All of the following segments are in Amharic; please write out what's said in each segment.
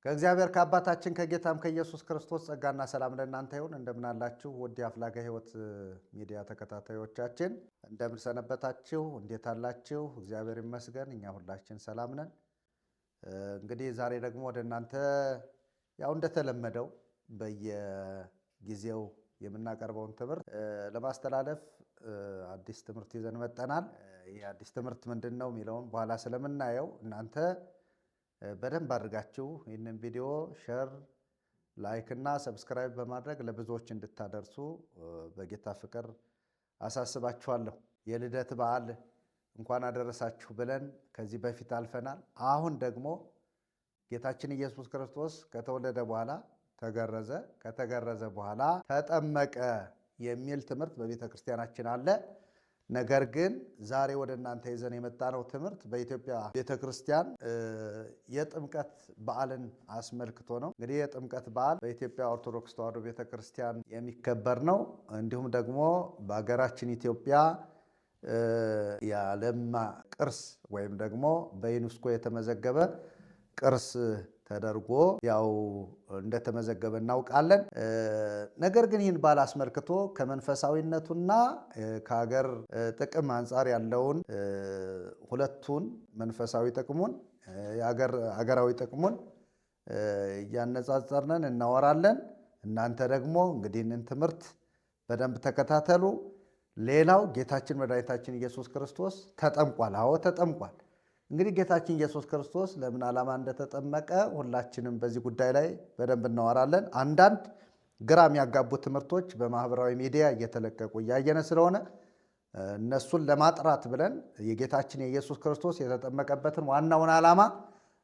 ከእግዚአብሔር ከአባታችን ከጌታም ከኢየሱስ ክርስቶስ ጸጋና ሰላም ለእናንተ ይሁን። እንደምን አላችሁ? ውድ የአፍላጋ ሕይወት ሚዲያ ተከታታዮቻችን እንደምን ሰነበታችሁ? እንዴት አላችሁ? እግዚአብሔር ይመስገን እኛ ሁላችን ሰላም ነን። እንግዲህ ዛሬ ደግሞ ወደ እናንተ ያው እንደተለመደው በየጊዜው የምናቀርበውን ትምህርት ለማስተላለፍ አዲስ ትምህርት ይዘን መጥተናል። ይህ አዲስ ትምህርት ምንድን ነው የሚለውን በኋላ ስለምናየው እናንተ በደንብ አድርጋችሁ ይህንን ቪዲዮ ሼር፣ ላይክ እና ሰብስክራይብ በማድረግ ለብዙዎች እንድታደርሱ በጌታ ፍቅር አሳስባችኋለሁ። የልደት በዓል እንኳን አደረሳችሁ ብለን ከዚህ በፊት አልፈናል። አሁን ደግሞ ጌታችን ኢየሱስ ክርስቶስ ከተወለደ በኋላ ተገረዘ፣ ከተገረዘ በኋላ ተጠመቀ የሚል ትምህርት በቤተ ክርስቲያናችን አለ። ነገር ግን ዛሬ ወደ እናንተ ይዘን የመጣነው ትምህርት በኢትዮጵያ ቤተ ክርስቲያን የጥምቀት በዓልን አስመልክቶ ነው። እንግዲህ የጥምቀት በዓል በኢትዮጵያ ኦርቶዶክስ ተዋሕዶ ቤተ ክርስቲያን የሚከበር ነው። እንዲሁም ደግሞ በሀገራችን ኢትዮጵያ የዓለም ቅርስ ወይም ደግሞ በዩኔስኮ የተመዘገበ ቅርስ ተደርጎ ያው እንደተመዘገበ እናውቃለን። ነገር ግን ይህን በዓል አስመልክቶ ከመንፈሳዊነቱና ከሀገር ጥቅም አንጻር ያለውን ሁለቱን መንፈሳዊ ጥቅሙን ሀገራዊ ጥቅሙን እያነጻጸርነን እናወራለን። እናንተ ደግሞ እንግዲህ ይህንን ትምህርት በደንብ ተከታተሉ። ሌላው ጌታችን መድኃኒታችን ኢየሱስ ክርስቶስ ተጠምቋል። አዎ ተጠምቋል። እንግዲህ ጌታችን ኢየሱስ ክርስቶስ ለምን ዓላማ እንደተጠመቀ ሁላችንም በዚህ ጉዳይ ላይ በደንብ እናወራለን። አንዳንድ ግራ የሚያጋቡ ትምህርቶች በማህበራዊ ሚዲያ እየተለቀቁ እያየነ ስለሆነ እነሱን ለማጥራት ብለን የጌታችን የኢየሱስ ክርስቶስ የተጠመቀበትን ዋናውን ዓላማ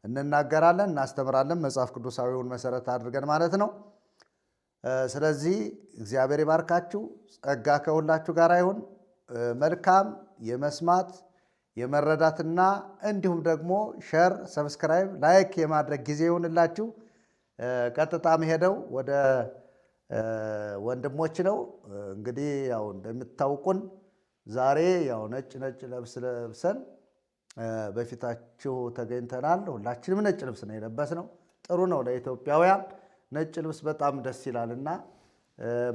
እንናገራለን፣ እናስተምራለን። መጽሐፍ ቅዱሳዊውን መሰረት አድርገን ማለት ነው። ስለዚህ እግዚአብሔር ይባርካችሁ፣ ጸጋ ከሁላችሁ ጋር ይሁን። መልካም የመስማት የመረዳትና እንዲሁም ደግሞ ሸር፣ ሰብስክራይብ፣ ላይክ የማድረግ ጊዜ ይሁንላችሁ። ቀጥታ መሄደው ወደ ወንድሞች ነው። እንግዲህ ያው እንደምታውቁን ዛሬ ያው ነጭ ልብስ ለብሰን በፊታችሁ ተገኝተናል። ሁላችንም ነጭ ልብስ ነው የለበስነው። ጥሩ ነው ለኢትዮጵያውያን ነጭ ልብስ በጣም ደስ ይላልና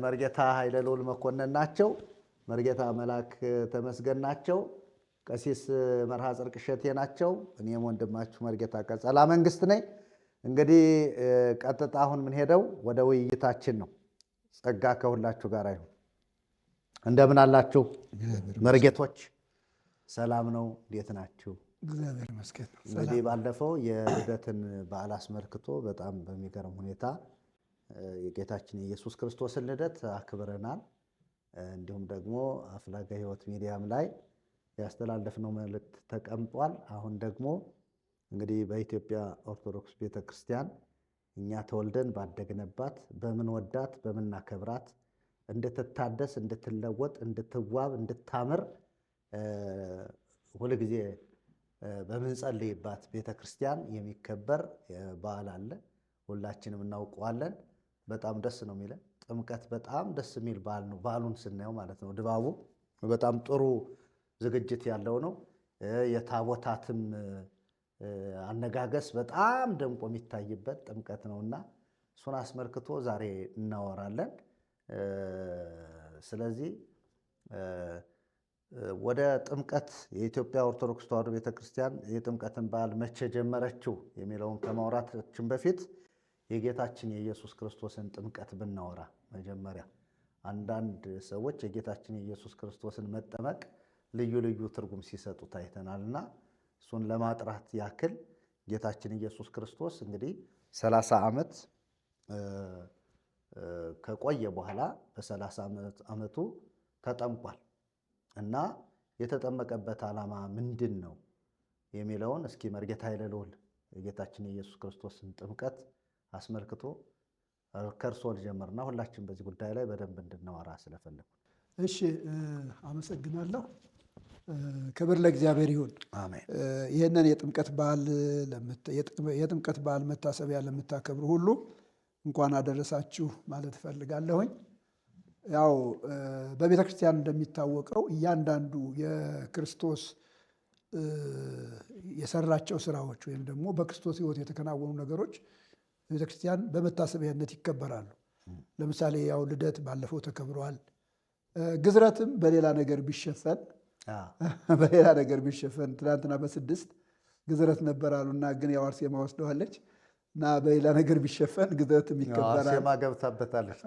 መርጌታ ኃይለ ልዑል መኮንን ናቸው። መርጌታ መላክ ተመስገን ናቸው። ቀሲስ መርሃ ጽድቅ እሸቴ ናቸው። እኔም ወንድማችሁ መርጌታ ቀጸላ መንግስት ነኝ። እንግዲህ ቀጥታ አሁን ምን ሄደው ወደ ውይይታችን ነው። ጸጋ ከሁላችሁ ጋር ይሁን። እንደምን አላችሁ መርጌቶች? ሰላም ነው? እንዴት ናችሁ? እግዚአብሔር ይመስገን። እንግዲህ ባለፈው የልደትን በዓል አስመልክቶ በጣም በሚገርም ሁኔታ የጌታችን የኢየሱስ ክርስቶስን ልደት አክብረናል። እንዲሁም ደግሞ አፍላጋ ሕይወት ሚዲያም ላይ ያስተላለፍነው መልእክት ተቀምጧል። አሁን ደግሞ እንግዲህ በኢትዮጵያ ኦርቶዶክስ ቤተክርስቲያን እኛ ተወልደን ባደግነባት በምንወዳት በምናከብራት እንድትታደስ፣ እንድትለወጥ፣ እንድትዋብ፣ እንድታምር ሁልጊዜ በምንጸልይባት ቤተክርስቲያን የሚከበር በዓል አለ። ሁላችንም እናውቀዋለን። በጣም ደስ ነው የሚለን። ጥምቀት በጣም ደስ የሚል በዓል ነው። በዓሉን ስናየው ማለት ነው ድባቡ በጣም ጥሩ ዝግጅት ያለው ነው። የታቦታትም አነጋገስ በጣም ደምቆ የሚታይበት ጥምቀት ነውና እሱን አስመልክቶ ዛሬ እናወራለን። ስለዚህ ወደ ጥምቀት የኢትዮጵያ ኦርቶዶክስ ተዋሕዶ ቤተክርስቲያን የጥምቀትን በዓል መቼ ጀመረችው የሚለውን ከማውራታችን በፊት የጌታችን የኢየሱስ ክርስቶስን ጥምቀት ብናወራ መጀመሪያ አንዳንድ ሰዎች የጌታችን የኢየሱስ ክርስቶስን መጠመቅ ልዩ ልዩ ትርጉም ሲሰጡት አይተናልና እሱን ለማጥራት ያክል ጌታችን ኢየሱስ ክርስቶስ እንግዲህ 30 ዓመት ከቆየ በኋላ በ30 ዓመቱ ተጠምቋል እና የተጠመቀበት ዓላማ ምንድን ነው የሚለውን እስኪ መርጌታ ኃይለ ልዑል የጌታችን የኢየሱስ ክርስቶስን ጥምቀት አስመልክቶ ከእርሶ ልጀምርና ሁላችን በዚህ ጉዳይ ላይ በደንብ እንድናወራ ስለፈለጉ። እሺ፣ አመሰግናለሁ። ክብር ለእግዚአብሔር ይሁን። አሜን። ይህንን የጥምቀት በዓል መታሰቢያ ለምታከብሩ ሁሉ እንኳን አደረሳችሁ ማለት እፈልጋለሁኝ። ያው በቤተ ክርስቲያን እንደሚታወቀው እያንዳንዱ የክርስቶስ የሰራቸው ስራዎች ወይም ደግሞ በክርስቶስ ሕይወት የተከናወኑ ነገሮች በቤተክርስቲያን በመታሰቢያነት ይከበራሉ። ለምሳሌ ያው ልደት ባለፈው ተከብሯል። ግዝረትም በሌላ ነገር ቢሸፈን ትናንትና በ6 ግዝረት ነበር አሉና ግን ያው አርሴማ ወስደዋለች እና በሌላ ነገር ቢሸፈን ግዝረትም ይከበራል። አርሴማ ገብታበታለች።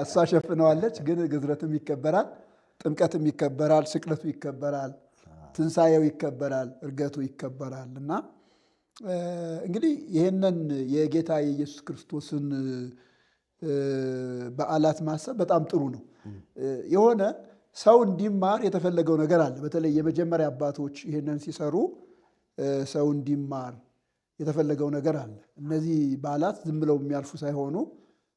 እሷ ሸፍነዋለች፣ ግን ግዝረትም ይከበራል፣ ጥምቀትም ይከበራል፣ ስቅለቱ ይከበራል፣ ትንሣኤው ይከበራል፣ እርገቱ ይከበራል። እና እንግዲህ ይህንን የጌታ የኢየሱስ ክርስቶስን በዓላት ማሰብ በጣም ጥሩ ነው። የሆነ ሰው እንዲማር የተፈለገው ነገር አለ። በተለይ የመጀመሪያ አባቶች ይህንን ሲሰሩ ሰው እንዲማር የተፈለገው ነገር አለ። እነዚህ በዓላት ዝም ብለው የሚያልፉ ሳይሆኑ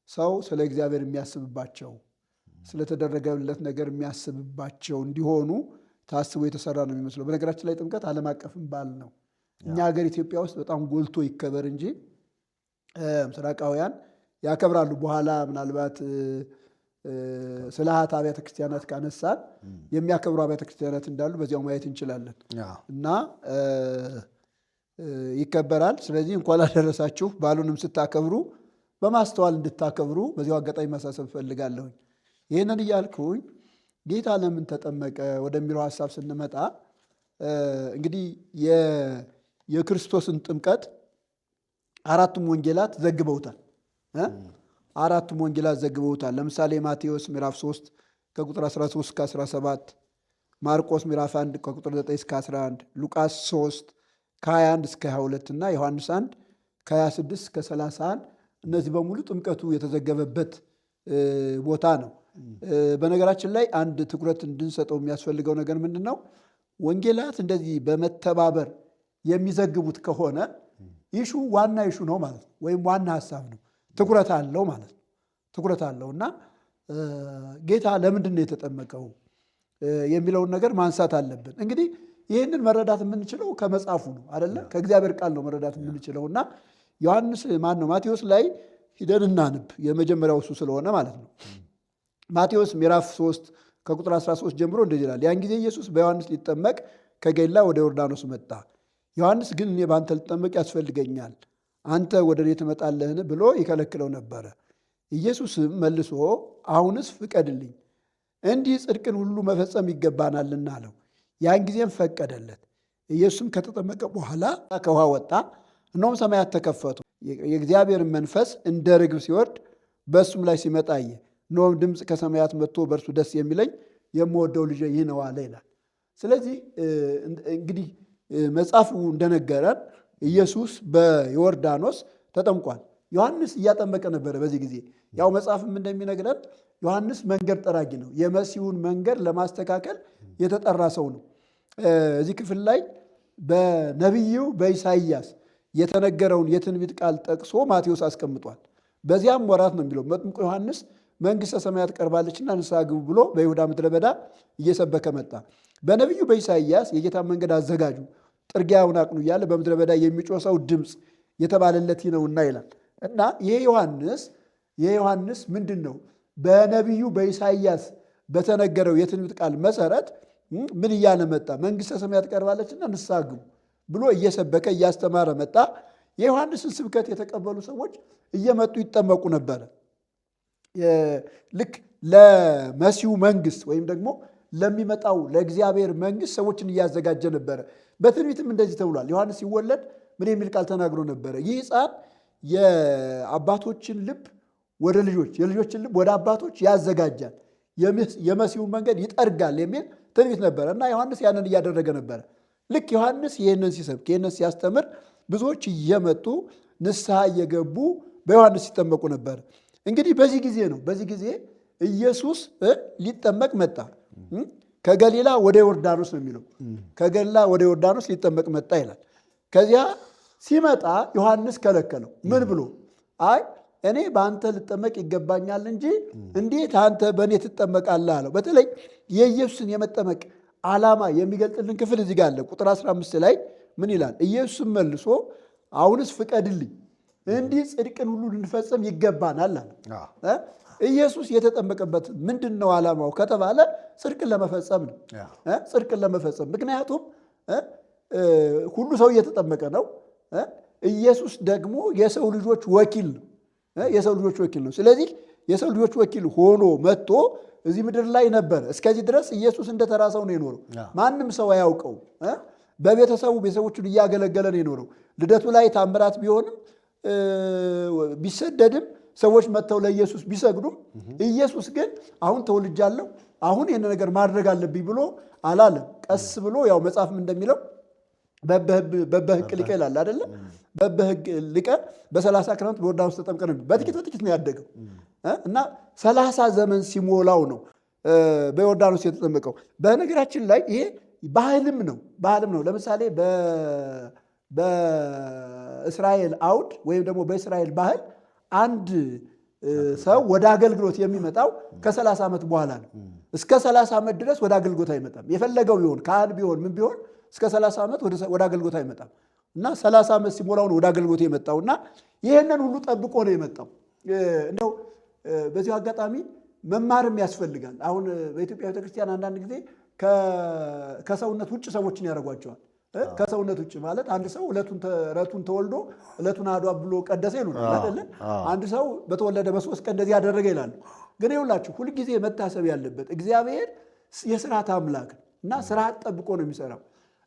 ሰው ስለ እግዚአብሔር የሚያስብባቸው፣ ስለተደረገለት ነገር የሚያስብባቸው እንዲሆኑ ታስቦ የተሰራ ነው የሚመስለው። በነገራችን ላይ ጥምቀት ዓለም አቀፍም በዓል ነው። እኛ ሀገር ኢትዮጵያ ውስጥ በጣም ጎልቶ ይከበር እንጂ ምስራቃውያን ያከብራሉ። በኋላ ምናልባት ስለ ሀት አብያተ ክርስቲያናት ካነሳን የሚያከብሩ አብያተ ክርስቲያናት እንዳሉ በዚያው ማየት እንችላለን። እና ይከበራል። ስለዚህ እንኳን አደረሳችሁ። በዓሉንም ስታከብሩ በማስተዋል እንድታከብሩ በዚያው አጋጣሚ ማሳሰብ እፈልጋለሁኝ። ይህንን እያልኩኝ ጌታ ለምን ተጠመቀ ወደሚለው ሀሳብ ስንመጣ እንግዲህ የክርስቶስን ጥምቀት አራቱም ወንጌላት ዘግበውታል። አራቱም ወንጌላት ዘግበውታል። ለምሳሌ ማቴዎስ ምዕራፍ 3 ከቁጥር 13 እስከ 17፣ ማርቆስ ምዕራፍ 1 ከቁጥር 9 እስከ 11፣ ሉቃስ 3 ከ21 እስከ 22 እና ዮሐንስ 1 ከ26 እስከ 31። እነዚህ በሙሉ ጥምቀቱ የተዘገበበት ቦታ ነው። በነገራችን ላይ አንድ ትኩረት እንድንሰጠው የሚያስፈልገው ነገር ምንድን ነው? ወንጌላት እንደዚህ በመተባበር የሚዘግቡት ከሆነ ይሹ ዋና ይሹ ነው ማለት ነው፣ ወይም ዋና ሀሳብ ነው፣ ትኩረት አለው ማለት ነው። ትኩረት አለው እና ጌታ ለምንድን ነው የተጠመቀው የሚለውን ነገር ማንሳት አለብን። እንግዲህ ይህንን መረዳት የምንችለው ከመጽሐፉ ነው አይደለ? ከእግዚአብሔር ቃል ነው መረዳት የምንችለው እና ማቴዎስ ላይ ሂደን እናንብ። የመጀመሪያው እሱ ስለሆነ ማለት ነው። ማቴዎስ ምዕራፍ 3 ከቁጥር 13 ጀምሮ እንደዚህ ይላል። ያን ጊዜ ኢየሱስ በዮሐንስ ሊጠመቅ ከገሊላ ወደ ዮርዳኖስ መጣ። ዮሐንስ ግን እኔ በአንተ ልጠመቅ ያስፈልገኛል፣ አንተ ወደ እኔ ትመጣለህን ብሎ ይከለክለው ነበረ። ኢየሱስም መልሶ አሁንስ ፍቀድልኝ፣ እንዲህ ጽድቅን ሁሉ መፈጸም ይገባናልና አለው። ያን ጊዜም ፈቀደለት። ኢየሱስም ከተጠመቀ በኋላ ከውሃ ወጣ። እነሆም ሰማያት ተከፈቱ፣ የእግዚአብሔርን መንፈስ እንደ ርግብ ሲወርድ በእሱም ላይ ሲመጣ አየ። እነሆም ድምፅ ከሰማያት መጥቶ በእርሱ ደስ የሚለኝ የምወደው ልጄ ይህ ነው አለ ይላል። ስለዚህ እንግዲህ መጽሐፉ እንደነገረን ኢየሱስ በዮርዳኖስ ተጠምቋል። ዮሐንስ እያጠመቀ ነበረ በዚህ ጊዜ። ያው መጽሐፍም እንደሚነግረን ዮሐንስ መንገድ ጠራጊ ነው። የመሲሁን መንገድ ለማስተካከል የተጠራ ሰው ነው። እዚህ ክፍል ላይ በነቢዩ በኢሳይያስ የተነገረውን የትንቢት ቃል ጠቅሶ ማቴዎስ አስቀምጧል። በዚያም ወራት ነው የሚለው መጥምቁ ዮሐንስ መንግሥተ ሰማያት ቀርባለችና ንስሐ ግቡ ብሎ በይሁዳ ምድረ በዳ እየሰበከ መጣ። በነቢዩ በኢሳይያስ የጌታን መንገድ አዘጋጁ፣ ጥርጊያውን አቅኑ እያለ በምድረ በዳ የሚጮህ ሰው ድምፅ የተባለለት ነውና ይላል። እና ይሄ ዮሐንስ ምንድን ነው? በነቢዩ በኢሳይያስ በተነገረው የትንቢት ቃል መሰረት ምን እያለ መጣ? መንግሥተ ሰማያት ቀርባለችና ንስሐ ግቡ ብሎ እየሰበከ እያስተማረ መጣ። የዮሐንስን ስብከት የተቀበሉ ሰዎች እየመጡ ይጠመቁ ነበረ። ልክ ለመሲሁ መንግስት ወይም ደግሞ ለሚመጣው ለእግዚአብሔር መንግስት ሰዎችን እያዘጋጀ ነበረ። በትንቢትም እንደዚህ ተብሏል። ዮሐንስ ሲወለድ ምን የሚል ቃል ተናግሮ ነበረ? ይህ ሕፃን የአባቶችን ልብ ወደ ልጆች፣ የልጆችን ልብ ወደ አባቶች ያዘጋጃል፣ የመሲሁን መንገድ ይጠርጋል የሚል ትንቢት ነበረ እና ዮሐንስ ያንን እያደረገ ነበረ። ልክ ዮሐንስ ይህንን ሲሰብክ፣ ይህንን ሲያስተምር ብዙዎች እየመጡ ንስሐ እየገቡ በዮሐንስ ሲጠመቁ ነበር። እንግዲህ በዚህ ጊዜ ኢየሱስ ሊጠመቅ መጣ። ከገሊላ ወደ ዮርዳኖስ ነው የሚለው። ከገሊላ ወደ ዮርዳኖስ ሊጠመቅ መጣ ይላል። ከዚያ ሲመጣ ዮሐንስ ከለከለው። ምን ብሎ? አይ እኔ በአንተ ልጠመቅ ይገባኛል እንጂ እንዴት አንተ በእኔ ትጠመቃለህ አለው። በተለይ የኢየሱስን የመጠመቅ ዓላማ የሚገልጥልን ክፍል እዚህ ጋር አለ። ቁጥር 15 ላይ ምን ይላል? ኢየሱስም መልሶ አሁንስ ፍቀድልኝ፣ እንዲህ ጽድቅን ሁሉ ልንፈጽም ይገባናል አለ። ኢየሱስ የተጠመቀበት ምንድን ነው ዓላማው ከተባለ ጽድቅን ለመፈጸም ነው። ጽድቅን ለመፈጸም ምክንያቱም ሁሉ ሰው እየተጠመቀ ነው። ኢየሱስ ደግሞ የሰው ልጆች ወኪል ነው። የሰው ልጆች ወኪል ነው። ስለዚህ የሰው ልጆች ወኪል ሆኖ መጥቶ እዚህ ምድር ላይ ነበረ። እስከዚህ ድረስ ኢየሱስ እንደተራ ሰው ነው የኖረው። ማንም ሰው አያውቀው። ቤተሰቦቹን እያገለገለ ነው የኖረው። ልደቱ ላይ ታምራት ቢሆንም ቢሰደድም ሰዎች መጥተው ለኢየሱስ ቢሰግዱም ኢየሱስ ግን አሁን ተወልጃለሁ፣ አሁን ይህን ነገር ማድረግ አለብኝ ብሎ አላለም። ቀስ ብሎ ያው መጽሐፍም እንደሚለው በበህቅ ሊቀ ይላል አይደለም? በበህቅ ሊቀ በ30 ክረምት በዮርዳኖስ ተጠምቀ ነው። በጥቂት ነው ያደገው እና 30 ዘመን ሲሞላው ነው በዮርዳኖስ የተጠመቀው። በነገራችን ላይ ይሄ ባህልም ነው። ለምሳሌ በእስራኤል አውድ ወይም ደግሞ በእስራኤል ባህል አንድ ሰው ወደ አገልግሎት የሚመጣው ከ30 ዓመት በኋላ ነው። እስከ 30 ዓመት ድረስ ወደ አገልግሎት አይመጣም። የፈለገው ቢሆን ካህን ቢሆን ምን ቢሆን እስከ 30 ዓመት ወደ አገልግሎት አይመጣም እና 30 ዓመት ሲሞላው ነው ወደ አገልግሎት የመጣው እና ይህንን ሁሉ ጠብቆ ነው የመጣው። እንደው በዚሁ አጋጣሚ መማርም ያስፈልጋል። አሁን በኢትዮጵያ ቤተክርስቲያን አንዳንድ ጊዜ ከሰውነት ውጭ ሰዎችን ያደርጓቸዋል። ከሰውነት ውጭ ማለት አንድ ሰው ዕለቱን ተወልዶ ዕለቱን አድዋ ብሎ ቀደሰ ይሉናል አይደለ? አንድ ሰው በተወለደ በ3 ቀን እንደዚህ ያደረገ ይላሉ። ግን ይኸውላችሁ ሁልጊዜ መታሰብ ያለበት እግዚአብሔር የስርዓት አምላክ እና ስርዓት ጠብቆ ነው የሚሰራው።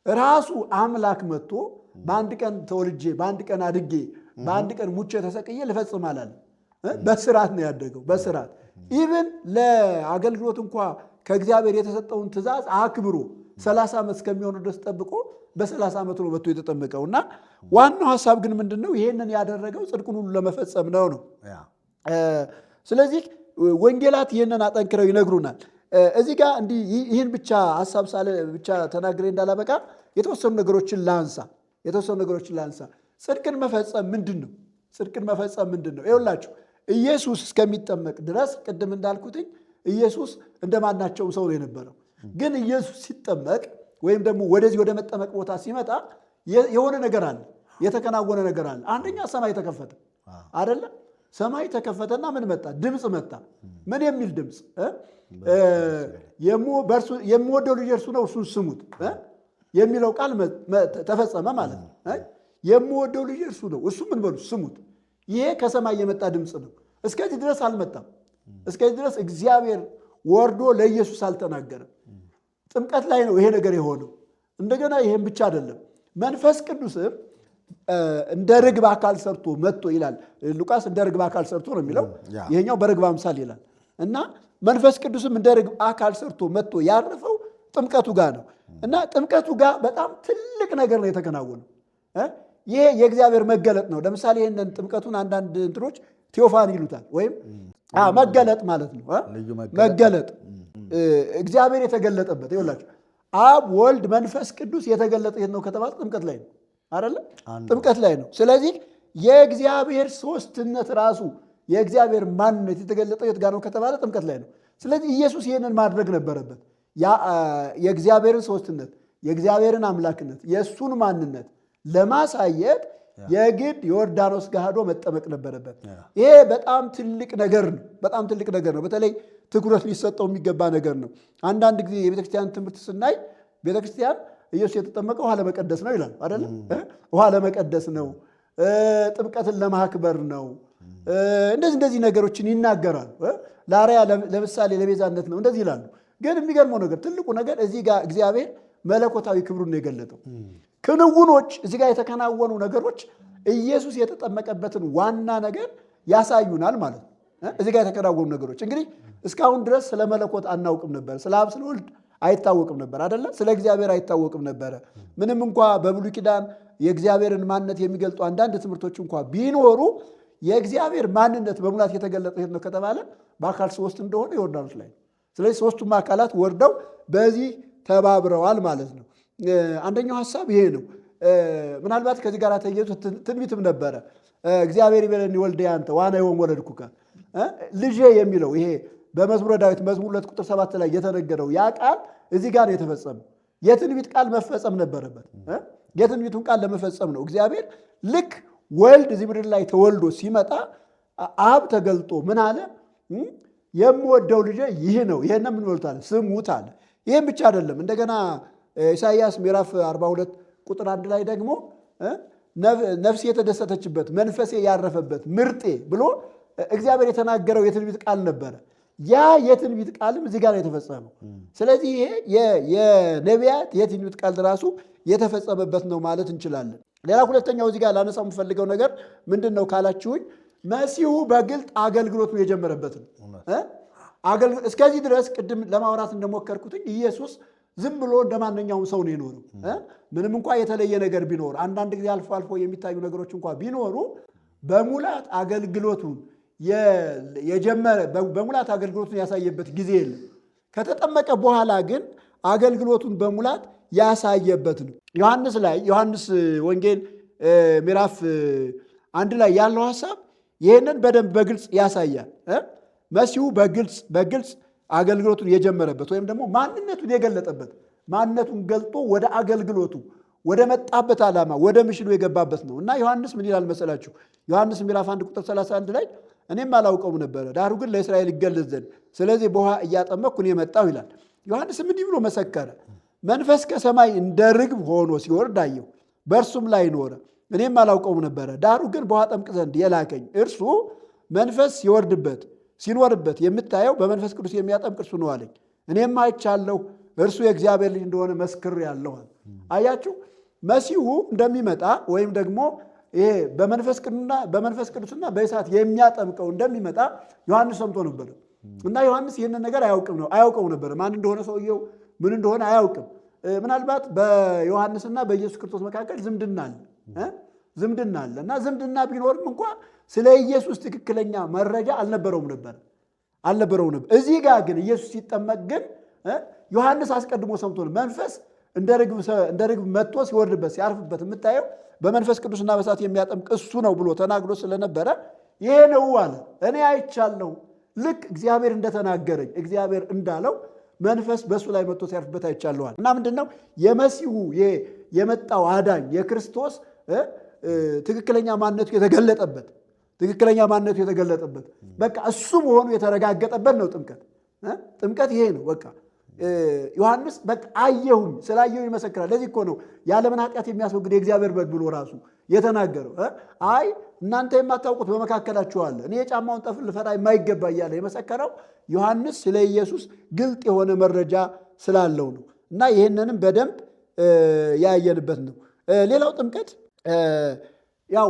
ራሱ አምላክ መጥቶ በአንድ ቀን ተወልጄ በአንድ ቀን አድጌ በአንድ ቀን ሙቼ ተሰቅዬ ልፈጽም አላለም። በስርዓት ነው ያደገው። በስርዓት ኢቭን ለአገልግሎት እንኳ ከእግዚአብሔር የተሰጠውን ትእዛዝ አክብሮ 30 ዓመት እስከሚሆነው ድረስ ጠብቆ በ30 ዓመቱ ነው መጥቶ የተጠመቀው እና ዋናው ሐሳብ ግን ምንድን ነው? ይሄንን ያደረገው ጽድቁን ሁሉ ለመፈጸም ነው። ስለዚህ ወንጌላት ይህንን አጠንክረው ይነግሩናል። እዚህ ጋር እንዲህ ይህን ብቻ ሐሳብ ብቻ ተናግሬ እንዳላበቃ የተወሰኑ ነገሮችን ላንሳ። ጽድቅን መፈጸም ምንድን ነው? ይኸውላችሁ ኢየሱስ እስከሚጠመቅ ድረስ ቅድም እንዳልኩትኝ ኢየሱስ እንደማናቸውም ሰው ነው የነበረው። ግን ኢየሱስ ሲጠመቅ ወይም ደግሞ ወደዚህ ወደ መጠመቅ ቦታ ሲመጣ የሆነ ነገር አለ፣ የተከናወነ ነገር አለ። አንደኛ ሰማይ ተከፈተ አይደለ? ሰማይ ተከፈተና ምን መጣ? ድምፅ መጣ። ምን የሚል ድምፅ? የምወደው ልጅ እርሱ ነው፣ እርሱን ስሙት የሚለው ቃል ተፈጸመ ማለት ነው። የምወደው ልጅ እርሱ ነው፣ እሱ ምን በሉ ስሙት። ይሄ ከሰማይ የመጣ ድምፅ ነው። እስከዚህ ድረስ አልመጣም። እስከዚህ ድረስ እግዚአብሔር ወርዶ ለኢየሱስ አልተናገረም። ጥምቀት ላይ ነው ይሄ ነገር የሆነው። እንደገና ይሄም ብቻ አይደለም፣ መንፈስ ቅዱስም እንደ ርግብ አካል ሰርቶ መጥቶ ይላል ሉቃስ። እንደ ርግብ አካል ሰርቶ ነው የሚለው፣ ይሄኛው በርግብ አምሳል ይላል እና መንፈስ ቅዱስም እንደ ርግብ አካል ሰርቶ መጥቶ ያረፈው ጥምቀቱ ጋር ነው እና ጥምቀቱ ጋር በጣም ትልቅ ነገር ነው የተከናወነው። ይሄ የእግዚአብሔር መገለጥ ነው። ለምሳሌ ይህንን ጥምቀቱን አንዳንድ እንትኖች ቴዎፋኒ ይሉታል፣ ወይም መገለጥ ማለት ነው። መገለጥ እግዚአብሔር የተገለጠበት ይኸውላችሁ፣ አብ ወልድ መንፈስ ቅዱስ የተገለጠ የት ነው ከተባለ ጥምቀት ላይ ነው አይደለ? ጥምቀት ላይ ነው። ስለዚህ የእግዚአብሔር ሶስትነት ራሱ የእግዚአብሔር ማንነት የተገለጠ የት ጋር ነው ከተባለ ጥምቀት ላይ ነው። ስለዚህ ኢየሱስ ይህንን ማድረግ ነበረበት። የእግዚአብሔርን ሶስትነት፣ የእግዚአብሔርን አምላክነት፣ የእሱን ማንነት ለማሳየት የግድ ዮርዳኖስ ጋር ሄዶ መጠመቅ ነበረበት። ይሄ በጣም ትልቅ ነገር ነው። በጣም ትልቅ ነገር ነው። በተለይ ትኩረት ሊሰጠው የሚገባ ነገር ነው። አንዳንድ ጊዜ የቤተክርስቲያን ትምህርት ስናይ ቤተክርስቲያን ኢየሱስ የተጠመቀው ውሃ ለመቀደስ ነው ይላል አይደለ? ውሃ ለመቀደስ ነው፣ ጥምቀትን ለማክበር ነው፣ እንደዚህ ነገሮችን ይናገራሉ። ለአርያ ለምሳሌ ለቤዛነት ነው እንደዚህ ይላሉ። ግን የሚገርመው ነገር ትልቁ ነገር እዚህ ጋር እግዚአብሔር መለኮታዊ ክብሩን ነው የገለጠው። ክንውኖች እዚህ ጋር የተከናወኑ ነገሮች ኢየሱስ የተጠመቀበትን ዋና ነገር ያሳዩናል ማለት ነው። እዚህ ጋር የተከናወኑ ነገሮች እንግዲህ እስካሁን ድረስ ስለ መለኮት አናውቅም ነበር። ስለ አብ ስለ ወልድ አይታወቅም ነበር አይደለ? ስለ እግዚአብሔር አይታወቅም ነበረ። ምንም እንኳ በብሉይ ኪዳን የእግዚአብሔርን ማንነት የሚገልጡ አንዳንድ ትምህርቶች እንኳ ቢኖሩ የእግዚአብሔር ማንነት በሙላት የተገለጠ የት ነው ከተባለ በአካል 3 እንደሆነ ዮርዳኖስ ላይ ነው። ስለዚህ 3ቱም አካላት ወርደው በዚህ ተባብረዋል ማለት ነው። አንደኛው ሐሳብ ይሄ ነው። ምናልባት ከዚህ ጋር ተያይዞ ትንቢትም ነበረ። እግዚአብሔር ይበለኒ ወልደየ አንተ ዋና የሆን ወለድኩከ ልጄ የሚለው ይሄ በመዝሙረ ዳዊት መዝሙር 2 ቁጥር 7 ላይ የተነገረው ያ ቃል እዚህ ጋር ነው የተፈጸመው። የትንቢት ቃል መፈጸም ነበረበት። የትንቢቱን ቃል ለመፈጸም ነው እግዚአብሔር ልክ ወልድ እዚህ ምድር ላይ ተወልዶ ሲመጣ አብ ተገልጦ ምን አለ? የምወደው ልጄ ይህ ነው፣ ይሄን ምን ወልታለ ስሙት አለ። ይሄን ብቻ አይደለም። እንደገና ኢሳይያስ ምዕራፍ 42 ቁጥር 1 ላይ ደግሞ ነፍሴ የተደሰተችበት መንፈሴ ያረፈበት ምርጤ ብሎ እግዚአብሔር የተናገረው የትንቢት ቃል ነበረ። ያ የትንቢት ቃልም እዚህ ጋር የተፈጸመው። ስለዚህ ይሄ የነቢያት የትንቢት ቃል ራሱ የተፈጸመበት ነው ማለት እንችላለን። ሌላ ሁለተኛው እዚህ ጋር ላነሳው የምፈልገው ነገር ምንድን ነው ካላችሁኝ፣ መሲሁ በግልጥ አገልግሎቱን የጀመረበት ነው። እስከዚህ ድረስ ቅድም ለማውራት እንደሞከርኩትኝ ኢየሱስ ዝም ብሎ እንደ ማንኛውም ሰው ነው የኖረው። ምንም እንኳ የተለየ ነገር ቢኖር፣ አንዳንድ ጊዜ አልፎ አልፎ የሚታዩ ነገሮች እንኳ ቢኖሩ በሙላት አገልግሎቱን የጀመረ በሙላት አገልግሎቱን ያሳየበት ጊዜ የለም። ከተጠመቀ በኋላ ግን አገልግሎቱን በሙላት ያሳየበት ነው። ዮሐንስ ወንጌል ምዕራፍ 1 ላይ ያለው ሐሳብ ይህንን በደንብ በግልጽ ያሳያል። መሲሁ በግልጽ አገልግሎቱን የጀመረበት ወይም ደግሞ ማንነቱን የገለጠበት፣ ማንነቱን ገልጦ ወደ አገልግሎቱ ወደ መጣበት ዓላማ ወደ ምሽኑ የገባበት ነው እና ዮሐንስ ምን ይላል መሰላችሁ? ዮሐንስ ምዕራፍ 1 ቁጥር 31 ላይ እኔም አላውቀውም ነበረ፣ ዳሩ ግን ለእስራኤል ይገለጽ ዘንድ ስለዚህ በውሃ እያጠመቅኩ እኔ መጣሁ ይላል። ዮሐንስም እንዲህ ብሎ መሰከረ፣ መንፈስ ከሰማይ እንደ ርግብ ሆኖ ሲወርድ አየሁ፣ በእርሱም ላይ ኖረ። እኔም አላውቀውም ነበረ፣ ዳሩ ግን በውሃ ጠምቅ ዘንድ የላከኝ እርሱ መንፈስ ሲኖርበት የምታየው በመንፈስ ቅዱስ የሚያጠምቅ እርሱ ነው አለኝ። እኔም አይቻለሁ፣ እርሱ የእግዚአብሔር ልጅ እንደሆነ መስክሬአለሁ። አያችሁ፣ መሲሁ እንደሚመጣ ወይም ደግሞ ይሄ በመንፈስ ቅዱስና በእሳት የሚያጠምቀው እንደሚመጣ ዮሐንስ ሰምቶ ነበር እና ዮሐንስ ይህንን ነገር አያውቀው ነበር። ማን እንደሆነ ሰውየው ምን እንደሆነ አያውቅም። ምናልባት በዮሐንስና በኢየሱስ ክርስቶስ መካከል ዝምድና አለ እና ዝምድና ቢኖርም እንኳ ስለ ኢየሱስ ትክክለኛ መረጃ አልነበረውም ነበር። እዚህ ጋር ግን ኢየሱስ ሲጠመቅ ግን ዮሐንስ አስቀድሞ ሰምቶ ነው። መንፈስ እንደ ርግብ መጥቶ ሲወርድበት ሲያርፍበት የምታየው በመንፈስ ቅዱስና በእሳት የሚያጠምቅ እሱ ነው ብሎ ተናግሮ ስለነበረ ይሄ ነው አለ። እኔ አይቻለሁ፣ ልክ እግዚአብሔር እንደተናገረኝ እግዚአብሔር እንዳለው መንፈስ በእሱ ላይ መጥቶ ሲያርፍበት አይቻለዋል። እና ምንድነው የመሲሁ የመጣው አዳኝ የክርስቶስ ትክክለኛ ማንነቱ የተገለጠበት በቃ እሱ መሆኑ የተረጋገጠበት ነው ጥምቀት ይሄ ነው። በቃ ዮሐንስ በቃ አየሁኝ፣ ስላየሁ ይመሰክራል። ለዚህ እኮ ነው የዓለምን ኃጢአት የሚያስወግድ የእግዚአብሔር በግ ብሎ ራሱ የተናገረው። አይ እናንተ የማታውቁት በመካከላችሁ አለ፣ እኔ የጫማውን ጠፍር ልፈታ የማይገባ እያለ የመሰከረው ዮሐንስ ስለ ኢየሱስ ግልጥ የሆነ መረጃ ስላለው ነው። እና ይህንንም በደንብ ያየንበት ነው። ሌላው ጥምቀት ያው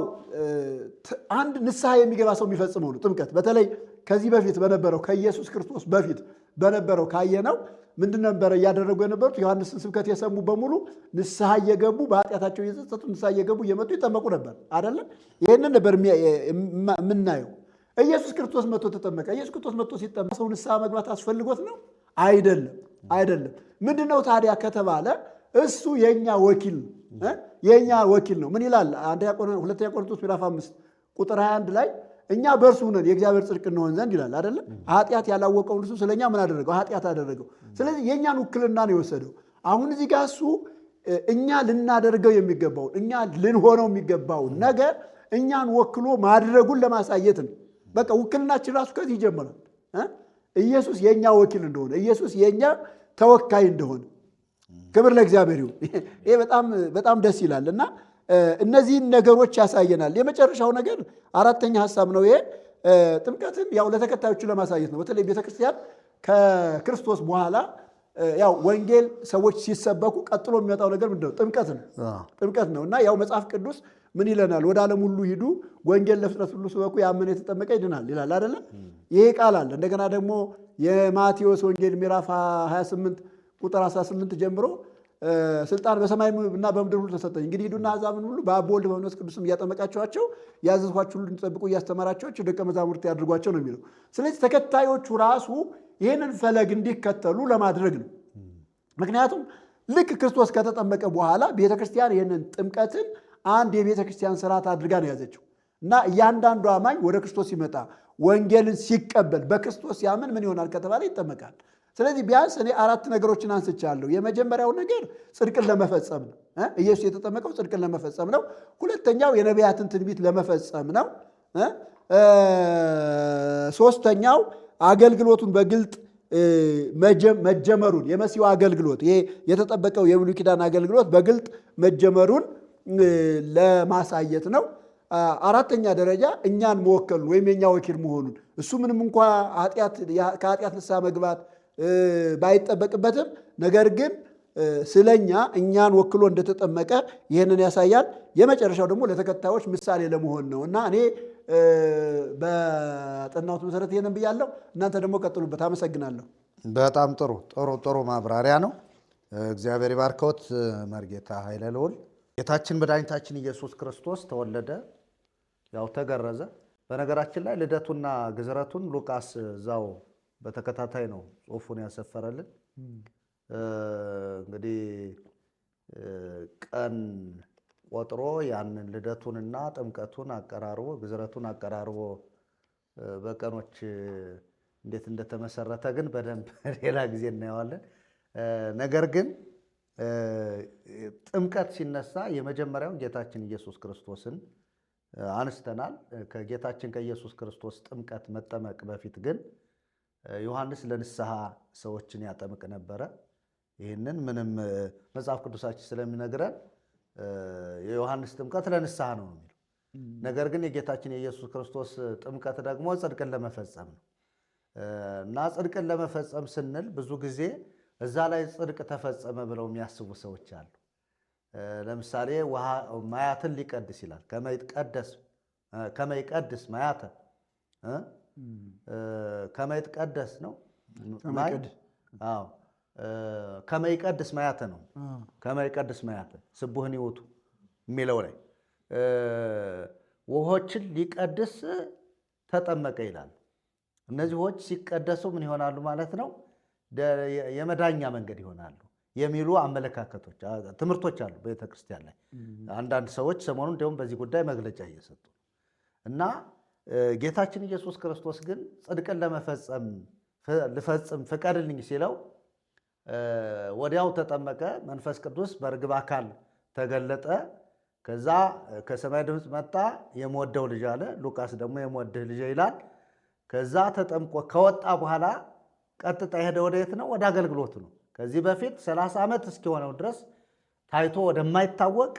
አንድ ንስሐ የሚገባ ሰው የሚፈጽመው ነው ጥምቀት። በተለይ ከዚህ በፊት በነበረው ከኢየሱስ ክርስቶስ በፊት በነበረው ካየነው ምንድን ነበረ እያደረጉ የነበሩት? ዮሐንስን ስብከት የሰሙ በሙሉ ንስሐ እየገቡ በኃጢአታቸው እየጸጸቱ ንስሐ እየገቡ እየመጡ ይጠመቁ ነበር አይደለም? ይህንን ነበር የምናየው። ኢየሱስ ክርስቶስ መጥቶ ተጠመቀ። ኢየሱስ ክርስቶስ መጥቶ ሲጠመቅ ሰው ንስሐ መግባት አስፈልጎት ነው? አይደለም። ምንድነው ታዲያ ከተባለ እሱ የኛ ወኪል ነው። ምን ይላል? ሁለተኛ ቆሮንቶስ ምዕራፍ 5 ቁጥር 21 ላይ እኛ በእርሱ ነን የእግዚአብሔር ጽድቅ እንሆን ዘንድ ይላል አይደለም? ኃጢአት ያላወቀውን እርሱ ስለኛ ምን አደረገው? ኃጢአት አደረገው። ስለዚህ የእኛን ውክልና ነው የወሰደው። አሁን እዚህ ጋር እሱ እኛ ልናደርገው የሚገባውን እኛ ልንሆነው የሚገባውን ነገር እኛን ወክሎ ማድረጉን ለማሳየት ነው። በቃ ውክልናችን ራሱ ከዚህ ይጀምራል። ኢየሱስ የእኛ ወኪል እንደሆነ፣ ኢየሱስ የእኛ ተወካይ እንደሆነ ክብር ለእግዚአብሔር ይሁን። ይሄ በጣም ደስ ይላል እና እነዚህን ነገሮች ያሳየናል። የመጨረሻው ነገር አራተኛ ሐሳብ ነው። ይሄ ጥምቀትን ያው ለተከታዮቹ ለማሳየት ነው። በተለይ ቤተክርስቲያን ከክርስቶስ በኋላ ያው ወንጌል ሰዎች ሲሰበኩ ቀጥሎ የሚመጣው ነገር ምንድነው? ጥምቀት ነው እና ያው መጽሐፍ ቅዱስ ምን ይለናል? ወደ ዓለም ሁሉ ሂዱ፣ ወንጌል ለፍጥረት ሁሉ ስበኩ፣ ያመነ የተጠመቀ ይድናል ይላል አይደለም? ይሄ ቃል አለ። እንደገና ደግሞ የማቴዎስ ወንጌል ምዕራፍ 28 ቁጥር 18 ጀምሮ ስልጣን በሰማይ እና በምድር ሁሉ ተሰጠኝ፣ እንግዲህ ሂዱና አሕዛብን ሁሉ በአብ በወልድ በመንፈስ ቅዱስም እያጠመቃችኋቸው ያዘዝኋችሁ ሁሉ እንዲጠብቁ እያስተማራችኋቸው ደቀ መዛሙርት ያድርጓቸው ነው የሚለው። ስለዚህ ተከታዮቹ ራሱ ይህንን ፈለግ እንዲከተሉ ለማድረግ ነው። ምክንያቱም ልክ ክርስቶስ ከተጠመቀ በኋላ ቤተክርስቲያን ይህንን ጥምቀትን አንድ የቤተክርስቲያን ስርዓት አድርጋ ነው ያዘችው እና እያንዳንዱ አማኝ ወደ ክርስቶስ ሲመጣ ወንጌልን ሲቀበል በክርስቶስ ሲያምን ምን ይሆናል ከተባለ ይጠመቃል። ስለዚህ ቢያንስ እኔ 4 ነገሮችን አንስቻለሁ። የመጀመሪያው ነገር ጽድቅን ለመፈጸም ነው። ኢየሱስ የተጠመቀው ጽድቅን ለመፈጸም ነው። ሁለተኛው የነቢያትን ትንቢት ለመፈጸም ነው። ሶስተኛው አገልግሎቱን በግልጥ መጀመሩን የመሲሁ አገልግሎት ይሄ የተጠበቀው የብሉይ ኪዳን አገልግሎት በግልጥ መጀመሩን ለማሳየት ነው። አራተኛ ደረጃ እኛን መወከሉ ወይም የኛ ወኪል መሆኑን እሱ ምንም እንኳ ከኃጢአት ንስሐ መግባት ባይጠበቅበትም ነገር ግን ስለኛ እኛን ወክሎ እንደተጠመቀ ይህንን ያሳያል። የመጨረሻው ደግሞ ለተከታዮች ምሳሌ ለመሆን ነው እና እኔ በጠናሁት መሰረት ይህንን ብያለሁ። እናንተ ደግሞ ቀጥሉበት። አመሰግናለሁ። በጣም ጥሩ ማብራሪያ ነው። እግዚአብሔር ይባርከዎት መርጌታ ኃይለ ልዑል። ጌታችን መድኃኒታችን ኢየሱስ ክርስቶስ ተወለደ፣ ያው ተገረዘ። በነገራችን ላይ ልደቱና ግዝረቱን ሉቃስ እዛው በተከታታይ ነው ጽሑፉን ያሰፈረልን። እንግዲህ ቀን ቆጥሮ ያንን ልደቱንና ጥምቀቱን አቀራርቦ ግዝረቱን አቀራርቦ በቀኖች እንዴት እንደተመሰረተ ግን በደንብ ሌላ ጊዜ እናየዋለን። ነገር ግን ጥምቀት ሲነሳ የመጀመሪያው ጌታችን ኢየሱስ ክርስቶስን አንስተናል። ከጌታችን ከኢየሱስ ክርስቶስ ጥምቀት መጠመቅ በፊት ግን ዮሐንስ ለንስሐ ሰዎችን ያጠምቅ ነበረ። ይህንን ምንም መጽሐፍ ቅዱሳችን ስለሚነግረን የዮሐንስ ጥምቀት ለንስሐ ነው የሚለው። ነገር ግን የጌታችን የኢየሱስ ክርስቶስ ጥምቀት ደግሞ ጽድቅን ለመፈጸም ነው እና ጽድቅን ለመፈጸም ስንል ብዙ ጊዜ እዛ ላይ ጽድቅ ተፈጸመ ብለው የሚያስቡ ሰዎች አሉ። ለምሳሌ ማያትን ሊቀድስ ይላል። ከመይቀድስ ማያተ ከመይቀደስ ነው ከመይቀድስ ማያተ ነው። ከመይቀድስ ማያተ ስቡህን ይውቱ የሚለው ላይ ውሆችን ሊቀድስ ተጠመቀ ይላል። እነዚህ ውሆች ሲቀደሱ ምን ይሆናሉ ማለት ነው? የመዳኛ መንገድ ይሆናሉ የሚሉ አመለካከቶች፣ ትምህርቶች አሉ በቤተክርስቲያን ላይ። አንዳንድ ሰዎች ሰሞኑን እንዲሁም በዚህ ጉዳይ መግለጫ እየሰጡ እና ጌታችን ኢየሱስ ክርስቶስ ግን ጽድቅን ልፈጽም ፍቀድልኝ ሲለው ወዲያው ተጠመቀ። መንፈስ ቅዱስ በርግብ አካል ተገለጠ። ከዛ ከሰማይ ድምፅ መጣ፣ የምወደው ልጅ አለ። ሉቃስ ደግሞ የምወድህ ልጅ ይላል። ከዛ ተጠምቆ ከወጣ በኋላ ቀጥታ የሄደ ወደ የት ነው? ወደ አገልግሎቱ ነው። ከዚህ በፊት 30 ዓመት እስኪሆነው ድረስ ታይቶ ወደማይታወቅ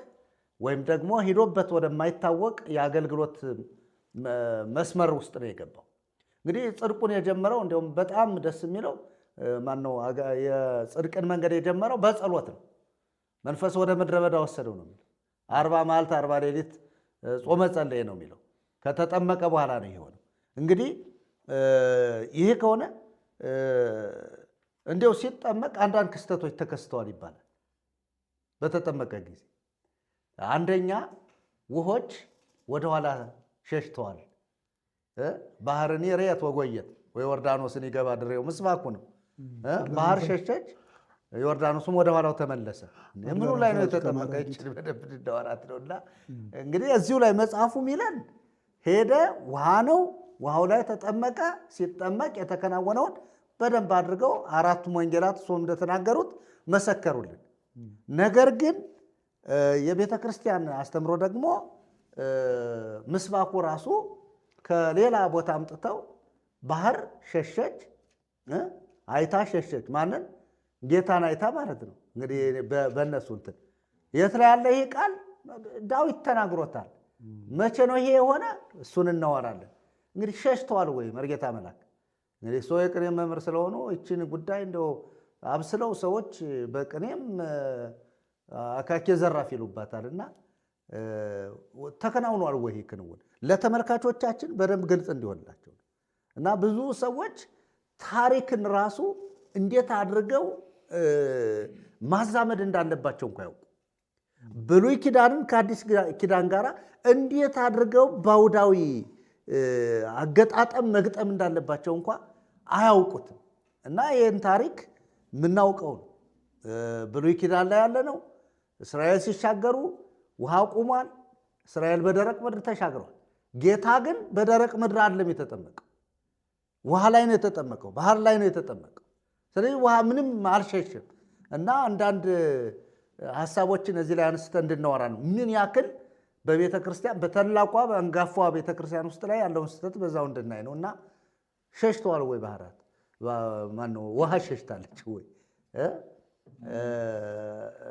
ወይም ደግሞ ሂዶበት ወደማይታወቅ የአገልግሎት መስመር ውስጥ ነው የገባው። እንግዲህ ጽድቁን የጀመረው እንዲሁም በጣም ደስ የሚለው ማነው? የጽድቅን መንገድ የጀመረው በጸሎት ነው። መንፈስ ወደ ምድረ በዳ ወሰደው ነው የሚለው። 40 መዓልት 40 ሌሊት ጾመ ጸለየ ነው የሚለው። ከተጠመቀ በኋላ ነው የሆነው። እንግዲህ ይሄ ከሆነ እንዲያው ሲጠመቅ አንዳንድ ክስተቶች ተከስተዋል ይባላል። በተጠመቀ ጊዜ አንደኛ ውሆች ወደኋላ ሸሽተዋል። ባህርን ርየት ወጎየት ወዮርዳኖስን ይገባ ድሬው ምስባኩ ነው። ባህር ሸሸች፣ ዮርዳኖስም ወደ ኋላው ተመለሰ። ምኑ ላይ ነው የተጠመቀ? ይችል በደንብ እንዳወራት ነውና እንግዲህ እዚሁ ላይ መጽሐፉ ሚለን ሄደ፣ ውሃ ነው፣ ውሃው ላይ ተጠመቀ። ሲጠመቅ የተከናወነውን በደንብ አድርገው አራቱም ወንጌላት እሱም እንደተናገሩት መሰከሩልን። ነገር ግን የቤተ ክርስቲያን አስተምሮ ደግሞ ምስባኩ ራሱ ከሌላ ቦታ አምጥተው ባህር ሸሸች፣ አይታ ሸሸች። ማንን? ጌታን አይታ ማለት ነው። እንግዲህ በእነሱ እንትን የት ላይ ያለ ይሄ ቃል ዳዊት ተናግሮታል። መቼ ነው ይሄ የሆነ? እሱን እናወራለን። እንግዲህ ሸሽተዋል ወይ መርጌታ መላክ? እንግዲህ ሰው የቅኔ መምህር ስለሆኑ ይችን ጉዳይ እንደው አብስለው ሰዎች በቅኔም አካኬ ዘራፍ ይሉባታል እና ተከናውኗል ወይ ይሄ ክንውን ለተመልካቾቻችን በደንብ ግልጽ እንዲሆንላቸው እና ብዙ ሰዎች ታሪክን ራሱ እንዴት አድርገው ማዛመድ እንዳለባቸው እንኳ ያውቁ። ብሉይ ኪዳንን ከአዲስ ኪዳን ጋር እንዴት አድርገው ባውዳዊ አገጣጠም መግጠም እንዳለባቸው እንኳ አያውቁትም። እና ይህን ታሪክ የምናውቀው ነው። ብሉይ ኪዳን ላይ ያለ ነው። እስራኤል ሲሻገሩ ውሃ ቁሟል። እስራኤል በደረቅ ምድር ተሻግረዋል። ጌታ ግን በደረቅ ምድር አይደለም የተጠመቀው፣ ውሃ ላይ ነው የተጠመቀው፣ ባህር ላይ ነው የተጠመቀው። ስለዚህ ውሃ ምንም አልሸሽም። እና አንዳንድ ሀሳቦችን እዚህ ላይ አንስተ እንድናወራ ነው። ምን ያክል በቤተ ክርስቲያን በታላቋ በአንጋፋ ቤተ ክርስቲያን ውስጥ ላይ ያለውን ስህተት በዛው እንድናይ ነው። እና ሸሽተዋል ወይ ባህራት? ማነው ውሃ ሸሽታለች ወይ?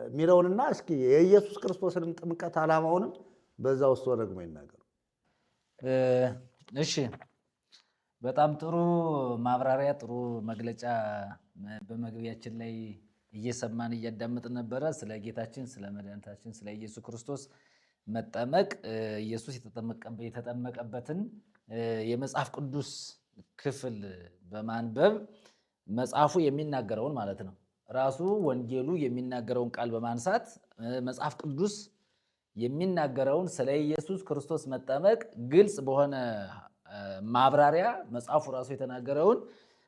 የሚለውንና እስኪ የኢየሱስ ክርስቶስንም ጥምቀት ዓላማውንም በዛ ውስጥ ደግሞ ይናገሩ። እሺ፣ በጣም ጥሩ ማብራሪያ፣ ጥሩ መግለጫ በመግቢያችን ላይ እየሰማን እያዳመጥን ነበረ። ስለ ጌታችን ስለ መድኃኒታችን ስለ ኢየሱስ ክርስቶስ መጠመቅ ኢየሱስ የተጠመቀበትን የመጽሐፍ ቅዱስ ክፍል በማንበብ መጽሐፉ የሚናገረውን ማለት ነው ራሱ ወንጌሉ የሚናገረውን ቃል በማንሳት መጽሐፍ ቅዱስ የሚናገረውን ስለ ኢየሱስ ክርስቶስ መጠመቅ ግልጽ በሆነ ማብራሪያ መጽሐፉ ራሱ የተናገረውን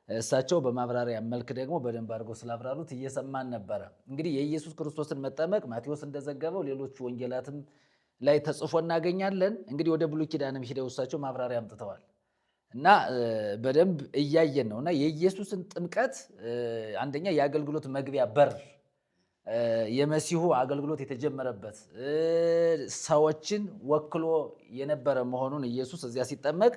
እሳቸው በማብራሪያ መልክ ደግሞ በደንብ አድርገው ስላብራሩት እየሰማን ነበረ። እንግዲህ የኢየሱስ ክርስቶስን መጠመቅ ማቴዎስ እንደዘገበው ሌሎቹ ወንጌላትም ላይ ተጽፎ እናገኛለን። እንግዲህ ወደ ብሉይ ኪዳንም ሂደው እሳቸው ማብራሪያ አምጥተዋል እና በደንብ እያየን ነው። እና የኢየሱስን ጥምቀት አንደኛ የአገልግሎት መግቢያ በር የመሲሁ አገልግሎት የተጀመረበት ሰዎችን ወክሎ የነበረ መሆኑን ኢየሱስ እዚያ ሲጠመቅ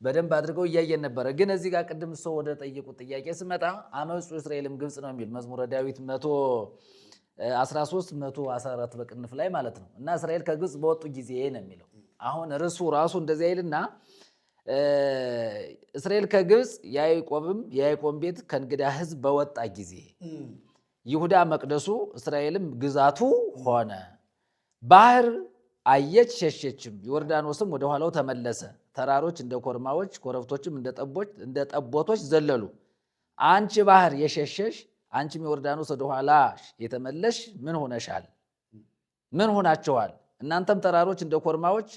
በደንብ አድርገው እያየን ነበረ። ግን እዚህ ጋር ቅድም ሰው ወደ ጠየቁት ጥያቄ ስመጣ አመፁ እስራኤልም ግብፅ ነው የሚል መዝሙረ ዳዊት 113 114 በቅንፍ ላይ ማለት ነው። እና እስራኤል ከግብፅ በወጡ ጊዜ ነው የሚለው። አሁን ርሱ ራሱ እንደዚህ አይልና እስራኤል ከግብፅ የያዕቆብ ቤት ከእንግዳ ሕዝብ በወጣ ጊዜ ይሁዳ መቅደሱ እስራኤልም ግዛቱ ሆነ። ባህር አየች ሸሸችም፣ ዮርዳኖስም ወደ ኋላው ተመለሰ። ተራሮች እንደ ኮርማዎች፣ ኮረብቶችም እንደ ጠቦቶች ዘለሉ። አንቺ ባህር የሸሸሽ አንቺም ዮርዳኖስ ወደ ኋላ የተመለሽ ምን ሆነሻል? ምን ሆናችኋል? እናንተም ተራሮች እንደ ኮርማዎች፣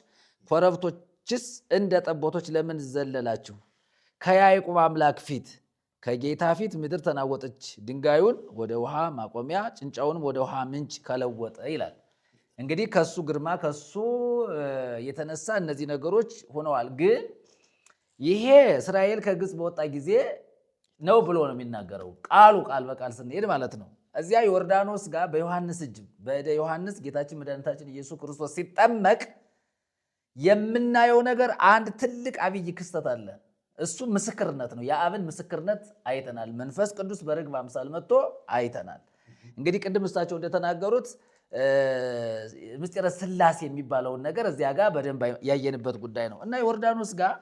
ኮረብቶችስ እንደ ጠቦቶች ለምን ዘለላችሁ? ከያዕቆብ አምላክ ፊት ከጌታ ፊት ምድር ተናወጠች። ድንጋዩን ወደ ውሃ ማቆሚያ ጭንጫውንም ወደ ውሃ ምንጭ ከለወጠ ይላል። እንግዲህ ከሱ ግርማ ከሱ የተነሳ እነዚህ ነገሮች ሆነዋል። ግን ይሄ እስራኤል ከግብፅ በወጣ ጊዜ ነው ብሎ ነው የሚናገረው። ቃል በቃል ስንሄድ ማለት ነው። እዚያ ዮርዳኖስ ጋር በዮሐንስ እጅ በእደ ዮሐንስ ጌታችን መድኃኒታችን ኢየሱስ ክርስቶስ ሲጠመቅ የምናየው ነገር አንድ ትልቅ አብይ ክስተት አለ። እሱ ምስክርነት ነው። የአብን ምስክርነት አይተናል። መንፈስ ቅዱስ በርግብ አምሳል መጥቶ አይተናል። እንግዲህ ቅድም እሳቸው እንደተናገሩት ምስጢረ ሥላሴ የሚባለውን ነገር እዚያ ጋር በደንብ ያየንበት ጉዳይ ነው እና ዮርዳኖስ ጋር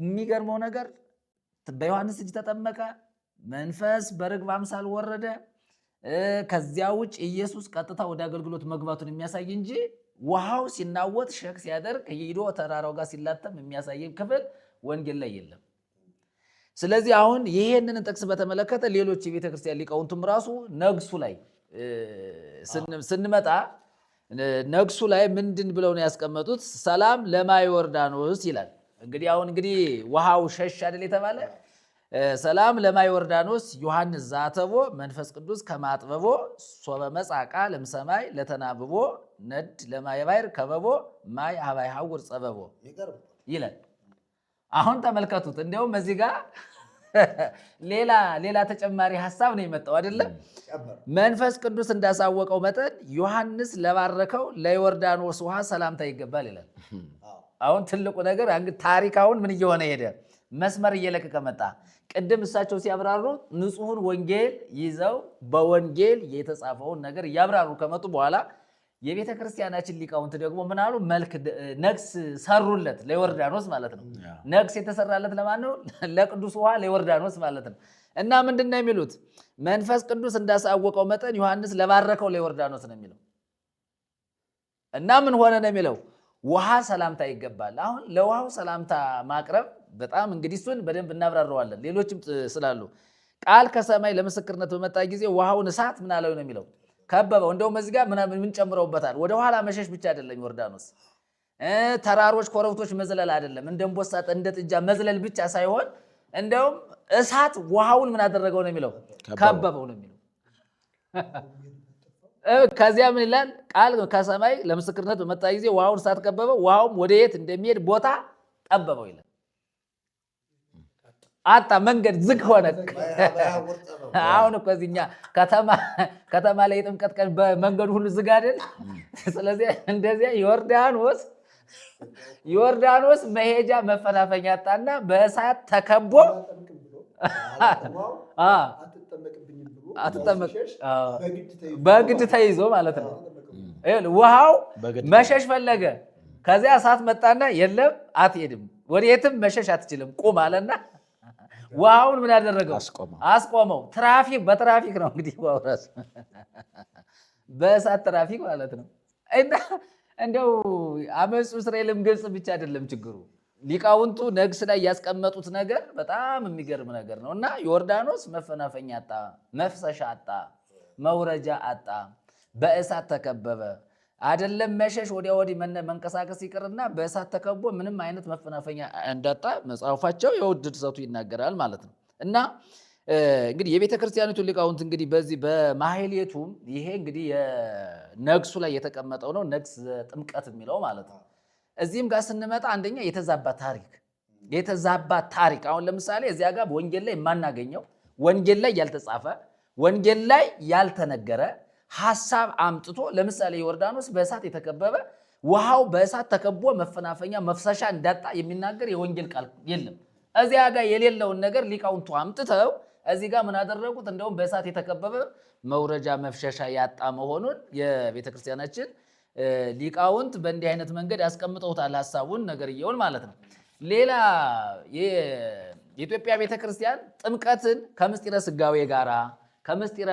የሚገርመው ነገር በዮሐንስ እጅ ተጠመቀ፣ መንፈስ በርግብ አምሳል ወረደ። ከዚያ ውጭ ኢየሱስ ቀጥታ ወደ አገልግሎት መግባቱን የሚያሳይ እንጂ ውሃው ሲናወጥ ሸክ ሲያደርግ ሄዶ ተራራው ጋር ሲላተም የሚያሳየን ክፍል ወንጌል ላይ የለም። ስለዚህ አሁን ይሄንን ጥቅስ በተመለከተ ሌሎች የቤተ ክርስቲያን ሊቃውንቱም ራሱ ነግሱ ላይ ስንመጣ ነግሱ ላይ ምንድን ብለው ነው ያስቀመጡት? ሰላም ለማየ ዮርዳኖስ ይላል። እንግዲህ አሁን ውሃው ሸሽ አይደል የተባለ ሰላም ለማየ ዮርዳኖስ ዮሐንስ ዛተቦ መንፈስ ቅዱስ ከማጥበቦ ሶበ መጽአ ቃል እምሰማይ ለተናብቦ ነድ ለማየ ባሕር ከበቦ ማይ ሀባይ ሐውር ጸበቦ ይላል። አሁን ተመልከቱት። እንዲያውም እዚህ ጋር ሌላ ተጨማሪ ሐሳብ ነው የመጣው አይደለም። መንፈስ ቅዱስ እንዳሳወቀው መጠን ዮሐንስ ለባረከው ለዮርዳኖስ ውሃ ሰላምታ ይገባል ይላል። አሁን ትልቁ ነገር ታሪክ አሁን ምን እየሆነ ሄደ? መስመር እየለቀቀ መጣ። ቅድም እሳቸው ሲያብራሩ ንጹሑን ወንጌል ይዘው በወንጌል የተጻፈውን ነገር እያብራሩ ከመጡ በኋላ የቤተ ክርስቲያናችን ሊቃውንት ደግሞ ምን አሉ? ነግስ ሰሩለት ለዮርዳኖስ ማለት ነው። ነግስ የተሰራለት ለማን ነው? ለቅዱስ ውሃ ለዮርዳኖስ ማለት ነው። እና ምንድን ነው የሚሉት? መንፈስ ቅዱስ እንዳሳወቀው መጠን ዮሐንስ ለባረከው ለዮርዳኖስ ነው የሚለው። እና ምን ሆነ ነው የሚለው? ውሃ ሰላምታ ይገባል። አሁን ለውሃው ሰላምታ ማቅረብ በጣም እንግዲህ እሱን በደንብ እናብራረዋለን፣ ሌሎችም ስላሉ። ቃል ከሰማይ ለምስክርነት በመጣ ጊዜ ውሃውን እሳት ምን አለው ነው የሚለው? ከበበው። እንደውም እዚህ ጋር ምን ጨምረውበታል? ወደ ኋላ መሸሽ ብቻ አይደለም ዮርዳኖስ፣ ተራሮች ኮረብቶች መዝለል አይደለም፣ እንደ አንበሳ እንደ ጥጃ መዝለል ብቻ ሳይሆን እንደውም እሳት ውሃውን ምን አደረገው ነው የሚለው? ከበበው ነው የሚለው። ከዚያ ምን ይላል? ቃል ከሰማይ ለምስክርነት በመጣ ጊዜ ውሃውን እሳት ከበበው፣ ውሃውም ወደ የት እንደሚሄድ ቦታ ጠበበው ይላል። አጣ፣ መንገድ ዝግ ሆነ። አሁን እኮ እዚህኛ ከተማ ላይ የጥምቀት ቀን በመንገዱ ሁሉ ዝግ አይደል? ስለዚህ እንደዚያ ዮርዳኖስ መሄጃ መፈናፈኛ አጣና በእሳት ተከቦ አትጠመቅ በግድ ተይዞ ማለት ነው። ውሃው መሸሽ ፈለገ። ከዚያ እሳት መጣና የለም አትሄድም፣ ወዴትም መሸሽ አትችልም ቁም አለና ውሃውን ምን ያደረገው አስቆመው። በትራፊክ ነው እንግዲህ ዋውራስ በእሳት ትራፊክ ማለት ነው። እና እንደው አመፁ እስራኤልም ግብፅ ብቻ አይደለም ችግሩ። ሊቃውንቱ ነግስ ላይ ያስቀመጡት ነገር በጣም የሚገርም ነገር ነው። እና ዮርዳኖስ መፈናፈኛ አጣ፣ መፍሰሻ አጣ፣ መውረጃ አጣ፣ በእሳት ተከበበ። አይደለም መሸሽ ወዲያ ወዲህ መንቀሳቀስ ይቅርና በእሳት ተከቦ ምንም አይነት መፈናፈኛ እንዳጣ መጽሐፋቸው የውድ ድርሰቱ ይናገራል ማለት ነው። እና እንግዲህ የቤተ ክርስቲያኒቱ ሊቃውንት እንግዲህ በዚህ በማህሌቱም ይሄ እንግዲህ የነግሱ ላይ የተቀመጠው ነው። ነግስ ጥምቀት የሚለው ማለት ነው። እዚህም ጋር ስንመጣ አንደኛ የተዛባ ታሪክ አሁን ለምሳሌ እዚያ ጋር ወንጌል ላይ የማናገኘው ወንጌል ላይ ያልተጻፈ ወንጌል ላይ ያልተነገረ ሐሳብ አምጥቶ ለምሳሌ ዮርዳኖስ በእሳት የተከበበ ውሃው በእሳት ተከቦ መፈናፈኛ መፍሰሻ እንዳጣ የሚናገር የወንጌል ቃል የለም። እዚያ ጋር የሌለውን ነገር ሊቃውንቱ አምጥተው እዚህ ጋር ምን አደረጉት? እንደውም በእሳት የተከበበ መውረጃ መፍሸሻ ያጣ መሆኑን የቤተክርስቲያናችን ሊቃውንት በእንዲህ አይነት መንገድ ያስቀምጠውታል ሐሳቡን ነገርየውን ማለት ነው። ሌላ የኢትዮጵያ ቤተክርስቲያን ጥምቀትን ከምስጢረ ስጋዌ ጋራ ከምስጢረ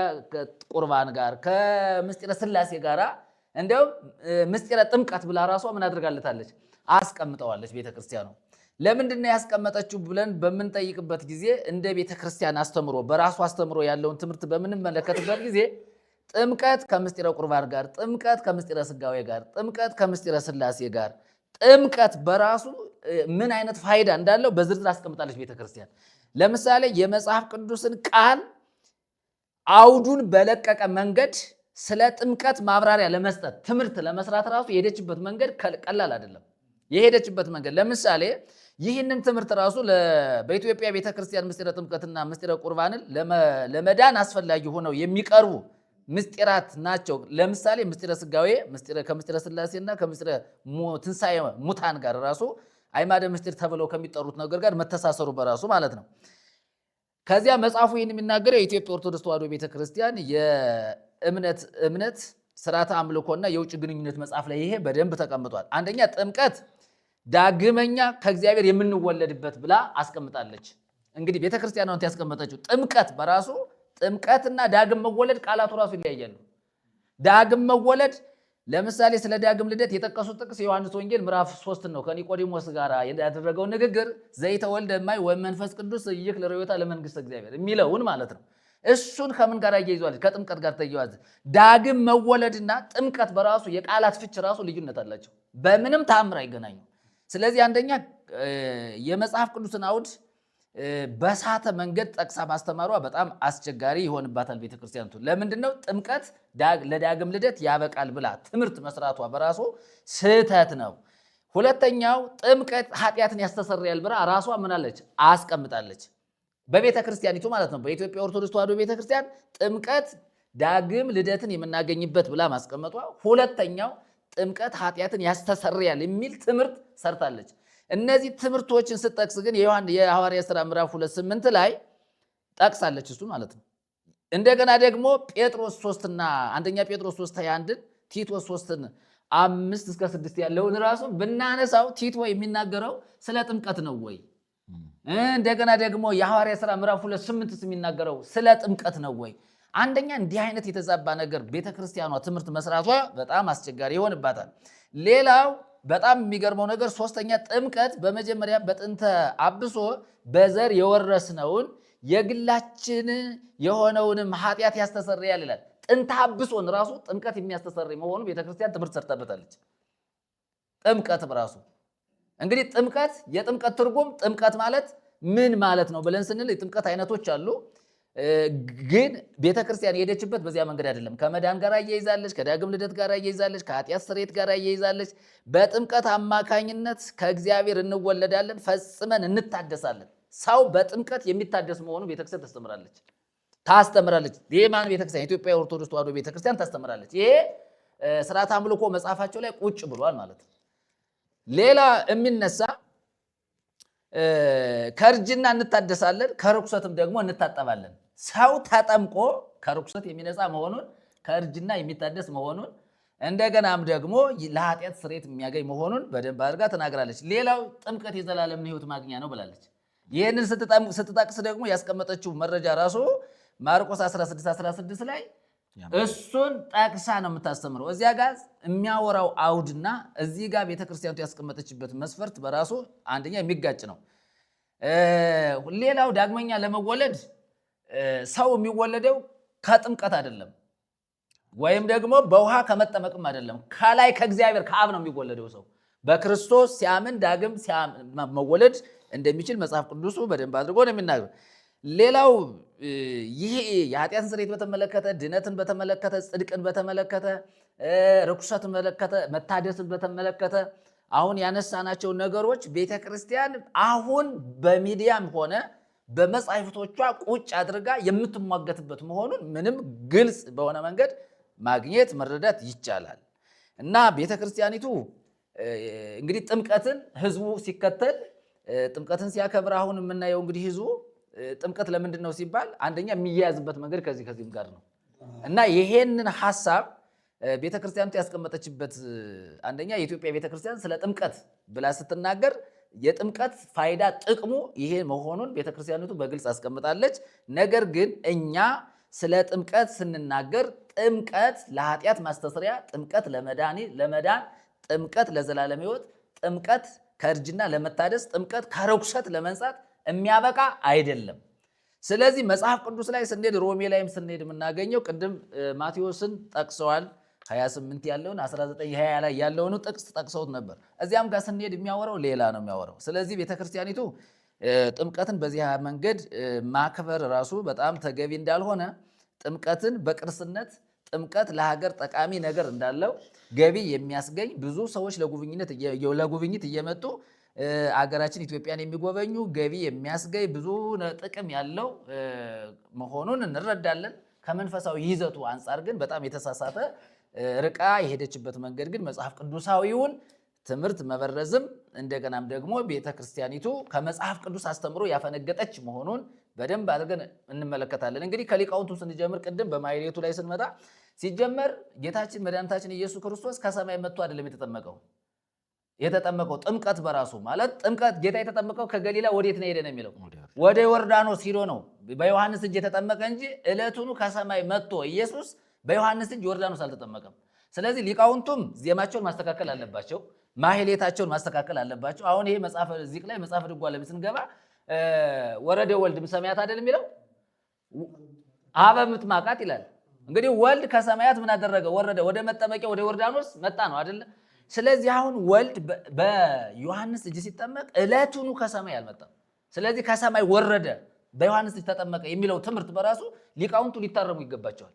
ቁርባን ጋር ከምስጢረ ስላሴ ጋራ እንደውም ምስጢረ ጥምቀት ብላ ራሷ ምን አድርጋለታለች? አስቀምጠዋለች ቤተክርስቲያኑ። ለምንድን ነው ያስቀመጠችው ብለን በምንጠይቅበት ጊዜ እንደ ቤተክርስቲያን አስተምሮ በራሱ አስተምሮ ያለውን ትምህርት በምንመለከትበት ጊዜ ጥምቀት ከምስጢረ ቁርባን ጋር፣ ጥምቀት ከምስጢረ ስጋዌ ጋር፣ ጥምቀት ከምስጢረ ስላሴ ጋር፣ ጥምቀት በራሱ ምን አይነት ፋይዳ እንዳለው በዝርዝር አስቀምጣለች ቤተክርስቲያን። ለምሳሌ የመጽሐፍ ቅዱስን ቃል አውዱን በለቀቀ መንገድ ስለ ጥምቀት ማብራሪያ ለመስጠት ትምህርት ለመስራት ራሱ የሄደችበት መንገድ ቀላል አይደለም። የሄደችበት መንገድ ለምሳሌ ይህንን ትምህርት ራሱ በኢትዮጵያ ቤተክርስቲያን ምስጢረ ጥምቀትና ምስጢረ ቁርባንን ለመዳን አስፈላጊ ሆነው የሚቀርቡ ምስጢራት ናቸው። ለምሳሌ ምስጢረ ስጋዌ ከምስጢረ ስላሴና ከምስጢረ ትንሣኤ ሙታን ጋር ራሱ አይማደ ምስጢር ተብለው ከሚጠሩት ነገር ጋር መተሳሰሩ በራሱ ማለት ነው። ከዚያ መጽሐፉ ይህን የሚናገረው የኢትዮጵያ ኦርቶዶክስ ተዋሕዶ ቤተክርስቲያን የእምነት ስርዓተ አምልኮና የውጭ ግንኙነት መጽሐፍ ላይ ይሄ በደንብ ተቀምጧል። አንደኛ ጥምቀት ዳግመኛ ከእግዚአብሔር የምንወለድበት ብላ አስቀምጣለች። እንግዲህ ቤተክርስቲያን ነው ያስቀመጠችው። ጥምቀት በራሱ ጥምቀትና ዳግም መወለድ ቃላቱ ራሱ ይለያያሉ። ዳግም መወለድ ለምሳሌ ስለ ዳግም ልደት የጠቀሱት ጥቅስ የዮሐንስ ወንጌል ምዕራፍ 3 ነው። ከኒቆዲሞስ ጋር ያደረገው ንግግር ዘይተወልደ እማይ ወመንፈስ ቅዱስ ይክል ርዮታ ለመንግስተ እግዚአብሔር የሚለውን ማለት ነው። እሱን ከምን ጋር ያያይዟል? ከጥምቀት ጋር ተያይዟል። ዳግም መወለድና ጥምቀት በራሱ የቃላት ፍች ራሱ ልዩነት አላቸው። በምንም ተአምር አይገናኙ። ስለዚህ አንደኛ የመጽሐፍ ቅዱስን አውድ በሳተ መንገድ ጠቅሳ ማስተማሯ በጣም አስቸጋሪ ይሆንባታል ቤተክርስቲያኒቱ። ለምንድነው ጥምቀት ለዳግም ልደት ያበቃል ብላ ትምህርት መስራቷ በራሱ ስህተት ነው። ሁለተኛው ጥምቀት ኃጢአትን ያስተሰርያል ብላ ራሷ ምናለች? አስቀምጣለች። በቤተክርስቲያኒቱ ማለት ነው። በኢትዮጵያ ኦርቶዶክስ ተዋሕዶ ቤተክርስቲያን ጥምቀት ዳግም ልደትን የምናገኝበት ብላ ማስቀመጧ፣ ሁለተኛው ጥምቀት ኃጢአትን ያስተሰርያል የሚል ትምህርት ሰርታለች። እነዚህ ትምህርቶችን ስጠቅስ ግን የሐዋርያት ሥራ ምዕራፍ 2:8 ላይ ጠቅሳለች እሱ ማለት ነው። እንደገና ደግሞ ጴጥሮስ 3 እና አንደኛ ጴጥሮስ 3:21 ቲቶስ 3:5-6 ያለውን ራሱ ብናነሳው ቲቶ የሚናገረው ስለ ጥምቀት ነው ወይ? እንደገና ደግሞ የሐዋርያት ሥራ ምዕራፍ 2:8 የሚናገረው ስለ ጥምቀት ነው ወይ? አንደኛ እንዲህ አይነት የተዛባ ነገር ቤተክርስቲያኗ ትምህርት መስራቷ በጣም አስቸጋሪ ይሆንባታል። ሌላው በጣም የሚገርመው ነገር ሶስተኛ ጥምቀት በመጀመሪያ በጥንተ አብሶ በዘር የወረስነውን የግላችን የሆነውንም ኃጢአት ያስተሰርያል ይላል። ጥንተ አብሶን ራሱ ጥምቀት የሚያስተሰርይ መሆኑ ቤተክርስቲያን ትምህርት ሰርተበታለች። ጥምቀት በራሱ እንግዲህ የጥምቀት ትርጉም ጥምቀት ማለት ምን ማለት ነው ብለን ስንል የጥምቀት አይነቶች አሉ። ግን ቤተክርስቲያን የሄደችበት በዚያ መንገድ አይደለም። ከመዳን ጋር አያይዛለች፣ ከዳግም ልደት ጋር አያይዛለች፣ ከኃጢአት ስርየት ጋር አያይዛለች። በጥምቀት አማካኝነት ከእግዚአብሔር እንወለዳለን፣ ፈጽመን እንታደሳለን። ሰው በጥምቀት የሚታደስ መሆኑ ቤተክርስቲያን ታስተምራለች። የማን ቤተክርስቲያን? የኢትዮጵያ ኦርቶዶክስ ተዋሕዶ ቤተክርስቲያን ታስተምራለች። ይሄ ስርዓተ አምልኮ መጽሐፋቸው ላይ ቁጭ ብሏል ማለት ነው። ሌላ የሚነሳ ከእርጅና እንታደሳለን፣ ከርኩሰትም ደግሞ እንታጠባለን። ሰው ተጠምቆ ከርኩሰት የሚነጻ መሆኑን፣ ከእርጅና የሚታደስ መሆኑን፣ እንደገናም ደግሞ ለኃጢአት ስርየት የሚያገኝ መሆኑን በደንብ አድርጋ ተናግራለች። ሌላው ጥምቀት የዘላለምን ሕይወት ማግኛ ነው ብላለች። ይህንን ስትጠቅስ ደግሞ ያስቀመጠችው መረጃ ራሱ ማርቆስ 16:16 ላይ እሱን ጠቅሳ ነው የምታስተምረው። እዚያ ጋር የሚያወራው አውድና እዚህ ጋር ቤተክርስቲያኑ ያስቀመጠችበት መስፈርት በራሱ አንደኛ የሚጋጭ ነው። ሌላው ዳግመኛ ለመወለድ ሰው የሚወለደው ከጥምቀት አይደለም፣ ወይም ደግሞ በውሃ ከመጠመቅም አይደለም። ከላይ ከእግዚአብሔር ከአብ ነው የሚወለደው። ሰው በክርስቶስ ሲያምን ዳግም መወለድ እንደሚችል መጽሐፍ ቅዱሱ በደንብ አድርጎ ነው የሚናገረው። ሌላው ይሄ የኃጢአትን ስርየት በተመለከተ፣ ድነትን በተመለከተ፣ ጽድቅን በተመለከተ፣ ርኩሰትን በተመለከተ፣ መታደስን በተመለከተ አሁን ያነሳናቸው ነገሮች ቤተክርስቲያን አሁን በሚዲያም ሆነ በመጻሕፍቶቿ ቁጭ አድርጋ የምትሟገትበት መሆኑን ምንም ግልጽ በሆነ መንገድ ማግኘት መረዳት ይቻላል። እና ቤተክርስቲያኒቱ እንግዲህ ጥምቀትን ህዝቡ ሲከተል ጥምቀትን ሲያከብር አሁን የምናየው እንግዲህ ህዝቡ ጥምቀት ለምንድን ነው ሲባል አንደኛ የሚያያዝበት መንገድ ከዚህም ጋር ነው እና ይሄንን ሐሳብ ቤተክርስቲያኑ ያስቀመጠችበት አንደኛ የኢትዮጵያ ቤተክርስቲያን ስለ ጥምቀት ብላ ስትናገር የጥምቀት ፋይዳ ጥቅሙ ይሄ መሆኑን ቤተክርስቲያኒቱ በግልጽ አስቀምጣለች። ነገር ግን እኛ ስለ ጥምቀት ስንናገር ጥምቀት ለኃጢአት ማስተስሪያ፣ ጥምቀት ለመዳን፣ ጥምቀት ለዘላለም ሕይወት፣ ጥምቀት ከእርጅና ለመታደስ፣ ጥምቀት ከርኩሰት ለመንጻት የሚያበቃ አይደለም። ስለዚህ መጽሐፍ ቅዱስ ላይ ስንሄድ ሮሜ ላይም ስንሄድ የምናገኘው ቅድም ማቴዎስን ጠቅሰዋል 28 ያለውን 19:20 ላይ ያለውን ጥቅስ ጠቅሰውት ነበር። እዚያም ጋር ስንሄድ የሚያወራው ሌላ ነው የሚያወራው። ስለዚህ ቤተክርስቲያኒቱ ጥምቀትን በዚህ መንገድ ማክበር ራሱ በጣም ተገቢ እንዳልሆነ፣ ጥምቀትን በቅርስነት ጥምቀት ለሀገር ጠቃሚ ነገር እንዳለው ገቢ የሚያስገኝ ብዙ ሰዎች ለጉብኝት እየመጡ አገራችን ኢትዮጵያን የሚጎበኙ ገቢ የሚያስገኝ ብዙ ጥቅም ያለው መሆኑን እንረዳለን። ከመንፈሳዊ ይዘቱ አንጻር ግን በጣም የተሳሳተ ርቃ የሄደችበት መንገድ ግን መጽሐፍ ቅዱሳዊውን ትምህርት መበረዝም እንደገናም ደግሞ ቤተክርስቲያኒቱ ከመጽሐፍ ቅዱስ አስተምሮ ያፈነገጠች መሆኑን በደንብ አድርገን እንመለከታለን። እንግዲህ ከሊቃውንቱ ስንጀምር ቅድም በማሕሌቱ ላይ ስንመጣ ሲጀመር ጌታችን መድኃኒታችን ኢየሱስ ክርስቶስ ከሰማይ መጥቶ አይደለም የተጠመቀው። ጥምቀት በራሱ ማለት ጥምቀት ጌታ የተጠመቀው ከገሊላ ወዴት ነው ሄደ ነው የሚለው? ወደ ዮርዳኖስ ሂዶ ነው በዮሐንስ እጅ የተጠመቀ እንጂ ዕለቱኑ ከሰማይ መጥቶ ኢየሱስ በዮሐንስ እጅ ዮርዳኖስ አልተጠመቀም። ስለዚህ ሊቃውንቱም ዜማቸውን ማስተካከል አለባቸው፣ ማሕሌታቸውን ማስተካከል አለባቸው። አሁን ይሄ መጽሐፈ ዚቅ ላይ መጽሐፈ ድጓ ላይ ስንገባ ወረደ ወልድ እምሰማያት አይደል የሚለው? አበ ምጥማቃት ይላል። እንግዲህ ወልድ ከሰማያት ምን አደረገ? ወረደ፣ ወደ መጠመቂያ ወደ ዮርዳኖስ መጣ ነው አይደለ? ስለዚህ አሁን ወልድ በዮሐንስ እጅ ሲጠመቅ ዕለቱኑ ከሰማይ አልመጣም። ስለዚህ ከሰማይ ወረደ በዮሐንስ እጅ ተጠመቀ የሚለው ትምህርት በራሱ ሊቃውንቱ ሊታረሙ ይገባቸዋል።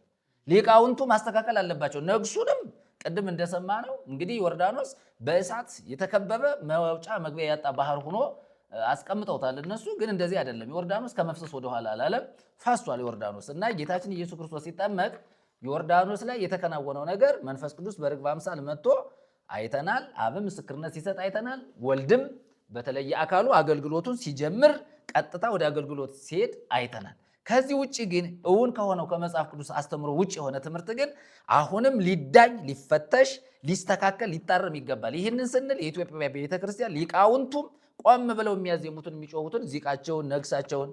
ሊቃውንቱ ማስተካከል አለባቸው። ነግሱንም ቅድም እንደሰማ ነው እንግዲህ ዮርዳኖስ በእሳት የተከበበ መውጫ መግቢያ ያጣ ባህር ሆኖ አስቀምጠውታል። እነሱ ግን እንደዚህ አይደለም። ዮርዳኖስ ከመፍሰስ ወደኋላ አላለም፣ ፈሷል ዮርዳኖስ። እና ጌታችን ኢየሱስ ክርስቶስ ሲጠመቅ ዮርዳኖስ ላይ የተከናወነው ነገር መንፈስ ቅዱስ በርግብ አምሳል መጥቶ አይተናል። አብም ምስክርነት ሲሰጥ አይተናል። ወልድም በተለየ አካሉ አገልግሎቱን ሲጀምር ቀጥታ ወደ አገልግሎት ሲሄድ አይተናል። ከዚህ ውጭ ግን እውን ከሆነው ከመጽሐፍ ቅዱስ አስተምሮ ውጭ የሆነ ትምህርት ግን አሁንም ሊዳኝ፣ ሊፈተሽ፣ ሊስተካከል፣ ሊታረም ይገባል። ይህንን ስንል የኢትዮጵያ ቤተክርስቲያን ሊቃውንቱም ቆም ብለው የሚያዜሙትን የሚጮሁትን ዚቃቸውን፣ ነግሳቸውን፣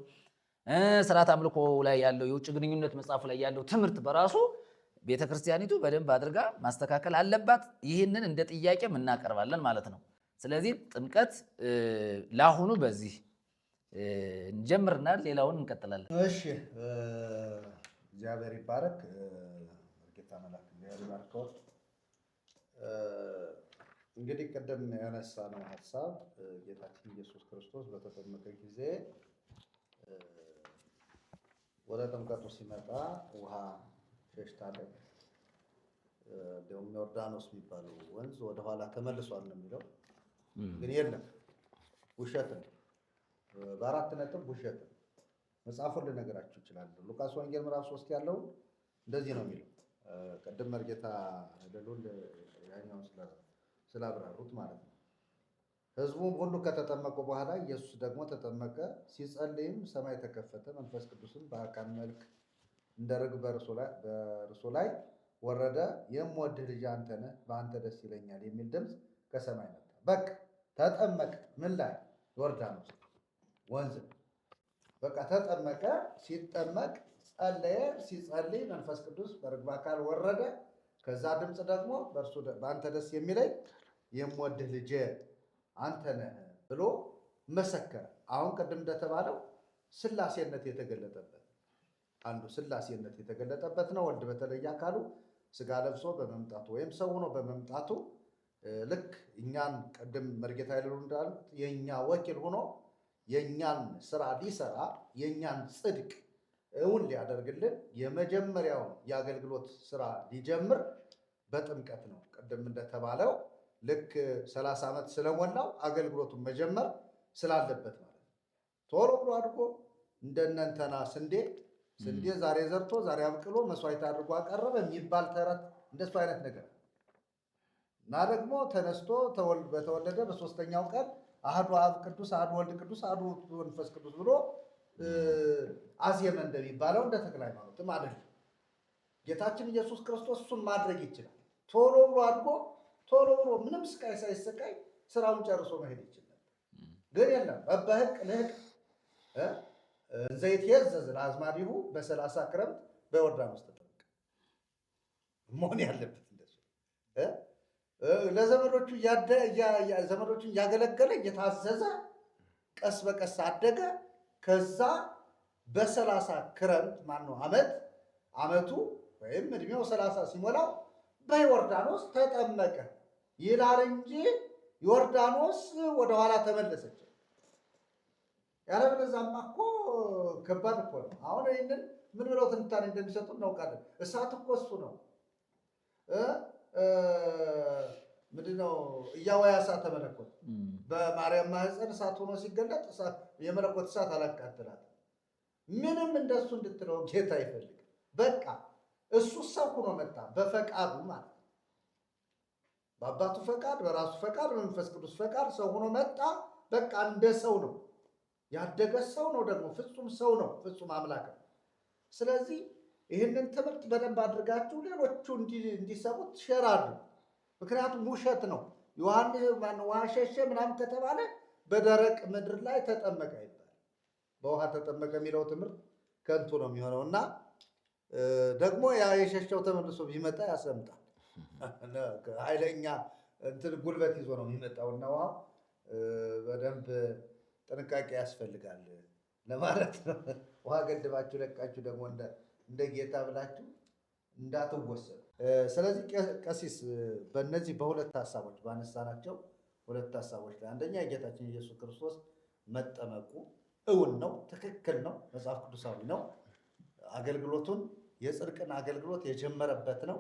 ስርዓት አምልኮ ላይ ያለው የውጭ ግንኙነት መጽሐፍ ላይ ያለው ትምህርት በራሱ ቤተክርስቲያኒቱ በደንብ አድርጋ ማስተካከል አለባት። ይህንን እንደ ጥያቄም እናቀርባለን ማለት ነው። ስለዚህ ጥምቀት ለአሁኑ በዚህ እንጀምርና ሌላውን እንቀጥላለን። እሺ፣ እግዚአብሔር ይባረክ። ጌታ መላክ እግዚአብሔር ይባርከው። እንግዲህ ቅድም ያነሳነው ሀሳብ ጌታችን ኢየሱስ ክርስቶስ በተጠመቀ ጊዜ ወደ ጥምቀቱ ሲመጣ ውሃ ሸሽታለች። እንዲሁም ዮርዳኖስ የሚባለው ወንዝ ወደኋላ ተመልሷል ነው የሚለው፣ ግን የለም፣ ውሸት ነው። በአራት ነጥብ ውሸት ነው። መጽሐፉን ልነግራችሁ እችላለሁ። ሉቃስ ወንጌል ምዕራፍ 3 ያለው እንደዚህ ነው የሚለው። ቅድም መርጌታ ደሉል ያኛውን ስላብራሩት ማለት ነው። ሕዝቡም ሁሉ ከተጠመቁ በኋላ ኢየሱስ ደግሞ ተጠመቀ። ሲጸልይም ሰማይ ተከፈተ፣ መንፈስ ቅዱስም በአካል መልክ እንደ ርግብ በእርሱ ላይ ወረደ። የምወድህ ልጅ አንተ ነህ፣ በአንተ ደስ ይለኛል የሚል ድምፅ ከሰማይ መጣ። በቃ ተጠመቀ። ምን ላይ? ዮርዳኖስ ወንዝ። በቃ ተጠመቀ። ሲጠመቅ ጸለየ። ሲጸልይ መንፈስ ቅዱስ በርግብ አካል ወረደ። ከዛ ድምፅ ደግሞ በአንተ ደስ የሚለኝ የምወድህ ልጄ አንተ ነህ ብሎ መሰከረ። አሁን ቅድም እንደተባለው ሥላሴነት የተገለጠበት አንዱ ሥላሴነት የተገለጠበት ነው። ወልድ በተለየ አካሉ ሥጋ ለብሶ በመምጣቱ ወይም ሰው ሆኖ በመምጣቱ ልክ እኛን ቅድም መርጌታ ይልሉ እንዳሉት የእኛ ወኪል ሆኖ የእኛን ስራ ሊሰራ የእኛን ጽድቅ እውን ሊያደርግልን የመጀመሪያውን የአገልግሎት ስራ ሊጀምር በጥምቀት ነው። ቅድም እንደተባለው ልክ 30 ዓመት ስለሞላው አገልግሎቱን መጀመር ስላለበት ማለት ነው። ቶሎ ብሎ አድጎ እንደነንተና ስንዴ ዛሬ ዘርቶ ዛሬ አብቅሎ መስዋዕት አድርጎ አቀረበ የሚባል ተረት እንደሱ አይነት ነገር እና ደግሞ ተነስቶ በተወለደ በሶስተኛው ቀን አሐዱ አብ ቅዱስ፣ አሐዱ ወልድ ቅዱስ፣ አሐዱ መንፈስ ቅዱስ ብሎ አዜመ እንደሚባለው እንደ ተክለ ሃይማኖትም አይደለም። ጌታችን ኢየሱስ ክርስቶስ እሱን ማድረግ ይችላል። ቶሎ ብሎ አድጎ ቶሎ ብሎ ምንም ስቃይ ሳይሰቃይ ስራውን ጨርሶ መሄድ ይችላል። ግን የለም በበህቅ ልህቅ ዘይት የዘዝ ለአዝማዲሁ በ30 ክረምት በዮርዳኖስ ተጠመቀ። መሆን ያለበት እንደሱ ዘመዶቹን እያገለገለ እየታዘዘ ቀስ በቀስ አደገ። ከዛ በ30 ክረምት ዓመቱ ወይም እድሜው 30 ሲሞላው በዮርዳኖስ ተጠመቀ ይላል እንጂ ዮርዳኖስ ወደኋላ ተመለሰች። ያለበለዚያማ እኮ ከባድ እኮ ነው። አሁን ይህንን ምን ብለው ትንታኔ እንደሚሰጡ እናውቃለን። እሳት እኮ እሱ ነው። ምንድነው? እያዋያ እሳተ መለኮት በማርያም ማህፀን እሳት ሆኖ ሲገለጥ የመለኮት እሳት አላቃጥላት። ምንም እንደሱ እንድትለው ጌታ አይፈልግም። በቃ እሱ ሰው ሆኖ መጣ፣ በፈቃዱ ማለት ነው። በአባቱ ፈቃድ፣ በራሱ ፈቃድ፣ በመንፈስ ቅዱስ ፈቃድ ሰው ሆኖ መጣ። በቃ እንደ ሰው ነው ያደገ ሰው ነው። ደግሞ ፍጹም ሰው ነው፣ ፍጹም አምላክ ነው። ስለዚህ ይህንን ትምህርት በደንብ አድርጋችሁ ሌሎቹ እንዲሰሙት ሼር አድርጉ። ምክንያቱም ውሸት ነው። ዮሐንስ ውሃ ሸሸ ምናምን ከተባለ በደረቅ ምድር ላይ ተጠመቀ ይባል። በውሃ ተጠመቀ የሚለው ትምህርት ከንቱ ነው የሚሆነው እና ደግሞ ያ የሸሸው ተመልሶ ቢመጣ ያሰምጣል። ኃይለኛ ጉልበት ይዞ ነው የሚመጣው እና ውሃ በደንብ ጥንቃቄ ያስፈልጋል ለማለት ነው። ውሃ ገድባችሁ ለቃችሁ ደግሞ እንደ ጌታ ብላችሁ እንዳትወሰዱ። ስለዚህ ቀሲስ በእነዚህ በሁለት ሀሳቦች ባነሳናቸው ሁለት ሀሳቦች ላይ አንደኛ የጌታችን ኢየሱስ ክርስቶስ መጠመቁ እውን ነው፣ ትክክል ነው፣ መጽሐፍ ቅዱሳዊ ነው። አገልግሎቱን የጽድቅን አገልግሎት የጀመረበት ነው።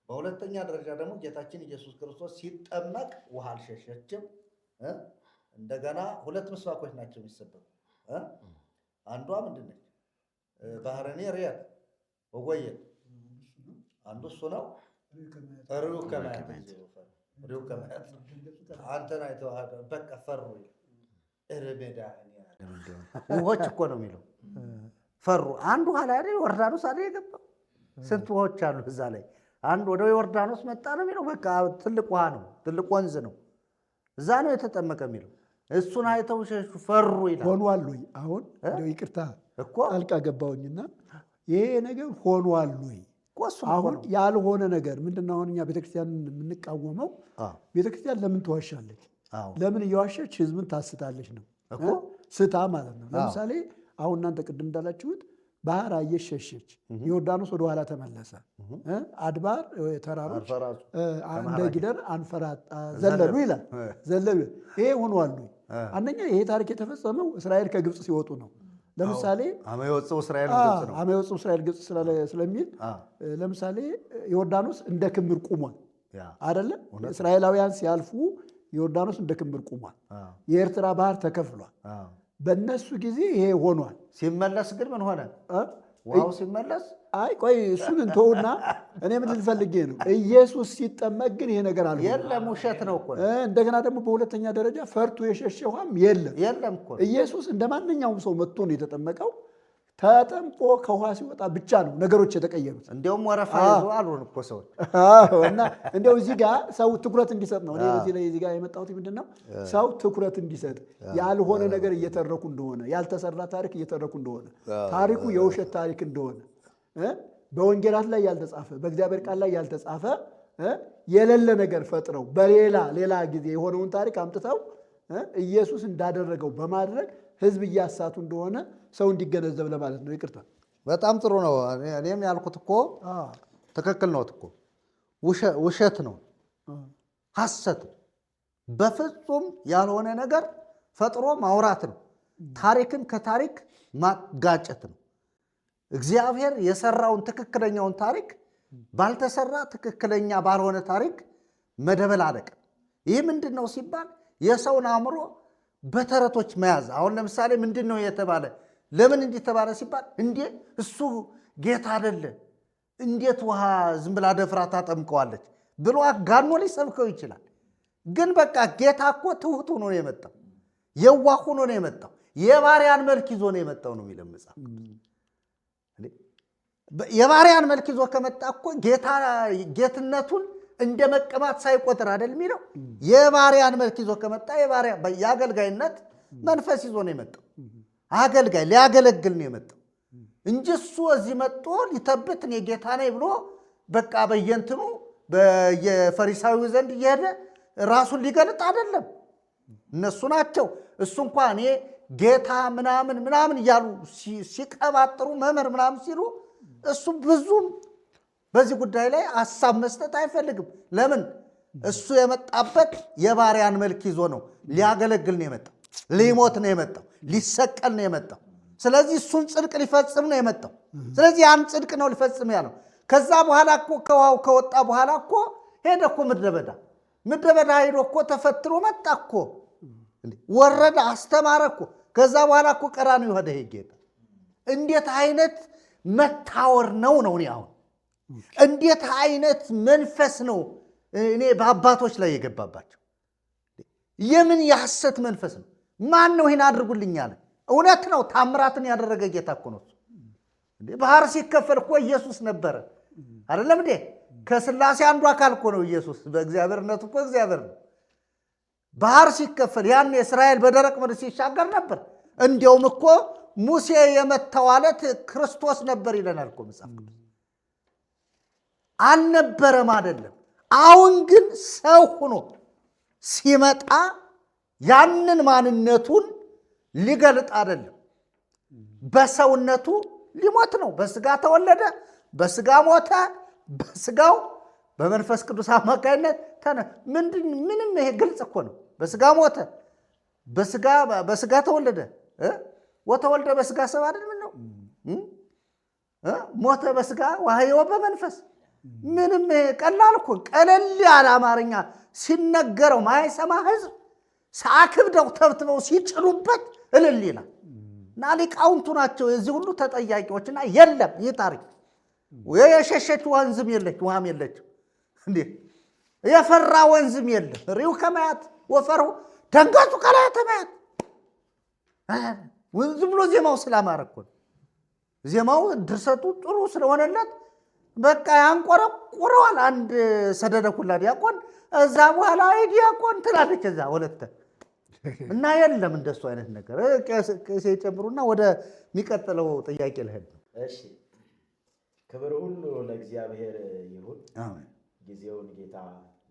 በሁለተኛ ደረጃ ደግሞ ጌታችን ኢየሱስ ክርስቶስ ሲጠመቅ ውሃ አልሸሸችም። እንደገና ሁለት ምስባኮች ናቸው የሚሰበኩ። አንዷ ምንድን ነች? ባህረኔ ርያት ወጎየት አንዱ እሱ ነው። ርዩ ከማያት አንተን አይተዋሃደ በቃ ፈሩ እርሜዳ ውሆች እኮ ነው የሚለው ፈሩ። አንዱ ኋላ አይደል ዮርዳኖስ አይደል የገባው? ስንት ውሆች አሉ እዛ ላይ። አንድ ወደ ዮርዳኖስ መጣ ነው የሚለው። በቃ ትልቅ ውሃ ነው፣ ትልቅ ወንዝ ነው። እዛ ነው የተጠመቀ የሚለው። እሱን አይተው ሸሹ፣ ፈሩ ይላል። ሆኗል ወይ? አሁን እንደው ይቅርታ እኮ ጣልቃ ገባሁኝና ይሄ ነገር ሆኗል ወይ? አሁን ያልሆነ ነገር ምንድነው? አሁን እኛ ቤተክርስቲያን የምንቃወመው ቤተክርስቲያን ለምን ትዋሻለች? ለምን እየዋሸች ህዝብን ታስታለች ነው እኮ። ስታ ማለት ነው። ለምሳሌ አሁን እናንተ ቅድም እንዳላችሁት ባህር አየች ሸሸች፣ ዮርዳኖስ ወደ ኋላ ተመለሰ፣ አድባር ተራሮች እንደ ጊደር አንፈራጣ ዘለሉ ይላል። ዘለሉ ይሄ ሆኗል። አንደኛ ይሄ ታሪክ የተፈጸመው እስራኤል ከግብፅ ሲወጡ ነው። ለምሳሌ አመወጽው እስራኤል ግብፅ ስለሚል ለምሳሌ ዮርዳኖስ እንደ ክምር ቁሟል አይደለ? እስራኤላውያን ሲያልፉ ዮርዳኖስ እንደ ክምር ቁሟል። የኤርትራ ባህር ተከፍሏል። በእነሱ ጊዜ ይሄ ሆኗል። ሲመለስ ግን ምን ሆነ? ውሃው ሲመለስ አይ ቆይ እሱን እንተውና እኔ ምን ልፈልጌ ነው ኢየሱስ ሲጠመቅ ግን ይሄ ነገር አለ የለም፣ ውሸት ነው እኮ። እንደገና ደግሞ በሁለተኛ ደረጃ ፈርቶ የሸሸ ውሃም የለም እኮ። ኢየሱስ እንደማንኛውም ሰው መጥቶ ነው የተጠመቀው። ተጠምቆ ከውሃ ሲወጣ ብቻ ነው ነገሮች የተቀየሩት። እንዲያውም ወረፋ ይዞ አልሆን እኮ ሰው እና እንዲያው እዚህ ጋር ሰው ትኩረት እንዲሰጥ ነው። እኔ በዚህ ላይ እዚህ ጋር የመጣሁት ምንድን ነው ሰው ትኩረት እንዲሰጥ ያልሆነ ነገር እየተረኩ እንደሆነ፣ ያልተሰራ ታሪክ እየተረኩ እንደሆነ፣ ታሪኩ የውሸት ታሪክ እንደሆነ፣ በወንጌላት ላይ ያልተጻፈ በእግዚአብሔር ቃል ላይ ያልተጻፈ የሌለ ነገር ፈጥረው በሌላ ጊዜ የሆነውን ታሪክ አምጥተው ኢየሱስ እንዳደረገው በማድረግ ሕዝብ እያሳቱ እንደሆነ ሰው እንዲገነዘብ ለማለት ነው። ይቅርታ። በጣም ጥሩ ነው። እኔም ያልኩት እኮ ትክክል ነው እኮ ውሸት ነው፣ ሐሰት ነው። በፍጹም ያልሆነ ነገር ፈጥሮ ማውራት ነው። ታሪክን ከታሪክ ማጋጨት ነው። እግዚአብሔር የሰራውን ትክክለኛውን ታሪክ ባልተሰራ ትክክለኛ ባልሆነ ታሪክ መደበላለቅ። ይህ ምንድን ነው ሲባል የሰውን አእምሮ በተረቶች መያዝ። አሁን ለምሳሌ ምንድን ነው የተባለ? ለምን እንዲህ ተባለ ሲባል እንዴ እሱ ጌታ አይደለ? እንዴት ውሃ ዝም ብላ ደፍራ ታጠምቀዋለች ብሎ አጋኖ ሊሰብከው ይችላል። ግን በቃ ጌታ እኮ ትሑት ሆኖ ነው የመጣው፣ የዋህ ሆኖ ነው የመጣው፣ የባሪያን መልክ ይዞ ነው የመጣው ነው የሚለው መጽሐፍ። የባሪያን መልክ ይዞ ከመጣ እኮ ጌትነቱን እንደ መቀማት ሳይቆጥር አይደል የሚለው። የባሪያን መልክ ይዞ ከመጣ የአገልጋይነት መንፈስ ይዞ ነው የመጣው። አገልጋይ ሊያገለግል ነው የመጣው እንጂ እሱ እዚህ መጥቶ ሊተብት እኔ ጌታ ነኝ ብሎ በቃ በየእንትኑ በየፈሪሳዊው ዘንድ እየሄደ ራሱን ሊገልጥ አይደለም። እነሱ ናቸው እሱ እንኳን እኔ ጌታ ምናምን እያሉ ሲቀባጥሩ መምህር ምናምን ሲሉ እሱ ብዙም በዚህ ጉዳይ ላይ ሐሳብ መስጠት አይፈልግም። ለምን? እሱ የመጣበት የባሪያን መልክ ይዞ ነው። ሊያገለግል ነው የመጣው፣ ሊሞት ነው የመጣው፣ ሊሰቀል ነው የመጣው። ስለዚህ እሱን ጽድቅ ሊፈጽም ነው የመጣው። ስለዚህ ያን ጽድቅ ነው ሊፈጽም ያለው። ከዛ በኋላ እኮ ከውሃው ከወጣ በኋላ እኮ ሄደ እኮ ምድረ በዳ ሄዶ እኮ ተፈትኖ መጣ እኮ፣ ወረደ፣ አስተማረ እኮ። ከዛ በኋላ እኮ ቀራንዮ ሄደ። ጌታ እንዴት አይነት መታወር ነው እኔ አሁን እንዴት አይነት መንፈስ ነው እኔ በአባቶች ላይ የገባባቸው? የምን የሐሰት መንፈስ ነው? ማን ነው ይህን አድርጉልኝ ያለ? እውነት ነው፣ ታምራትን ያደረገ ጌታ እኮ ነው። ባህር ሲከፈል እኮ ኢየሱስ ነበረ አይደለም እንዴ? ከሥላሴ አንዱ አካል እኮ ነው ኢየሱስ። በእግዚአብሔርነቱ እኮ እግዚአብሔር ነው። ባህር ሲከፈል ያን እስራኤል በደረቅ ምድር ሲሻገር ነበር። እንዲያውም እኮ ሙሴ የመታው ዓለት ክርስቶስ ነበር ይለናል እኮ መጽሐፍ ቅዱስ። አልነበረም አይደለም። አሁን ግን ሰው ሆኖ ሲመጣ ያንን ማንነቱን ሊገልጥ አይደለም፣ በሰውነቱ ሊሞት ነው። በስጋ ተወለደ፣ በስጋ ሞተ፣ በስጋው በመንፈስ ቅዱስ አማካይነት ምንም ይሄ ግልጽ እኮ ነው። በስጋ ሞተ፣ በስጋ ተወለደ። ወተወልደ በስጋ ሰብ አይደል? ምን ነው ሞተ በስጋ ወሐየወ በመንፈስ። ምንም ቀላል እኮ ቀለል ያለ አማርኛ ሲነገረው ማይሰማ ህዝብ ሳክብደው ተብትበው ሲጭኑበት እልል ይላል። እና ሊቃውንቱ ናቸው የዚህ ሁሉ ተጠያቂዎችና የለም ይህ ታሪክ የሸሸች ወንዝም የለች ውሃም የለችም። እንዴ የፈራ ወንዝም የለም። ሪው ከማያት ወፈሩ ደንገቱ ከላይ ተማያት። ዝም ብሎ ዜማው ስላማረ እኮ ዜማው ድርሰቱ ጥሩ ስለሆነለት በቃ ያንቆረቁረዋል። አንድ ሰደደ ኩላ ዲያቆን እዛ በኋላ ዲያቆን ትላለች እዛ ወለተ እና የለም እንደሱ አይነት ነገር። ቄስ ይጨምሩና ወደ የሚቀጥለው ጥያቄ ልሄድ ነው። እሺ፣ ክብር ሁሉ ለእግዚአብሔር ይሁን። አሜን። ጊዜውን ጌታ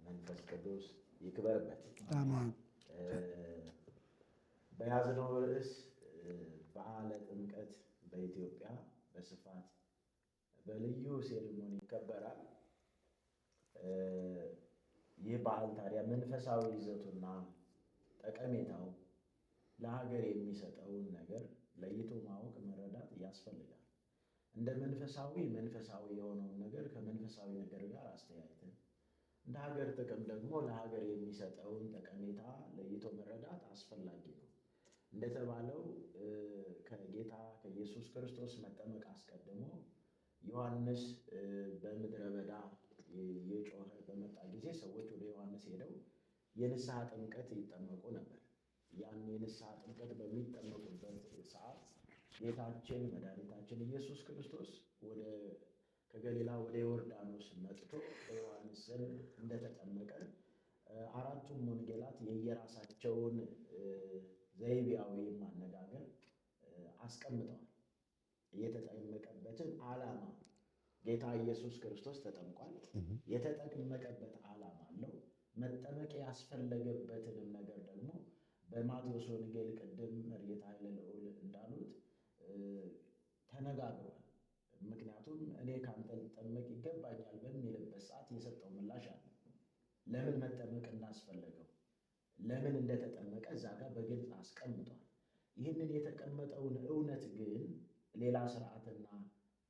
መንፈስ ቅዱስ ይክበርበት። አሜን። በያዝነው ርዕስ በዓለ ጥምቀት በኢትዮጵያ በስፋት በልዩ ሴሪሞኒ ይከበራል። ይህ በዓል ታዲያ መንፈሳዊ ይዘቱና ጠቀሜታው ለሀገር የሚሰጠውን ነገር ለይቶ ማወቅ መረዳት ያስፈልጋል። እንደ መንፈሳዊ የሆነውን ነገር ከመንፈሳዊ ነገር ጋር አስተያየትን፣ እንደ ሀገር ጥቅም ደግሞ ለሀገር የሚሰጠውን ጠቀሜታ ለይቶ መረዳት አስፈላጊ ነው። እንደተባለው ከጌታ ከኢየሱስ ክርስቶስ መጠመቅ አስቀድሞ ዮሐንስ በምድረ በዳ የጮኸ በመጣ ጊዜ ሰዎች ወደ ዮሐንስ ሄደው የንስሐ ጥምቀት ይጠመቁ ነበር። ያን የንስሐ ጥምቀት በሚጠመቁበት ሰዓት ጌታችን መድኃኒታችን ኢየሱስ ክርስቶስ ከገሊላ ወደ ዮርዳኖስ መጥቶ በዮሐንስ ዘንድ እንደተጠመቀ አራቱም ወንጌላት የየራሳቸውን ዘይቤያዊ ማነጋገር አስቀምጠዋል። የተጠመቀበትን ዓላማ ጌታ ኢየሱስ ክርስቶስ ተጠምቋል። የተጠመቀበት ዓላማ አለው። መጠመቅ ያስፈለገበትንም ነገር ደግሞ በማቴዎስ ወንጌል ቅድም መርጌታ ኃይለ ልዑል እንዳሉት ተነጋግሯል። ምክንያቱም እኔ ካንተ ልጠመቅ ይገባኛል በሚልበት ሰዓት የሰጠው ምላሽ አለ። ለምን መጠመቅ እንዳስፈለገው፣ ለምን እንደተጠመቀ እዛ ጋር በግልጽ አስቀምጧል። ይህንን የተቀመጠውን እውነት ግን ሌላ ስርዓትና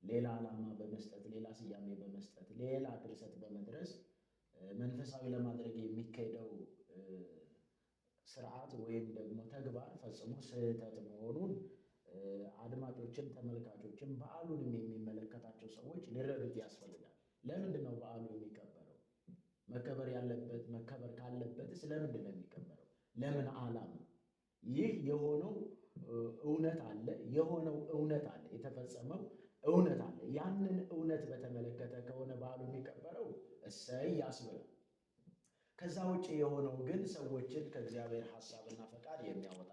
ሌላ ዓላማ በመስጠት ሌላ ስያሜ በመስጠት ሌላ ድርሰት በመድረስ መንፈሳዊ ለማድረግ የሚካሄደው ስርዓት ወይም ደግሞ ተግባር ፈጽሞ ስህተት መሆኑን አድማጮችን፣ ተመልካቾችን በዓሉንም የሚመለከታቸው ሰዎች ሊረዱት ያስፈልጋል። ለምንድን ነው በዓሉ የሚከበረው? መከበር ያለበት መከበር ካለበትስ ለምንድን ነው የሚከበረው? ለምን ዓላማ? ይህ የሆነው እውነት አለ፣ የሆነው እውነት አለ፣ የተፈጸመው እውነት አለ። ያንን እውነት በተመለከተ ከሆነ በዓሉ የሚከበረው እሰይ ያስብላል። ከዛ ውጭ የሆነው ግን ሰዎችን ከእግዚአብሔር ሐሳብና ፈቃድ የሚያወጣ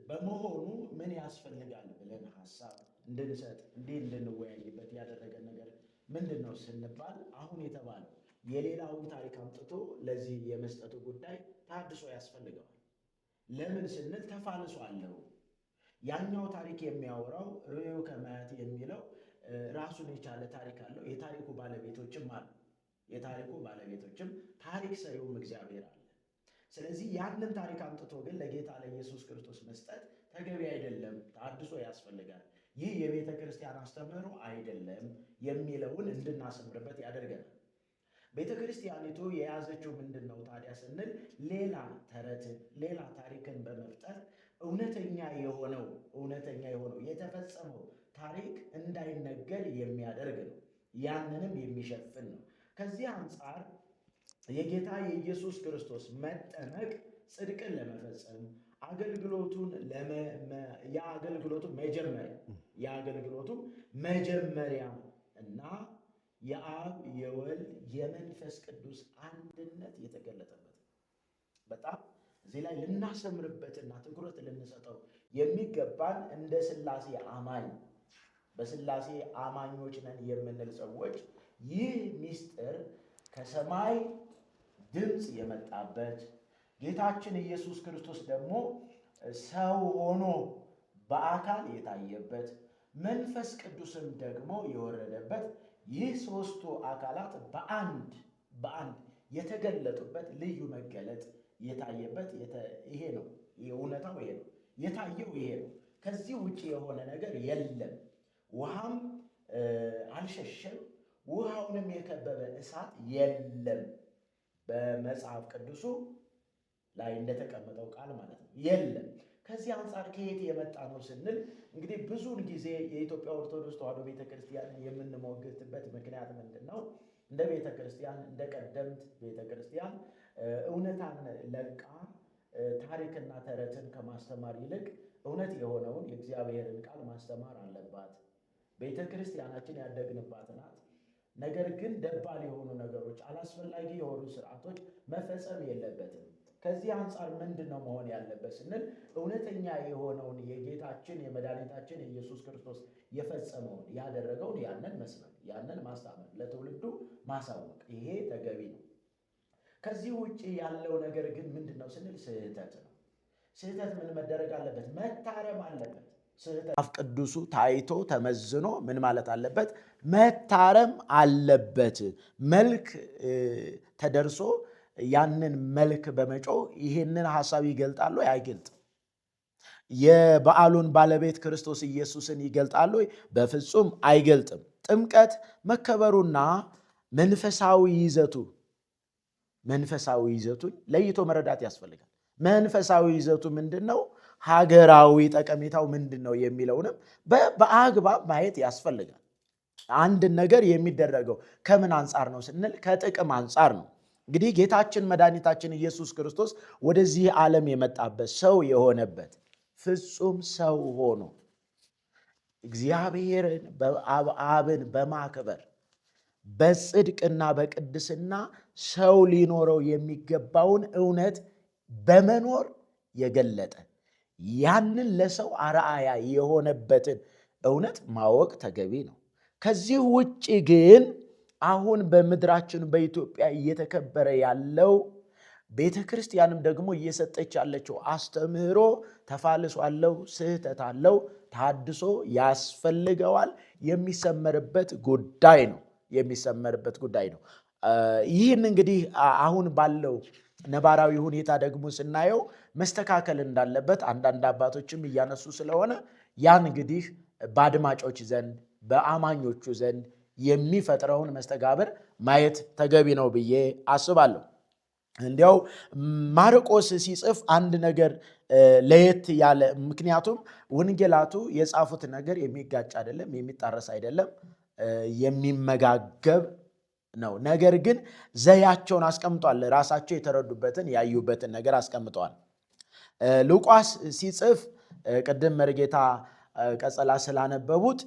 በመሆኑ ምን ያስፈልጋል ብለን ሐሳብ እንድንሰጥ እንዲህ እንድንወያይበት ያደረገን ነገር ምንድን ነው ስንባል አሁን የተባለው የሌላውን ታሪክ አምጥቶ ለዚህ የመስጠቱ ጉዳይ ታድሶ ያስፈልገዋል። ለምን ስንል ተፋልሶ አለው። ያኛው ታሪክ የሚያወራው ርዕዮ ከማያት የሚለው ራሱን የቻለ ታሪክ አለው። የታሪኩ ባለቤቶችም አሉ። የታሪኩ ባለቤቶችም ታሪክ ሰሪውም እግዚአብሔር አለ። ስለዚህ ያንን ታሪክ አምጥቶ ግን ለጌታ ለኢየሱስ ክርስቶስ መስጠት ተገቢ አይደለም፣ ታድሶ ያስፈልጋል፣ ይህ የቤተ ክርስቲያን አስተምህሮ አይደለም የሚለውን እንድናሰምርበት ያደርገናል። ቤተ ክርስቲያኒቱ የያዘችው ምንድን ነው ታዲያ ስንል ሌላ ተረትን ሌላ ታሪክን በመፍጠር እውነተኛ የሆነው የተፈጸመው ታሪክ እንዳይነገር የሚያደርግ ነው። ያንንም የሚሸፍን ነው። ከዚህ አንጻር የጌታ የኢየሱስ ክርስቶስ መጠመቅ ጽድቅን ለመፈጸም የአገልግሎቱ መጀመሪያ እና የአብ የወልድ የመንፈስ ቅዱስ አንድነት የተገለጠበት በጣም እዚህ ላይ ልናሰምርበትና ትኩረት ልንሰጠው የሚገባን እንደ ሥላሴ አማኝ በሥላሴ አማኞች ነን የምንል ሰዎች ይህ ምስጢር ከሰማይ ድምፅ የመጣበት ጌታችን ኢየሱስ ክርስቶስ ደግሞ ሰው ሆኖ በአካል የታየበት መንፈስ ቅዱስም ደግሞ የወረደበት ይህ ሦስቱ አካላት በአንድ የተገለጡበት ልዩ መገለጥ የታየበት ይሄ ነው። እውነታው ይሄ ነው። የታየው ይሄ ነው። ከዚህ ውጭ የሆነ ነገር የለም። ውሃም አልሸሸም። ውሃውንም የከበበ እሳት የለም። በመጽሐፍ ቅዱሱ ላይ እንደተቀመጠው ቃል ማለት ነው፣ የለም። ከዚህ አንጻር ከየት የመጣ ነው ስንል እንግዲህ ብዙውን ጊዜ የኢትዮጵያ ኦርቶዶክስ ተዋሕዶ ቤተክርስቲያንን የምንሞግትበት ምክንያት ምንድን ነው? እንደ ቤተክርስቲያን እንደ ቀደምት ቤተክርስቲያን እውነታን ለቃ ታሪክና ተረትን ከማስተማር ይልቅ እውነት የሆነውን የእግዚአብሔርን ቃል ማስተማር አለባት። ቤተክርስቲያናችን ያደግንባት ናት። ነገር ግን ደባል የሆኑ ነገሮች፣ አላስፈላጊ የሆኑ ስርዓቶች መፈጸም የለበትም። ከዚህ አንጻር ምንድን ነው መሆን ያለበት ስንል እውነተኛ የሆነውን የጌታችን የመድኃኒታችን የኢየሱስ ክርስቶስ የፈጸመውን ያደረገውን ያንን መስበክ፣ ያንን ማስተማር፣ ለትውልዱ ማሳወቅ ይሄ ተገቢ ነው። ከዚህ ውጭ ያለው ነገር ግን ምንድን ነው ስንል ስህተት ነው። ስህተት ምን መደረግ አለበት? መታረም አለበት። መጽሐፍ ቅዱሱ ታይቶ ተመዝኖ ምን ማለት አለበት? መታረም አለበት። መልክ ተደርሶ ያንን መልክ በመጮህ ይህንን ሐሳብ ይገልጣሉ አይገልጥም? የበዓሉን ባለቤት ክርስቶስ ኢየሱስን ይገልጣሉ? በፍጹም አይገልጥም። ጥምቀት መከበሩና መንፈሳዊ ይዘቱን ለይቶ መረዳት ያስፈልጋል። መንፈሳዊ ይዘቱ ምንድን ነው? ሀገራዊ ጠቀሜታው ምንድን ነው የሚለውንም በአግባብ ማየት ያስፈልጋል። አንድን ነገር የሚደረገው ከምን አንጻር ነው ስንል ከጥቅም አንጻር ነው። እንግዲህ ጌታችን መድኃኒታችን ኢየሱስ ክርስቶስ ወደዚህ ዓለም የመጣበት ሰው የሆነበት ፍጹም ሰው ሆኖ እግዚአብሔርን አብን በማክበር በጽድቅና በቅድስና ሰው ሊኖረው የሚገባውን እውነት በመኖር የገለጠ ያንን ለሰው አርአያ የሆነበትን እውነት ማወቅ ተገቢ ነው። ከዚህ ውጭ ግን አሁን በምድራችን በኢትዮጵያ እየተከበረ ያለው ቤተ ክርስቲያንም ደግሞ እየሰጠች ያለችው አስተምህሮ ተፋልሶ አለው፣ ስህተት አለው፣ ታድሶ ያስፈልገዋል። የሚሰመርበት ጉዳይ ነው። ይህን እንግዲህ አሁን ባለው ነባራዊ ሁኔታ ደግሞ ስናየው መስተካከል እንዳለበት አንዳንድ አባቶችም እያነሱ ስለሆነ ያን እንግዲህ በአድማጮች ዘንድ በአማኞቹ ዘንድ የሚፈጥረውን መስተጋብር ማየት ተገቢ ነው ብዬ አስባለሁ። እንዲያው ማርቆስ ሲጽፍ አንድ ነገር ለየት ያለ፣ ምክንያቱም ወንጌላቱ የጻፉት ነገር የሚጋጭ አይደለም፣ የሚጣረስ አይደለም፣ የሚመጋገብ ነው። ነገር ግን ዘያቸውን አስቀምጧል። ራሳቸው የተረዱበትን ያዩበትን ነገር አስቀምጠዋል። ሉቃስ ሲጽፍ ቅድም መርጌታ ቀጸላ ስላነበቡት፣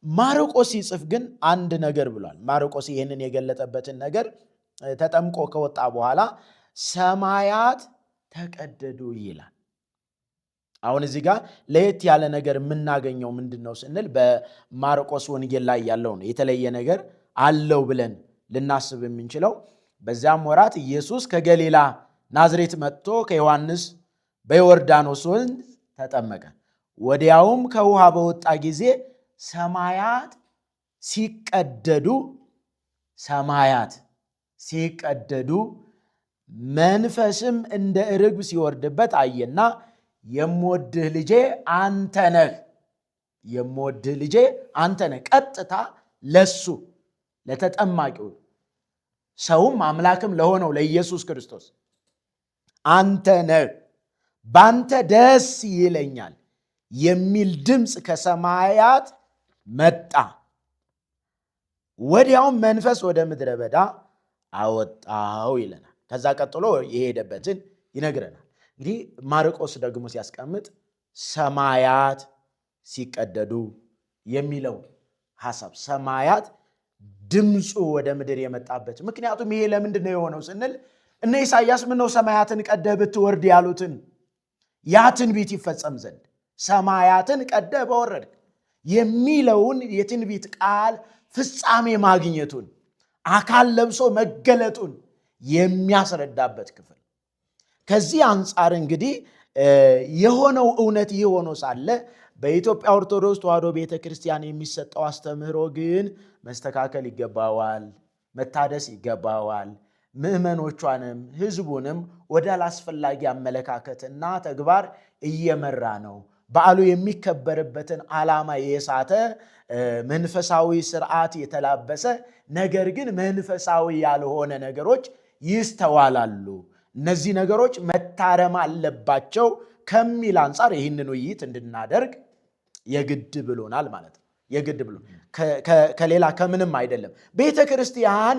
ማርቆስ ሲጽፍ ግን አንድ ነገር ብሏል። ማርቆስ ይህንን የገለጠበትን ነገር ተጠምቆ ከወጣ በኋላ ሰማያት ተቀደዱ ይላል። አሁን እዚህ ጋር ለየት ያለ ነገር የምናገኘው ምንድን ነው ስንል በማርቆስ ወንጌል ላይ ያለው ነው። የተለየ ነገር አለው ብለን ልናስብ የምንችለው በዚያም ወራት ኢየሱስ ከገሊላ ናዝሬት መጥቶ ከዮሐንስ በዮርዳኖስ ወንዝ ተጠመቀ። ወዲያውም ከውሃ በወጣ ጊዜ ሰማያት ሲቀደዱ መንፈስም እንደ ርግብ ሲወርድበት አየና የምወድህ ልጄ አንተ ነህ። ቀጥታ ለሱ ለተጠማቂው ሰውም አምላክም ለሆነው ለኢየሱስ ክርስቶስ አንተ ነህ፣ ባንተ ደስ ይለኛል የሚል ድምፅ ከሰማያት መጣ። ወዲያውም መንፈስ ወደ ምድረ በዳ አወጣው ይለናል። ከዛ ቀጥሎ የሄደበትን ይነግረናል። እንግዲህ ማርቆስ ደግሞ ሲያስቀምጥ ሰማያት ሲቀደዱ የሚለው ሐሳብ፣ ሰማያት ድምፁ ወደ ምድር የመጣበት ምክንያቱም ይሄ ለምንድን ነው የሆነው ስንል እነ ኢሳይያስ ምነው ሰማያትን ቀደህ ብትወርድ ያሉትን ያ ትንቢት ይፈጸም ዘንድ ሰማያትን ቀደህ በወረድክ የሚለውን የትንቢት ቃል ፍጻሜ ማግኘቱን አካል ለብሶ መገለጡን የሚያስረዳበት ክፍል። ከዚህ አንጻር እንግዲህ የሆነው እውነት ይህ ሆኖ ሳለ በኢትዮጵያ ኦርቶዶክስ ተዋሕዶ ቤተ ክርስቲያን የሚሰጠው አስተምህሮ ግን መስተካከል ይገባዋል፣ መታደስ ይገባዋል። ምዕመኖቿንም ሕዝቡንም ወደ አላስፈላጊ አመለካከትና ተግባር እየመራ ነው። በዓሉ የሚከበርበትን ዓላማ የሳተ መንፈሳዊ ስርዓት የተላበሰ ነገር ግን መንፈሳዊ ያልሆነ ነገሮች ይስተዋላሉ። እነዚህ ነገሮች መታረም አለባቸው ከሚል አንጻር ይህንን ውይይት እንድናደርግ የግድ ብሎናል ማለት ነው። የግድ ብሎ ከሌላ ከምንም አይደለም። ቤተ ክርስቲያን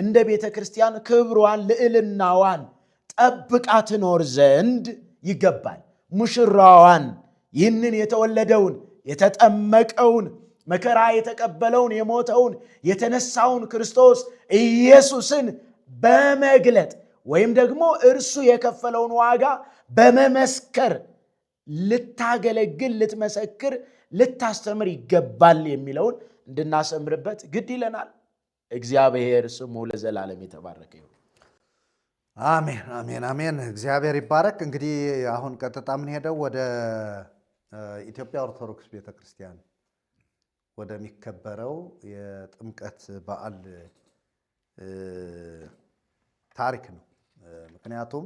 እንደ ቤተ ክርስቲያን ክብሯን ልዕልናዋን ጠብቃ ትኖር ዘንድ ይገባል። ሙሽራዋን ይህንን የተወለደውን የተጠመቀውን መከራ የተቀበለውን የሞተውን የተነሳውን ክርስቶስ ኢየሱስን በመግለጥ ወይም ደግሞ እርሱ የከፈለውን ዋጋ በመመስከር ልታገለግል፣ ልትመሰክር፣ ልታስተምር ይገባል የሚለውን እንድናሰምርበት ግድ ይለናል። እግዚአብሔር ስሙ ለዘላለም የተባረከ ይሁን። አሜን፣ አሜን፣ አሜን። እግዚአብሔር ይባረክ። እንግዲህ አሁን ቀጥታ የምንሄደው ወደ ኢትዮጵያ ኦርቶዶክስ ቤተክርስቲያን ወደሚከበረው የጥምቀት በዓል ታሪክ ነው። ምክንያቱም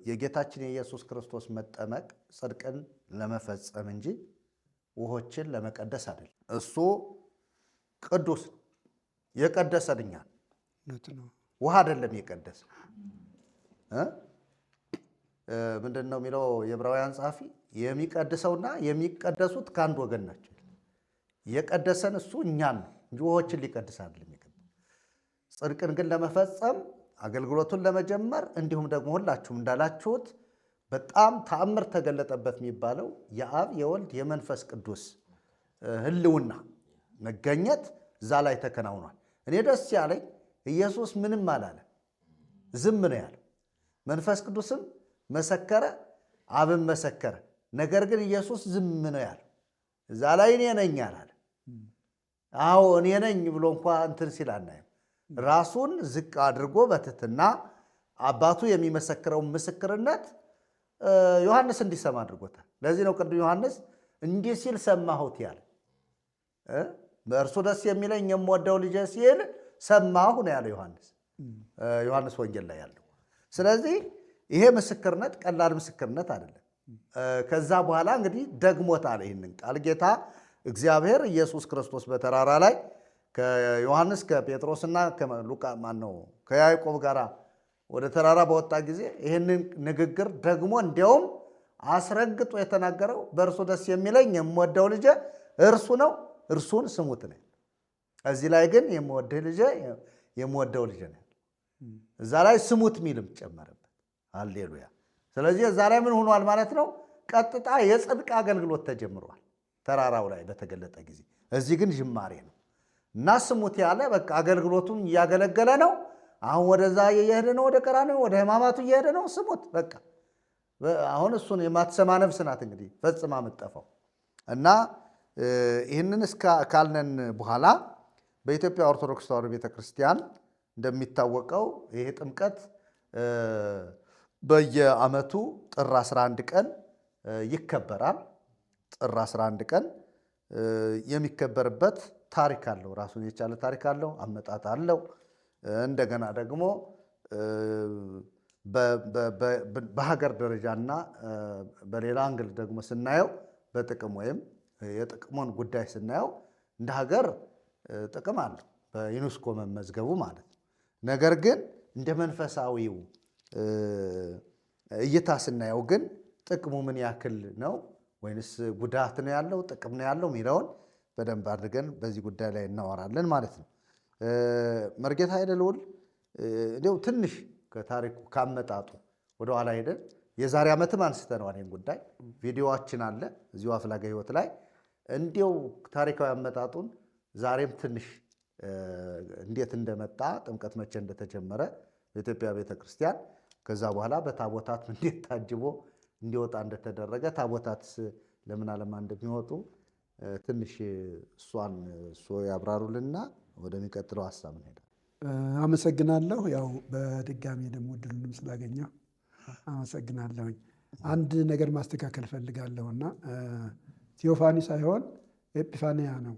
የጌታችን የኢየሱስ ክርስቶስ መጠመቅ ጽድቅን ለመፈጸም እንጂ ውሆችን ለመቀደስ አይደለም። እሱ ቅዱስ ነው፣ የቀደሰን እኛን። ውሃ አይደለም የቀደሰ። ምንድን ነው የሚለው የዕብራውያን ጸሐፊ? የሚቀድሰውና የሚቀደሱት ከአንድ ወገን ናቸው። የቀደሰን እሱ እኛን ነው እንጂ ውኆችን ሊቀድስ አይደለም የሚገባው። ጽድቅን ግን ለመፈጸም አገልግሎቱን ለመጀመር እንዲሁም ደግሞ ሁላችሁም እንዳላችሁት በጣም ተአምር ተገለጠበት የሚባለው የአብ የወልድ የመንፈስ ቅዱስ ህልውና መገኘት እዛ ላይ ተከናውኗል። እኔ ደስ ያለኝ ኢየሱስ ምንም አላለ፣ ዝም ነው ያለው። መንፈስ ቅዱስም መሰከረ፣ አብም መሰከረ። ነገር ግን ኢየሱስ ዝም ነው ያለው። እዛ ላይ እኔ ነኝ አላለ። አዎ እኔ ነኝ ብሎ እንኳ እንትን ሲል አናየም። ራሱን ዝቅ አድርጎ በትህትና አባቱ የሚመሰክረውን ምስክርነት ዮሐንስ እንዲሰማ አድርጎታል። ለዚህ ነው ቅዱስ ዮሐንስ እንዲህ ሲል ሰማሁት ያለ። በእርሱ ደስ የሚለኝ የምወደው ልጄ ሲል ሰማሁ ነው ያለው ዮሐንስ ወንጌል ላይ ያለው። ስለዚህ ይሄ ምስክርነት ቀላል ምስክርነት አይደለም። ከዛ በኋላ እንግዲህ ደግሞታል ይህንን ቃል ጌታ እግዚአብሔር ኢየሱስ ክርስቶስ በተራራ ላይ ከዮሐንስ ከጴጥሮስና ከያዕቆብ ጋር ወደ ተራራ በወጣ ጊዜ ይህንን ንግግር ደግሞ እንዲያውም አስረግጦ የተናገረው በእርሱ ደስ የሚለኝ የምወደው ልጄ እርሱ ነው፣ እርሱን ስሙት ነው። እዚህ ላይ ግን የምወደው ልጄ ነው። እዛ ላይ ስሙት ሚልም ጨመረበት። ሃሌሉያ። ስለዚህ እዛ ላይ ምን ሆኗል ማለት ነው? ቀጥታ የጽድቅ አገልግሎት ተጀምሯል ተራራው ላይ በተገለጠ ጊዜ። እዚህ ግን ጅማሬ ነው እና ስሙት ያለ በቃ አገልግሎቱም እያገለገለ ነው። አሁን ወደዛ እየሄደ ነው፣ ወደ ቀራንዮ ወደ ሕማማቱ እየሄደ ነው። ስሙት በቃ። አሁን እሱን የማትሰማ ነፍስ ናት እንግዲህ ፈጽማ የምትጠፋው። እና ይህንን ካልነን በኋላ በኢትዮጵያ ኦርቶዶክስ ተዋሕዶ ቤተክርስቲያን እንደሚታወቀው ይሄ ጥምቀት በየዓመቱ ጥር 11 ቀን ይከበራል። ጥር 11 ቀን የሚከበርበት ታሪክ አለው፣ ራሱን የቻለ ታሪክ አለው፣ አመጣጥ አለው። እንደገና ደግሞ በሀገር ደረጃና በሌላ አንግል ደግሞ ስናየው በጥቅም ወይም የጥቅሙን ጉዳይ ስናየው እንደ ሀገር ጥቅም አለው በዩኔስኮ መመዝገቡ ማለት ነው። ነገር ግን እንደ መንፈሳዊው እይታ ስናየው ግን ጥቅሙ ምን ያክል ነው ወይንስ ጉዳት ነው ያለው ጥቅም ነው ያለው የሚለውን በደንብ አድርገን በዚህ ጉዳይ ላይ እናወራለን ማለት ነው። መርጌታ ኃይለ ልዑል እንዲያው ትንሽ ከታሪኩ ካመጣጡ ወደኋላ ሄደን የዛሬ ዓመትም አንስተነዋል ይህን ጉዳይ፣ ቪዲዮዋችን አለ እዚሁ አፍላጋ ሕይወት ላይ እንዲያው ታሪካዊ አመጣጡን ዛሬም ትንሽ እንዴት እንደመጣ ጥምቀት መቼ እንደተጀመረ በኢትዮጵያ ቤተክርስቲያን፣ ከዛ በኋላ በታቦታት እንዴት ታጅቦ እንዲወጣ እንደተደረገ፣ ታቦታት ለምን ዓላማ እንደሚወጡ ትንሽ እሱ ያብራሩልና ወደሚቀጥለው ሀሳብ እንሄዳለን። አመሰግናለሁ። ያው በድጋሚ ደግሞ እድሉንም ስላገኘሁ አመሰግናለሁኝ። አንድ ነገር ማስተካከል ፈልጋለሁና ቴዎፋኒ ሳይሆን ኤጲፋንያ ነው።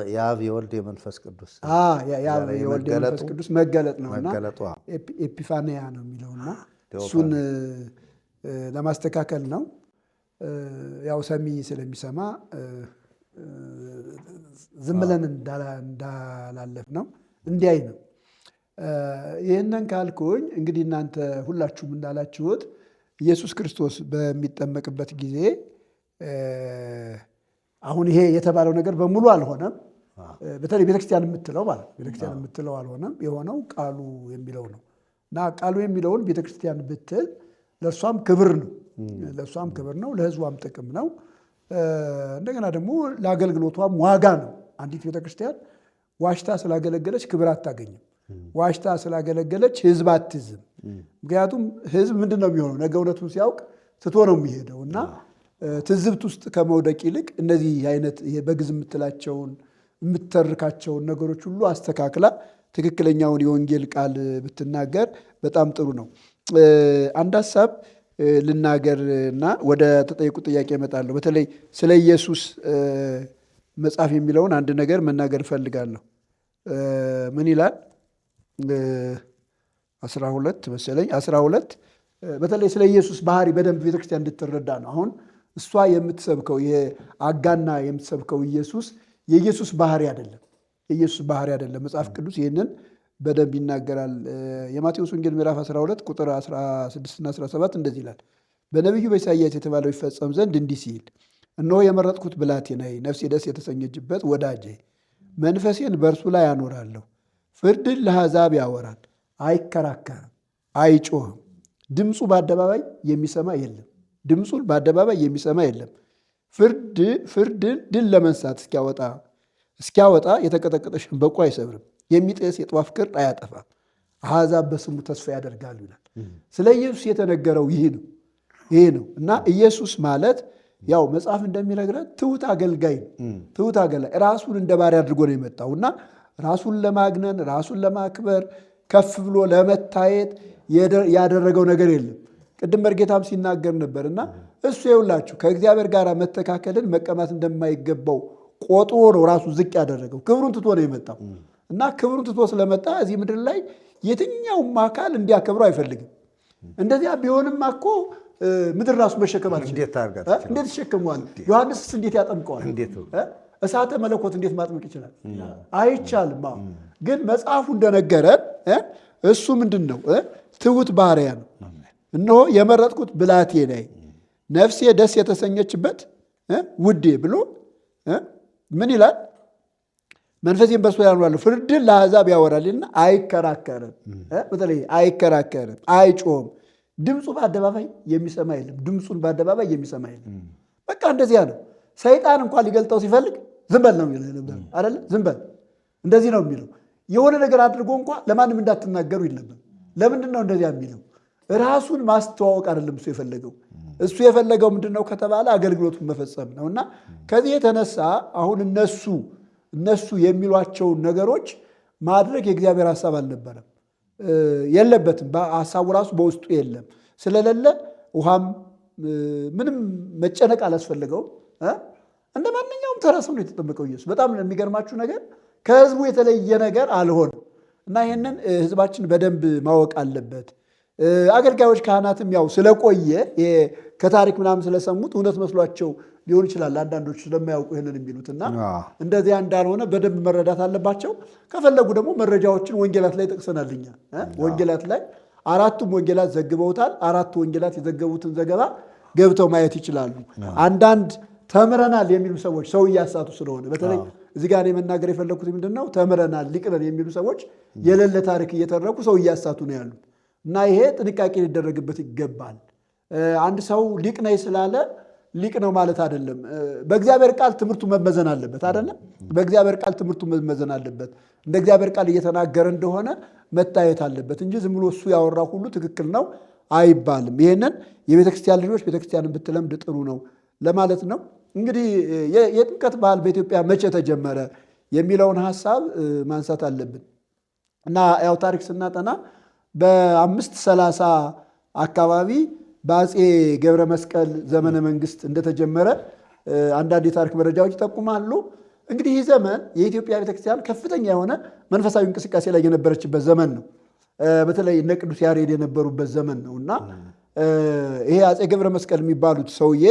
የአብ የወልድ የመንፈስ ቅዱስ የወልድ የመንፈስ ቅዱስ መገለጥ ነውና ኤጲፋንያ ነው የሚለውና እሱን ለማስተካከል ነው። ያው ሰሚ ስለሚሰማ ዝም ብለን እንዳላለፍ ነው እንዲያይ ነው። ይህንን ካልኩኝ እንግዲህ እናንተ ሁላችሁም እንዳላችሁት ኢየሱስ ክርስቶስ በሚጠመቅበት ጊዜ አሁን ይሄ የተባለው ነገር በሙሉ አልሆነም። በተለይ ቤተክርስቲያን የምትለው ማለት ቤተክርስቲያን የምትለው አልሆነም። የሆነው ቃሉ የሚለው ነው እና ቃሉ የሚለውን ቤተክርስቲያን ብትል ለእሷም ክብር ነው፣ ለእሷም ክብር ነው፣ ለሕዝቧም ጥቅም ነው። እንደገና ደግሞ ለአገልግሎቷም ዋጋ ነው። አንዲት ቤተክርስቲያን ዋሽታ ስላገለገለች ክብር አታገኝም። ዋሽታ ስላገለገለች ሕዝብ አትዝም። ምክንያቱም ሕዝብ ምንድን ነው የሚሆነው? ነገ እውነቱን ሲያውቅ ትቶ ነው የሚሄደው እና ትዝብት ውስጥ ከመውደቅ ይልቅ እነዚህ አይነት በግዝ የምትላቸውን የምትተርካቸውን ነገሮች ሁሉ አስተካክላ ትክክለኛውን የወንጌል ቃል ብትናገር በጣም ጥሩ ነው። አንድ ሀሳብ ልናገርና ወደ ተጠየቁ ጥያቄ እመጣለሁ። በተለይ ስለ ኢየሱስ መጽሐፍ የሚለውን አንድ ነገር መናገር እፈልጋለሁ። ምን ይላል? 12 መሰለኝ 12 በተለይ ስለ ኢየሱስ ባህሪ በደንብ ቤተክርስቲያን እንድትረዳ ነው። አሁን እሷ የምትሰብከው ይሄ አጋና የምትሰብከው ኢየሱስ የኢየሱስ ባህሪ አይደለም። የኢየሱስ ባህሪ አይደለም። መጽሐፍ ቅዱስ ይህንን በደንብ ይናገራል። የማቴዎስ ወንጌል ምዕራፍ 12 ቁጥር 16 እና 17 እንደዚህ ይላል። በነቢዩ በኢሳይያስ የተባለው ይፈጸም ዘንድ እንዲህ ሲል እነሆ የመረጥኩት ብላቴናዬ፣ ነፍሴ ደስ የተሰኘችበት ወዳጄ፣ መንፈሴን በእርሱ ላይ አኖራለሁ። ፍርድን ለአሕዛብ ያወራል፣ አይከራከርም፣ አይጮህም። ድምፁ በአደባባይ የሚሰማ የለም። ድምፁን በአደባባይ የሚሰማ የለም። ፍርድን ድል ለመንሳት እስኪያወጣ የተቀጠቀጠ ሸምበቆ አይሰብርም። የሚጤስ የጧፍ ክር አያጠፋም። አሕዛብ በስሙ ተስፋ ያደርጋሉ ይላል። ስለ ኢየሱስ የተነገረው ይህ ነው እና ኢየሱስ ማለት ያው መጽሐፍ እንደሚነግረን ትሑት አገልጋይ ትሑት አገልጋይ ራሱን እንደ ባሪያ አድርጎ ነው የመጣው እና ራሱን ለማግነን ራሱን ለማክበር ከፍ ብሎ ለመታየት ያደረገው ነገር የለም። ቅድም መርጌታም ሲናገር ነበር እና እሱ የውላችሁ ከእግዚአብሔር ጋር መተካከልን መቀማት እንደማይገባው ቆጥሮ ነው ራሱ ዝቅ ያደረገው። ክብሩን ትቶ ነው የመጣው እና ክብሩን ትቶ ስለመጣ እዚህ ምድር ላይ የትኛውም አካል እንዲያከብሩ አይፈልግም። እንደዚያ ቢሆንማ እኮ ምድር ራሱ መሸከም አልችልም። እንዴት ይሸከመዋል? ዮሐንስስ እንዴት ያጠምቀዋል? እሳተ መለኮት እንዴት ማጥመቅ ይችላል? አይቻልም። ግን መጽሐፉ እንደነገረን እሱ ምንድን ነው? ትሑት ባሪያ ነው። እነሆ የመረጥኩት ብላቴናዬ፣ ነፍሴ ደስ የተሰኘችበት ውዴ ብሎ ምን ይላል? መንፈሴን በእርሱ ላይ አኖራለሁ። ፍርድን ለአሕዛብ ያወራልና አይከራከርም። በተለይ አይከራከርም፣ አይጮህም። ድምፁ በአደባባይ የሚሰማ የለም። ድምፁን በአደባባይ የሚሰማ የለም። በቃ እንደዚያ ነው። ሰይጣን እንኳን ሊገልጠው ሲፈልግ ዝም በል ነው የሚለው ነበር አይደለ? ዝም በል እንደዚህ ነው የሚለው። የሆነ ነገር አድርጎ እንኳ ለማንም እንዳትናገሩ ይል ነበር። ለምንድን ነው እንደዚያ የሚለው? ራሱን ማስተዋወቅ አይደለም እሱ የፈለገው። እሱ የፈለገው ምንድን ነው ከተባለ አገልግሎቱን መፈጸም ነው። እና ከዚህ የተነሳ አሁን እነሱ የሚሏቸውን ነገሮች ማድረግ የእግዚአብሔር ሐሳብ አልነበረም፣ የለበትም። ሐሳቡ ራሱ በውስጡ የለም። ስለሌለ ውሃም ምንም መጨነቅ አላስፈልገውም። እንደ ማንኛውም ተራ ሰው ነው የተጠመቀው ኢየሱስ። በጣም የሚገርማችሁ ነገር ከሕዝቡ የተለየ ነገር አልሆነም እና ይህንን ሕዝባችን በደንብ ማወቅ አለበት። አገልጋዮች ካህናትም ያው ስለቆየ ከታሪክ ምናምን ስለሰሙት እውነት መስሏቸው ሊሆን ይችላል አንዳንዶች ስለማያውቁ ይህንን የሚሉት እና እንደዚያ እንዳልሆነ በደንብ መረዳት አለባቸው። ከፈለጉ ደግሞ መረጃዎችን ወንጌላት ላይ ጠቅሰናልኛ። ወንጌላት ላይ አራቱም ወንጌላት ዘግበውታል። አራቱ ወንጌላት የዘገቡትን ዘገባ ገብተው ማየት ይችላሉ። አንዳንድ ተምረናል የሚሉ ሰዎች ሰው እያሳቱ ስለሆነ በተለይ እዚህ ጋር መናገር የፈለግኩት ምንድን ነው፣ ተምረናል ሊቅ ነን የሚሉ ሰዎች የሌለ ታሪክ እየተረኩ ሰው እያሳቱ ነው ያሉት እና ይሄ ጥንቃቄ ሊደረግበት ይገባል። አንድ ሰው ሊቅ ነኝ ስላለ ሊቅ ነው ማለት አይደለም። በእግዚአብሔር ቃል ትምህርቱ መመዘን አለበት አይደለም? በእግዚአብሔር ቃል ትምህርቱ መመዘን አለበት። እንደ እግዚአብሔር ቃል እየተናገረ እንደሆነ መታየት አለበት እንጂ ዝም ብሎ እሱ ያወራው ሁሉ ትክክል ነው አይባልም። ይህንን የቤተክርስቲያን ልጆች ቤተክርስቲያንን ብትለምድ ጥሩ ነው ለማለት ነው። እንግዲህ የጥምቀት ባህል በኢትዮጵያ መቼ ተጀመረ የሚለውን ሐሳብ ማንሳት አለብን እና ያው ታሪክ ስናጠና በ530 አካባቢ በአፄ ገብረ መስቀል ዘመነ መንግስት እንደተጀመረ አንዳንድ የታሪክ መረጃዎች ይጠቁማሉ። እንግዲህ ይህ ዘመን የኢትዮጵያ ቤተክርስቲያን ከፍተኛ የሆነ መንፈሳዊ እንቅስቃሴ ላይ የነበረችበት ዘመን ነው። በተለይ እነ ቅዱስ ያሬድ የነበሩበት ዘመን ነው እና ይሄ አፄ ገብረ መስቀል የሚባሉት ሰውዬ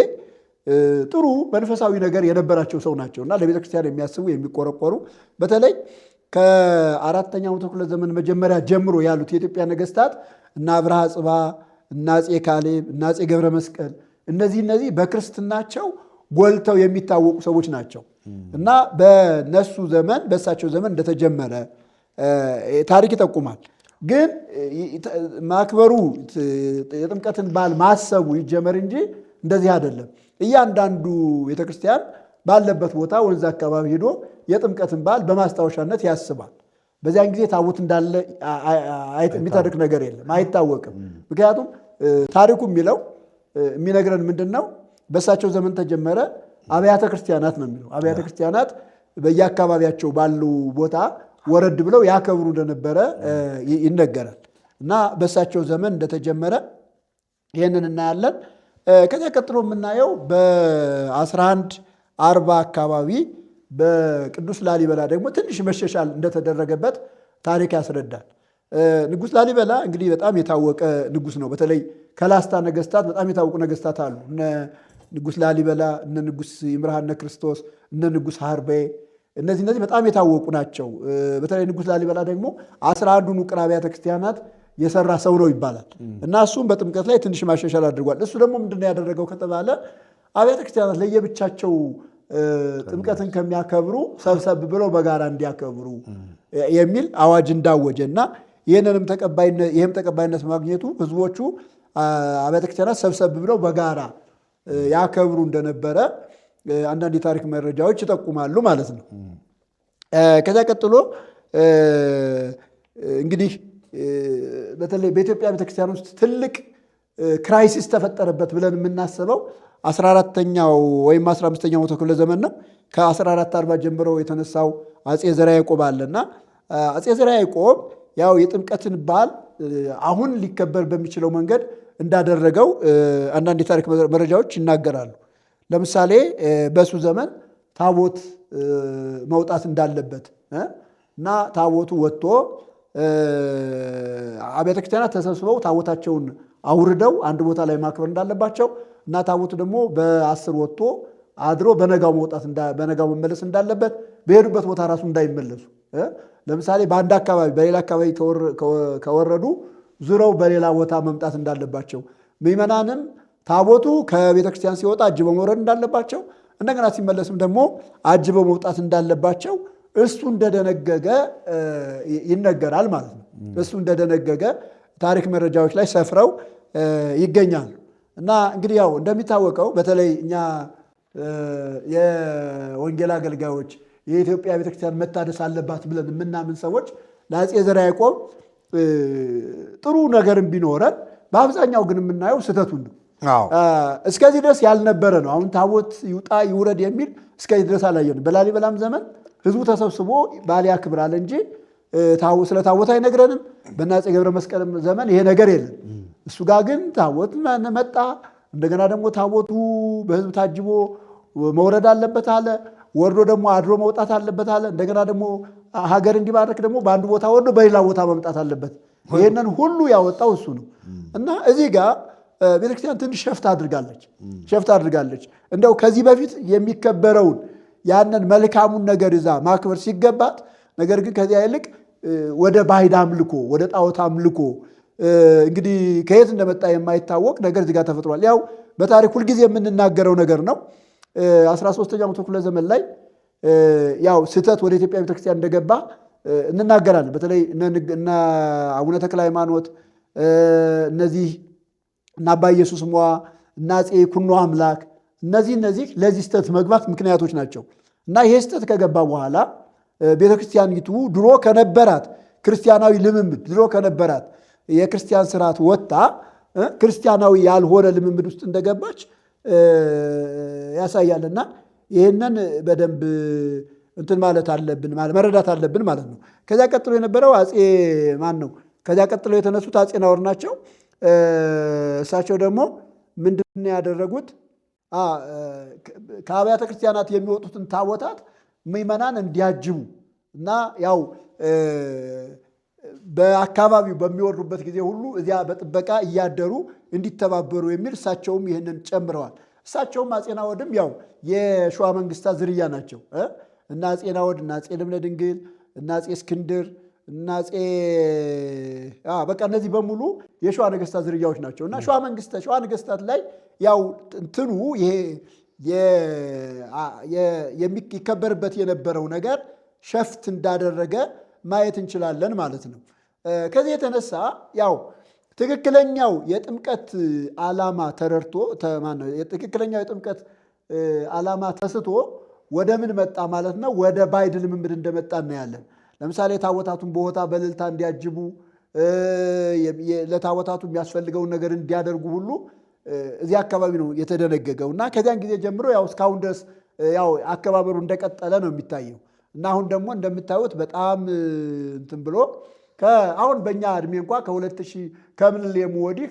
ጥሩ መንፈሳዊ ነገር የነበራቸው ሰው ናቸው እና ለቤተክርስቲያን የሚያስቡ የሚቆረቆሩ በተለይ ከ4ኛው መቶ ክፍለ ዘመን መጀመሪያ ጀምሮ ያሉት የኢትዮጵያ ነገስታት እና አብርሃ ጽባ እና አፄ ካሌብ እና አፄ ገብረ መስቀል እነዚህ በክርስትናቸው ጎልተው የሚታወቁ ሰዎች ናቸው እና በነሱ ዘመን በእሳቸው ዘመን እንደተጀመረ ታሪክ ይጠቁማል። ግን ማክበሩ የጥምቀትን በዓል ማሰቡ ይጀመር እንጂ እንደዚህ አይደለም። እያንዳንዱ ቤተክርስቲያን ባለበት ቦታ ወንዝ አካባቢ ሄዶ የጥምቀትን በዓል በማስታወሻነት ያስባል። በዚያን ጊዜ ታቦት እንዳለ የሚተርክ ነገር የለም፣ አይታወቅም። ምክንያቱም ታሪኩ የሚነግረን ምንድን ነው? በእሳቸው ዘመን ተጀመረ። አብያተ ክርስቲያናት ነው የሚለው። አብያተ ክርስቲያናት በየአካባቢያቸው ባሉ ቦታ ወረድ ብለው ያከብሩ እንደነበረ ይነገራል እና በእሳቸው ዘመን እንደተጀመረ ይህንን እናያለን። ከዚያ ቀጥሎ የምናየው በ1140 አካባቢ በቅዱስ ላሊበላ ደግሞ ትንሽ መሻሻል እንደተደረገበት ታሪክ ያስረዳል። ንጉሥ ላሊበላ እንግዲህ በጣም የታወቀ ንጉሥ ነው። በተለይ ከላስታ ነገስታት በጣም የታወቁ ነገስታት አሉ። እነ ንጉሥ ላሊበላ፣ እነ ንጉሥ ይምርሃነ ክርስቶስ፣ እነ ንጉሥ ሀርቤ እነዚህ በጣም የታወቁ ናቸው። በተለይ ንጉሥ ላሊበላ ደግሞ 11ዱን ውቅር አብያተ ክርስቲያናት የሰራ ሰው ነው ይባላል እና እሱም በጥምቀት ላይ ትንሽ ማሻሻል አድርጓል። እሱ ደግሞ ምንድነው ያደረገው ከተባለ አብያተ ክርስቲያናት ለየብቻቸው ጥምቀትን ከሚያከብሩ ሰብሰብ ብለው በጋራ እንዲያከብሩ የሚል አዋጅ እንዳወጀ እና ይህም ተቀባይነት ማግኘቱ ህዝቦቹ አብያተ ክርስቲያናት ሰብሰብ ብለው በጋራ ያከብሩ እንደነበረ አንዳንድ የታሪክ መረጃዎች ይጠቁማሉ ማለት ነው። ከዛ ቀጥሎ እንግዲህ በተለይ በኢትዮጵያ ቤተክርስቲያን ውስጥ ትልቅ ክራይሲስ ተፈጠረበት ብለን የምናስበው 14ኛው ወይም 15ኛው መቶ ክፍለ ዘመን ነው። ከ1440 ጀምሮ የተነሳው አጼ ዘርዓ ያዕቆብ አለና አጼ ዘርዓ ያዕቆብ ያው የጥምቀትን በዓል አሁን ሊከበር በሚችለው መንገድ እንዳደረገው አንዳንድ የታሪክ መረጃዎች ይናገራሉ። ለምሳሌ በሱ ዘመን ታቦት መውጣት እንዳለበት እና ታቦቱ ወጥቶ አብያተ ክርስቲያናት ተሰብስበው ታቦታቸውን አውርደው አንድ ቦታ ላይ ማክበር እንዳለባቸው እና ታቦቱ ደግሞ በ10 ወጥቶ አድሮ በነጋው መመለስ እንዳለበት በሄዱበት ቦታ ራሱ እንዳይመለሱ ለምሳሌ በአንድ አካባቢ በሌላ አካባቢ ከወረዱ ዙረው በሌላ ቦታ መምጣት እንዳለባቸው ምዕመናንም ታቦቱ ከቤተ ክርስቲያን ሲወጣ አጅበው መውረድ እንዳለባቸው እንደገና ሲመለስም ደግሞ አጅበው መውጣት እንዳለባቸው እሱ እንደደነገገ ይነገራል ማለት ነው። እሱ እንደደነገገ ታሪክ መረጃዎች ላይ ሰፍረው ይገኛሉ። እና እንግዲህ ያው እንደሚታወቀው በተለይ እኛ የወንጌል አገልጋዮች የኢትዮጵያ ቤተክርስቲያን መታደስ አለባት ብለን የምናምን ሰዎች ለአጼ ዘርዓ ያዕቆብ ጥሩ ነገርም ቢኖረን በአብዛኛው ግን የምናየው ስህተቱን ነው። እስከዚህ ድረስ ያልነበረ ነው። አሁን ታቦት ይውጣ ይውረድ የሚል እስከዚህ ድረስ አላየንም። በላሊበላም ዘመን ህዝቡ ተሰብስቦ በዓል ያክብራል እንጂ ስለ ታቦት አይነግረንም። በአፄ ገብረ መስቀልም ዘመን ይሄ ነገር የለም። እሱ ጋር ግን ታቦት መጣ። እንደገና ደግሞ ታቦቱ በህዝብ ታጅቦ መውረድ አለበት አለ። ወርዶ ደግሞ አድሮ መውጣት አለበት አለ። እንደገና ደግሞ ሀገር እንዲባረክ ደግሞ በአንድ ቦታ ወርዶ በሌላ ቦታ መምጣት አለበት። ይህንን ሁሉ ያወጣው እሱ ነው እና እዚህ ጋር ቤተክርስቲያን ትንሽ ሸፍት አድርጋለች። እንደው ከዚህ በፊት የሚከበረውን ያንን መልካሙን ነገር ይዛ ማክበር ሲገባት፣ ነገር ግን ከዚያ ይልቅ ወደ ባዕድ አምልኮ ወደ ጣዖት አምልኮ እንግዲህ ከየት እንደመጣ የማይታወቅ ነገር እዚህ ጋር ተፈጥሯል። ያው በታሪክ ሁልጊዜ የምንናገረው ነገር ነው። 13ኛው መቶ ክፍለ ዘመን ላይ ያው ስህተት ወደ ኢትዮጵያ ቤተክርስቲያን እንደገባ እንናገራለን። በተለይ እነ አቡነ ተክለ ሃይማኖት እነዚህ እና አባ ኢየሱስ ሞዐ እና አፄ ይኩኖ አምላክ እነዚህ ለዚህ ስህተት መግባት ምክንያቶች ናቸው። እና ይሄ ስህተት ከገባ በኋላ ቤተክርስቲያኒቱ ድሮ ከነበራት ክርስቲያናዊ ልምምድ ድሮ ከነበራት የክርስቲያን ስርዓት ወጣ ክርስቲያናዊ ያልሆነ ልምምድ ውስጥ እንደገባች ያሳያልና ይህንን በደንብ እንትን ማለት አለብን መረዳት አለብን ማለት ነው። ከዚያ ቀጥሎ የነበረው ከዚያ ቀጥሎ የተነሱት አፄ ናኦር ናቸው። እሳቸው ደግሞ ምንድን ያደረጉት ከአብያተ ክርስቲያናት የሚወጡትን ታቦታት ምዕመናን እንዲያጅቡ እና ያው በአካባቢው በሚወርዱበት ጊዜ ሁሉ እዚያ በጥበቃ እያደሩ እንዲተባበሩ የሚል እሳቸውም ይህንን ጨምረዋል። እሳቸውም አፄ ናኦድም ያው የሸዋ መንግስታት ዝርያ ናቸው እና አፄ ናኦድ እና አፄ ልብነ ድንግል እና አፄ እስክንድር እና በቃ እነዚህ በሙሉ የሸዋ ነገስታት ዝርያዎች ናቸው እና ሸዋ ነገስታት ላይ ያው እንትኑ ይሄ የሚከበርበት የነበረው ነገር ሸፍት እንዳደረገ ማየት እንችላለን ማለት ነው። ከዚህ የተነሳ ያው ትክክለኛው የጥምቀት ዓላማ ተረድቶ ትክክለኛው የጥምቀት ዓላማ ተስቶ ወደ ምን መጣ ማለት ነው? ወደ ባዕድ ልምምድ እንደመጣ እናያለን። ለምሳሌ ታቦታቱን በሆታ በእልልታ እንዲያጅቡ ለታቦታቱ የሚያስፈልገውን ነገር እንዲያደርጉ ሁሉ እዚህ አካባቢ ነው የተደነገገው እና ከዚያን ጊዜ ጀምሮ ያው እስካሁን ድረስ ያው አከባበሩ እንደቀጠለ ነው የሚታየው እና አሁን ደግሞ እንደምታዩት በጣም እንትን ብሎ አሁን በእኛ እድሜ እንኳ ከ2000 ከምንሌሙ ወዲህ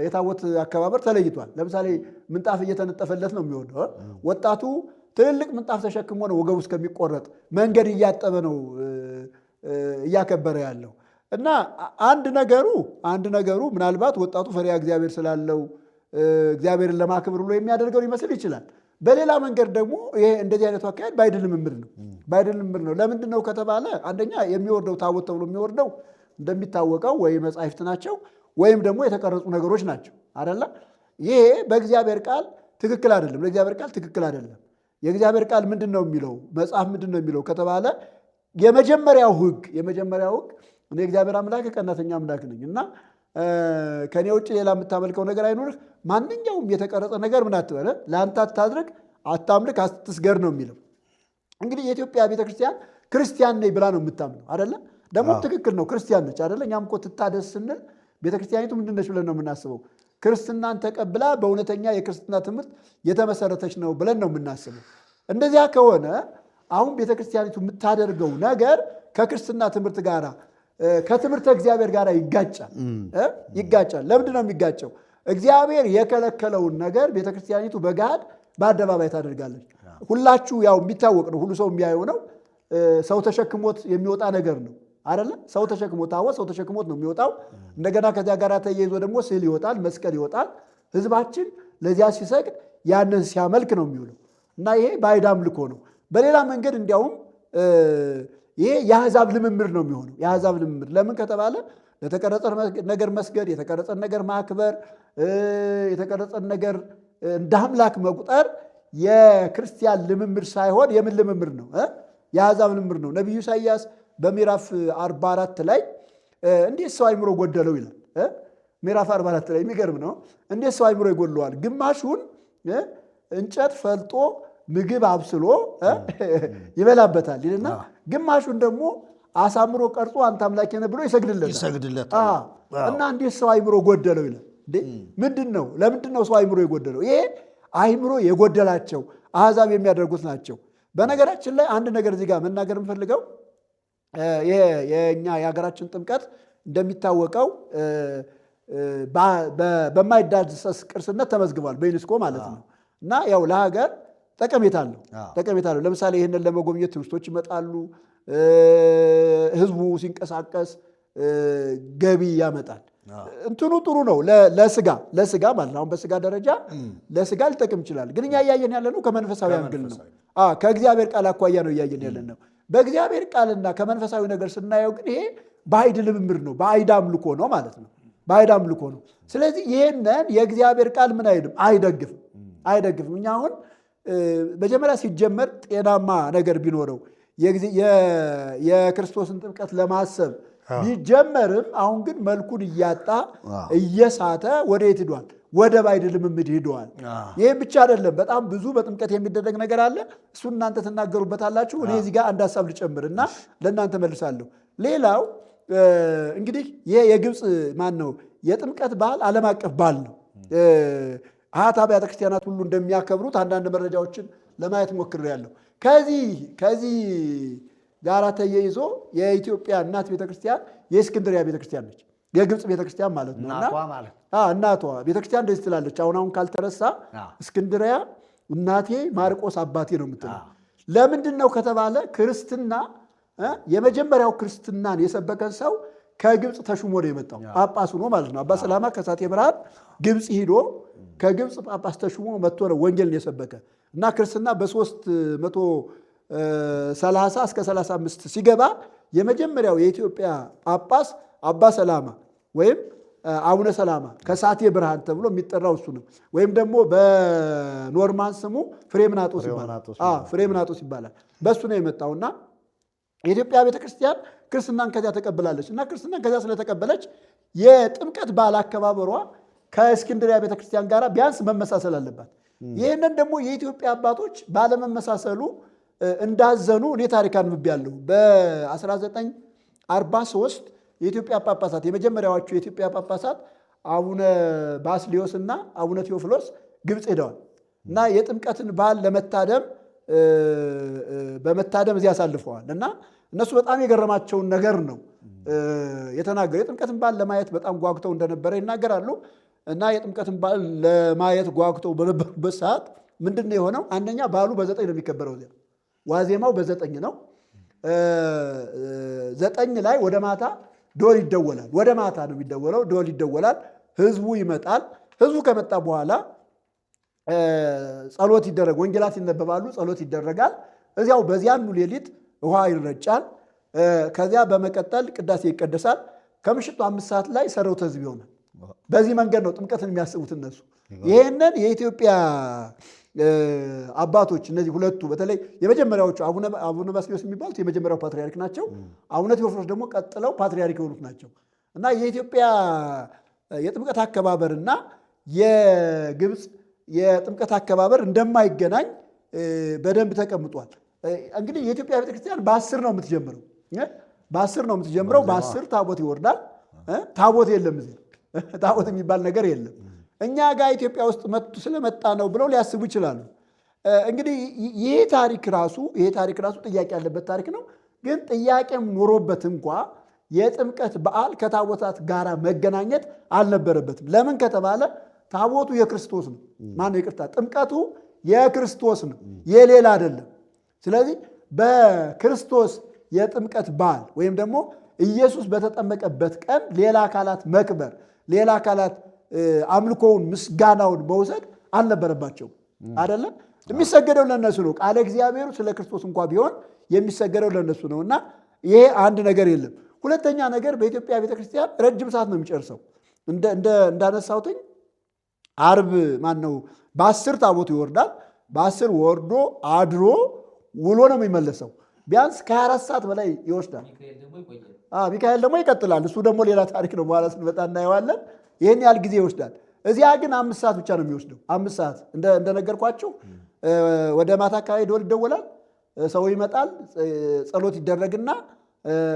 የታቦት አከባበር ተለይቷል። ለምሳሌ ምንጣፍ እየተነጠፈለት ነው የሚሆነው። ወጣቱ ትልልቅ ምንጣፍ ተሸክሞ ነው ወገቡ እስከሚቆረጥ መንገድ እያጠበ ነው እያከበረ ያለው እና አንድ ነገሩ ምናልባት ወጣቱ ፈሪሃ እግዚአብሔር ስላለው እግዚአብሔርን ለማክበር ብሎ የሚያደርገው ሊመስል ይችላል። በሌላ መንገድ ደግሞ ይሄ እንደዚህ አይነቱ አካሄድ ባዕድ ልምምድ ነው። ባዕድ ልምምድ ነው። ለምንድን ነው ከተባለ አንደኛ የሚወርደው ታቦት ተብሎ የሚወርደው እንደሚታወቀው ወይ መጻሕፍት ናቸው ወይም ደግሞ የተቀረጹ ነገሮች ናቸው አይደለ? ይሄ በእግዚአብሔር ቃል ትክክል አይደለም። ለእግዚአብሔር ቃል ትክክል አይደለም። የእግዚአብሔር ቃል ምንድን ነው የሚለው? መጽሐፍ ምንድን ነው የሚለው ከተባለ የመጀመሪያው ሕግ እኔ እግዚአብሔር አምላክ ቀናተኛ አምላክ ነኝ እና ከኔ ውጭ ሌላ የምታመልከው ነገር አይኖርህ፣ ማንኛውም የተቀረጸ ነገር ምን አትበለ፣ ለአንተ አታድርግ፣ አታምልክ፣ አትስገድ ነው የሚለው። እንግዲህ የኢትዮጵያ ቤተክርስቲያን ክርስቲያን ነኝ ብላ ነው የምታምነው አይደለ? ደግሞ ትክክል ነው፣ ክርስቲያን ነች አይደለ? እኛም እኮ ትታደስ ስንል ቤተክርስቲያኒቱ ምንድን ነች ብለን ነው የምናስበው? ክርስትናን ተቀብላ በእውነተኛ የክርስትና ትምህርት የተመሰረተች ነው ብለን ነው የምናስበው። እንደዚያ ከሆነ አሁን ቤተክርስቲያኒቱ የምታደርገው ነገር ከክርስትና ትምህርት ጋር ከትምህርተ እግዚአብሔር ጋር ይጋጫል። ለምንድን ነው የሚጋጨው? እግዚአብሔር የከለከለውን ነገር ቤተክርስቲያኒቱ በገሃድ በአደባባይ ታደርጋለች። ሁላችሁ ያው የሚታወቅ ነው፣ ሁሉ ሰው የሚያየው ነው። ሰው ተሸክሞት የሚወጣ ነገር ነው አይደለ? ሰው ተሸክሞት ሰው ተሸክሞት ነው የሚወጣው። እንደገና ከዚያ ጋር ተያይዞ ደግሞ ስዕል ይወጣል፣ መስቀል ይወጣል። ህዝባችን ለዚያ ሲሰግድ ያንን ሲያመልክ ነው የሚውለው እና ይሄ ባዕድ አምልኮ ነው። በሌላ መንገድ እንዲያውም ይሄ የአሕዛብ ልምምድ ነው የሚሆነው። የአሕዛብ ልምምድ ለምን ከተባለ ለተቀረጸ ነገር መስገድ፣ የተቀረጸን ነገር ማክበር፣ የተቀረጸን ነገር እንደ አምላክ መቁጠር የክርስቲያን ልምምድ ሳይሆን የምን ልምምድ ነው? የአሕዛብ ልምምድ ነው። ነቢዩ ኢሳይያስ በምዕራፍ 44 ላይ እንዴት ሰው አይምሮ ጎደለው ይላል። ምዕራፍ 44 ላይ የሚገርም ነው። እንዴት ሰው አይምሮ ይጎድለዋል? ግማሹን እንጨት ፈልጦ ምግብ አብስሎ ይበላበታል ይልና ግማሹን ደግሞ አሳምሮ ቀርጾ አንተ አምላኬ ነህ ብሎ ይሰግድለታል። እና እንዴት ሰው አይምሮ ጎደለው ይላል። ምንድን ነው? ለምንድን ነው ሰው አይምሮ የጎደለው? ይሄ አይምሮ የጎደላቸው አሕዛብ የሚያደርጉት ናቸው። በነገራችን ላይ አንድ ነገር እዚህ ጋር መናገር የምፈልገው የእኛ የሀገራችን ጥምቀት እንደሚታወቀው በማይዳሰስ ቅርስነት ተመዝግቧል በዩኔስኮ ማለት ነው። እና ያው ለሀገር ጠቀሜታ አለው። ለምሳሌ ይህንን ለመጎብኘት ቱሪስቶች ይመጣሉ። ህዝቡ ሲንቀሳቀስ ገቢ ያመጣል። እንትኑ ጥሩ ነው ለስጋ ማለት ነው። አሁን በስጋ ደረጃ ለስጋ ሊጠቅም ይችላል። ግን እኛ እያየን ያለ ነው ከመንፈሳዊ አንግል ነው። ከእግዚአብሔር ቃል አኳያ ነው እያየን ያለ ነው። በእግዚአብሔር ቃልና ከመንፈሳዊ ነገር ስናየው ግን ይሄ ባዕድ ልምምድ ነው፣ ባዕድ አምልኮ ነው ማለት ነው። ባዕድ አምልኮ ነው። ስለዚህ ይህንን የእግዚአብሔር ቃል ምን አይልም፣ አይደግፍም። እኛ አሁን መጀመሪያ ሲጀመር ጤናማ ነገር ቢኖረው የክርስቶስን ጥምቀት ለማሰብ ቢጀመርም አሁን ግን መልኩን እያጣ እየሳተ ወደ የት ሂዷል? ወደ ባዕድ ልምምድ ሂደዋል። ይህም ብቻ አይደለም፣ በጣም ብዙ በጥምቀት የሚደረግ ነገር አለ። እሱን እናንተ ትናገሩበታላችሁ። እኔ እዚህ ጋር አንድ ሀሳብ ልጨምርና ለእናንተ መልሳለሁ። ሌላው እንግዲህ ይህ የግብፅ የጥምቀት በዓል ዓለም አቀፍ በዓል ነው። አሃት አብያተ ክርስቲያናት ሁሉ እንደሚያከብሩት አንዳንድ መረጃዎችን ለማየት ሞክሬያለሁ። ከዚህ ጋር ተያይዞ የኢትዮጵያ እናት ቤተክርስቲያን የእስክንድሪያ ቤተክርስቲያን ነች። የግብፅ ቤተክርስቲያን ማለት ነው። እናቷ ቤተክርስቲያን እንደዚህ ትላለች። አሁን ካልተረሳ እስክንድሪያ እናቴ ማርቆስ አባቴ ነው የምትለው። ለምንድን ነው ከተባለ ክርስትና የመጀመሪያው ክርስትናን የሰበከን ሰው ከግብፅ ተሹሞ ነው የመጣው። ጳጳስ ሆኖ ማለት ነው። አባ ሰላማ ከሳቴ ብርሃን ግብፅ ሂዶ ከግብፅ ጳጳስ ተሹሞ መጥቶ ነው ወንጌልን የሰበከ እና ክርስትና በ330 እስከ 35 ሲገባ የመጀመሪያው የኢትዮጵያ ጳጳስ አባ ሰላማ ወይም አቡነ ሰላማ ከሳቴ ብርሃን ተብሎ የሚጠራው እሱ ነው። ወይም ደግሞ በኖርማን ስሙ ፍሬምናጦስ ይባላል። በእሱ ነው የመጣውና የኢትዮጵያ ቤተክርስቲያን ክርስትናን ከዚያ ተቀብላለች እና ክርስትናን ከዚያ ስለተቀበለች የጥምቀት በዓል አከባበሯ ከእስክንድሪያ ቤተክርስቲያን ጋር ቢያንስ መመሳሰል አለባት። ይህንን ደግሞ የኢትዮጵያ አባቶች ባለመመሳሰሉ እንዳዘኑ እኔ ታሪክ አንብቤያለሁ። በ1943 የኢትዮጵያ ጳጳሳት የመጀመሪያዎቹ የኢትዮጵያ ጳጳሳት አቡነ ባስልዮስ እና አቡነ ቴዎፍሎስ ግብፅ ሄደዋል እና የጥምቀትን በዓል በመታደም እዚያ አሳልፈዋል እና እነሱ በጣም የገረማቸውን ነገር ነው የተናገሩ። የጥምቀትን በዓል ለማየት በጣም ጓጉተው እንደነበረ ይናገራሉ። እና የጥምቀትን በዓል ለማየት ጓጉተው በነበሩበት ሰዓት ምንድን ነው የሆነው? አንደኛ በዓሉ በ9 ነው የሚከበረው። እዚያ ዋዜማው በ9 ነው። 9 ላይ ወደ ማታ ዶል ይደወላል። ወደ ማታ ነው የሚደወለው። ዶል ይደወላል። ህዝቡ ይመጣል። ህዝቡ ከመጣ በኋላ ጸሎት ይደረግ፣ ወንጌላት ይነበባሉ፣ ጸሎት ይደረጋል። እዚያው በዚያኑ ሌሊት ውሃ ይረጫል። ከዚያ በመቀጠል ቅዳሴ ይቀደሳል። ከምሽቱ 5 ሰዓት ላይ ሰረውተ ሕዝብ ይሆናል። በዚህ መንገድ ነው ጥምቀትን የሚያስቡት እነሱ። ይህንን የኢትዮጵያ አባቶች እነዚህ ሁለቱ በተለይ የመጀመሪያዎቹ አቡነ ባስልዮስ የሚባሉት የመጀመሪያው ፓትርያርክ ናቸው። አቡነ ቴዎፍሎስ ደግሞ ቀጥለው ፓትርያርክ የሆኑት ናቸው። እና የኢትዮጵያ የጥምቀት አከባበርና የግብፅ የጥምቀት አከባበር እንደማይገናኝ በደንብ ተቀምጧል። እንግዲህ የኢትዮጵያ ቤተክርስቲያን በ10 ነው የምትጀምረው። በ10 ነው የምትጀምረው። በ10 ታቦት ይወርዳል። ታቦት የለም እዚህ ታቦት የሚባል ነገር የለም። እኛ ጋር ኢትዮጵያ ውስጥ ስለመጣ ነው ብለው ሊያስቡ ይችላሉ። እንግዲህ ይሄ ታሪክ ራሱ ጥያቄ ያለበት ታሪክ ነው። ግን ጥያቄም ኖሮበት እንኳ የጥምቀት በዓል ከታቦታት ጋር መገናኘት አልነበረበትም። ለምን ከተባለ ታቦቱ የክርስቶስ ነው። ማነው ይቅርታ፣ ጥምቀቱ የክርስቶስ ነው፣ የሌላ አይደለም። ስለዚህ በክርስቶስ የጥምቀት በዓል ወይም ደግሞ ኢየሱስ በተጠመቀበት ቀን ሌላ አካላት መክበር፣ ሌላ አካላት አምልኮውን ምስጋናውን መውሰድ አልነበረባቸው። አይደለም የሚሰገደው ለነሱ ነው። ቃለ እግዚአብሔሩ ስለ ክርስቶስ እንኳ ቢሆን የሚሰገደው ለነሱ ነው። እና ይሄ አንድ ነገር የለም። ሁለተኛ ነገር በኢትዮጵያ ቤተክርስቲያን ረጅም ሰዓት ነው የሚጨርሰው። እንዳነሳሁትኝ ዓርብ በ10 ታቦቱ ይወርዳል። በ10 ወርዶ አድሮ ውሎ ነው የሚመለሰው። ቢያንስ ከ24 ሰዓት በላይ ይወስዳል። ሚካኤል ደግሞ ይቀጥላል። እሱ ደግሞ ሌላ ታሪክ ነው። በኋላ ስንመጣ እናየዋለን። ይህን ያህል ጊዜ ይወስዳል። እዚያ ግን 5 ሰዓት ብቻ ነው የሚወስደው። 5 ሰዓት እንደነገርኳቸው ወደ ማታ አካባቢ ደወል ይደወላል። ሰው ይመጣል። ጸሎት ይደረግና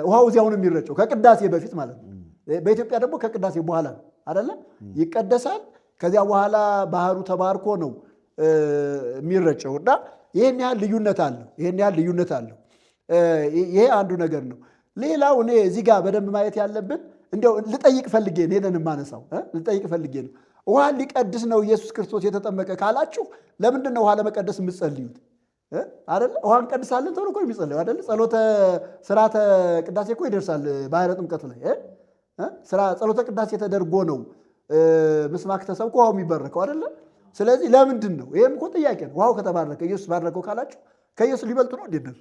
ውሃው እዚያው ነው የሚረጨው፣ ከቅዳሴ በፊት ማለት ነው። በኢትዮጵያ ደግሞ ከቅዳሴ በኋላ ነው አይደለ? ይቀደሳል። ከዚያ በኋላ ባህሩ ተባርኮ ነው የሚረጨው። እና ይህን ያህል ልዩነት አለው። ይሄ አንዱ ነገር ነው። ሌላው እኔ እዚህ ጋር በደንብ ማየት ያለብን እንዲያው ልጠይቅ ፈልጌ ነው፣ ይሄንን የማነሳው ልጠይቅ ፈልጌ ነው። ውሃ ሊቀድስ ነው ኢየሱስ ክርስቶስ የተጠመቀ ካላችሁ ለምንድን ነው ውሃ ለመቀደስ የምትጸልዩት? አይደለ? ውሃ እንቀድሳለን ተብሎ እኮ የሚጸልዩ አይደለ? ስርዓተ ቅዳሴ እኮ ይደርሳል ባህረ ጥምቀት ላይ ጸሎተ ቅዳሴ ተደርጎ ነው ምስማክ ተሰብኮ ውሃው የሚበረከው አይደለ? ስለዚህ ለምንድን ነው? ይሄም እኮ ጥያቄ ነው። ውሃው ከተባረከ ኢየሱስ ባረከው ካላችሁ ከኢየሱስ ሊበልጡ ነው እንዴ እነሱ?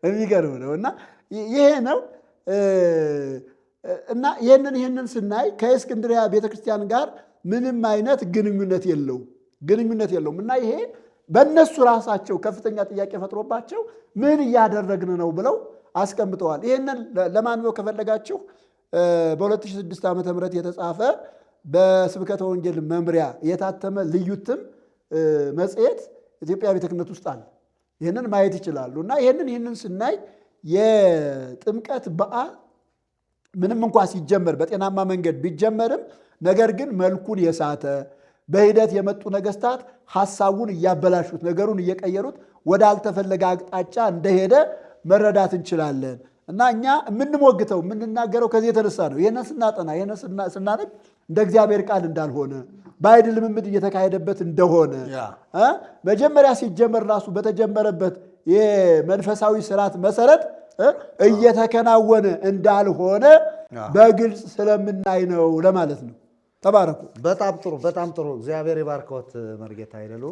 የሚገርም ነው። እና ይሄ ነው እና ይህንን ስናይ ከእስክንድርያ ቤተክርስቲያን ጋር ምንም አይነት ግንኙነት የለውም። እና ይሄ በእነሱ ራሳቸው ከፍተኛ ጥያቄ ፈጥሮባቸው ምን እያደረግን ነው ብለው አስቀምጠዋል። ይህንን ለማንበብ ከፈለጋችሁ በ2006 ዓ.ም የተጻፈ በስብከተ ወንጌል መምሪያ የታተመ ልዩ እትም መጽሔት ኢትዮጵያ ቤተ ክህነት ውስጥ አለ። ይህንን ማየት ይችላሉ። እና ይህንን ስናይ የጥምቀት በዓል ምንም እንኳ ሲጀመር በጤናማ መንገድ ቢጀመርም ነገር ግን መልኩን የሳተ በሂደት የመጡ ነገስታት ሐሳቡን እያበላሹት ነገሩን እየቀየሩት ወዳልተፈለገ አቅጣጫ እንደሄደ መረዳት እንችላለን። እና እኛ የምንሞግተው የምንናገረው ከዚህ የተነሳ ነው። ይህንን ስናጠና ይህንን ስናነብ እንደ እግዚአብሔር ቃል እንዳልሆነ ባዕድ ልምምድ እየተካሄደበት እንደሆነ መጀመሪያ ሲጀመር ራሱ በተጀመረበት የመንፈሳዊ ስርዓት መሰረት እየተከናወነ እንዳልሆነ በግልጽ ስለምናይ ነው ለማለት ነው። ተባረኩ። በጣም ጥሩ። እግዚአብሔር ይባርከዎት መርጌታ ይደሉ።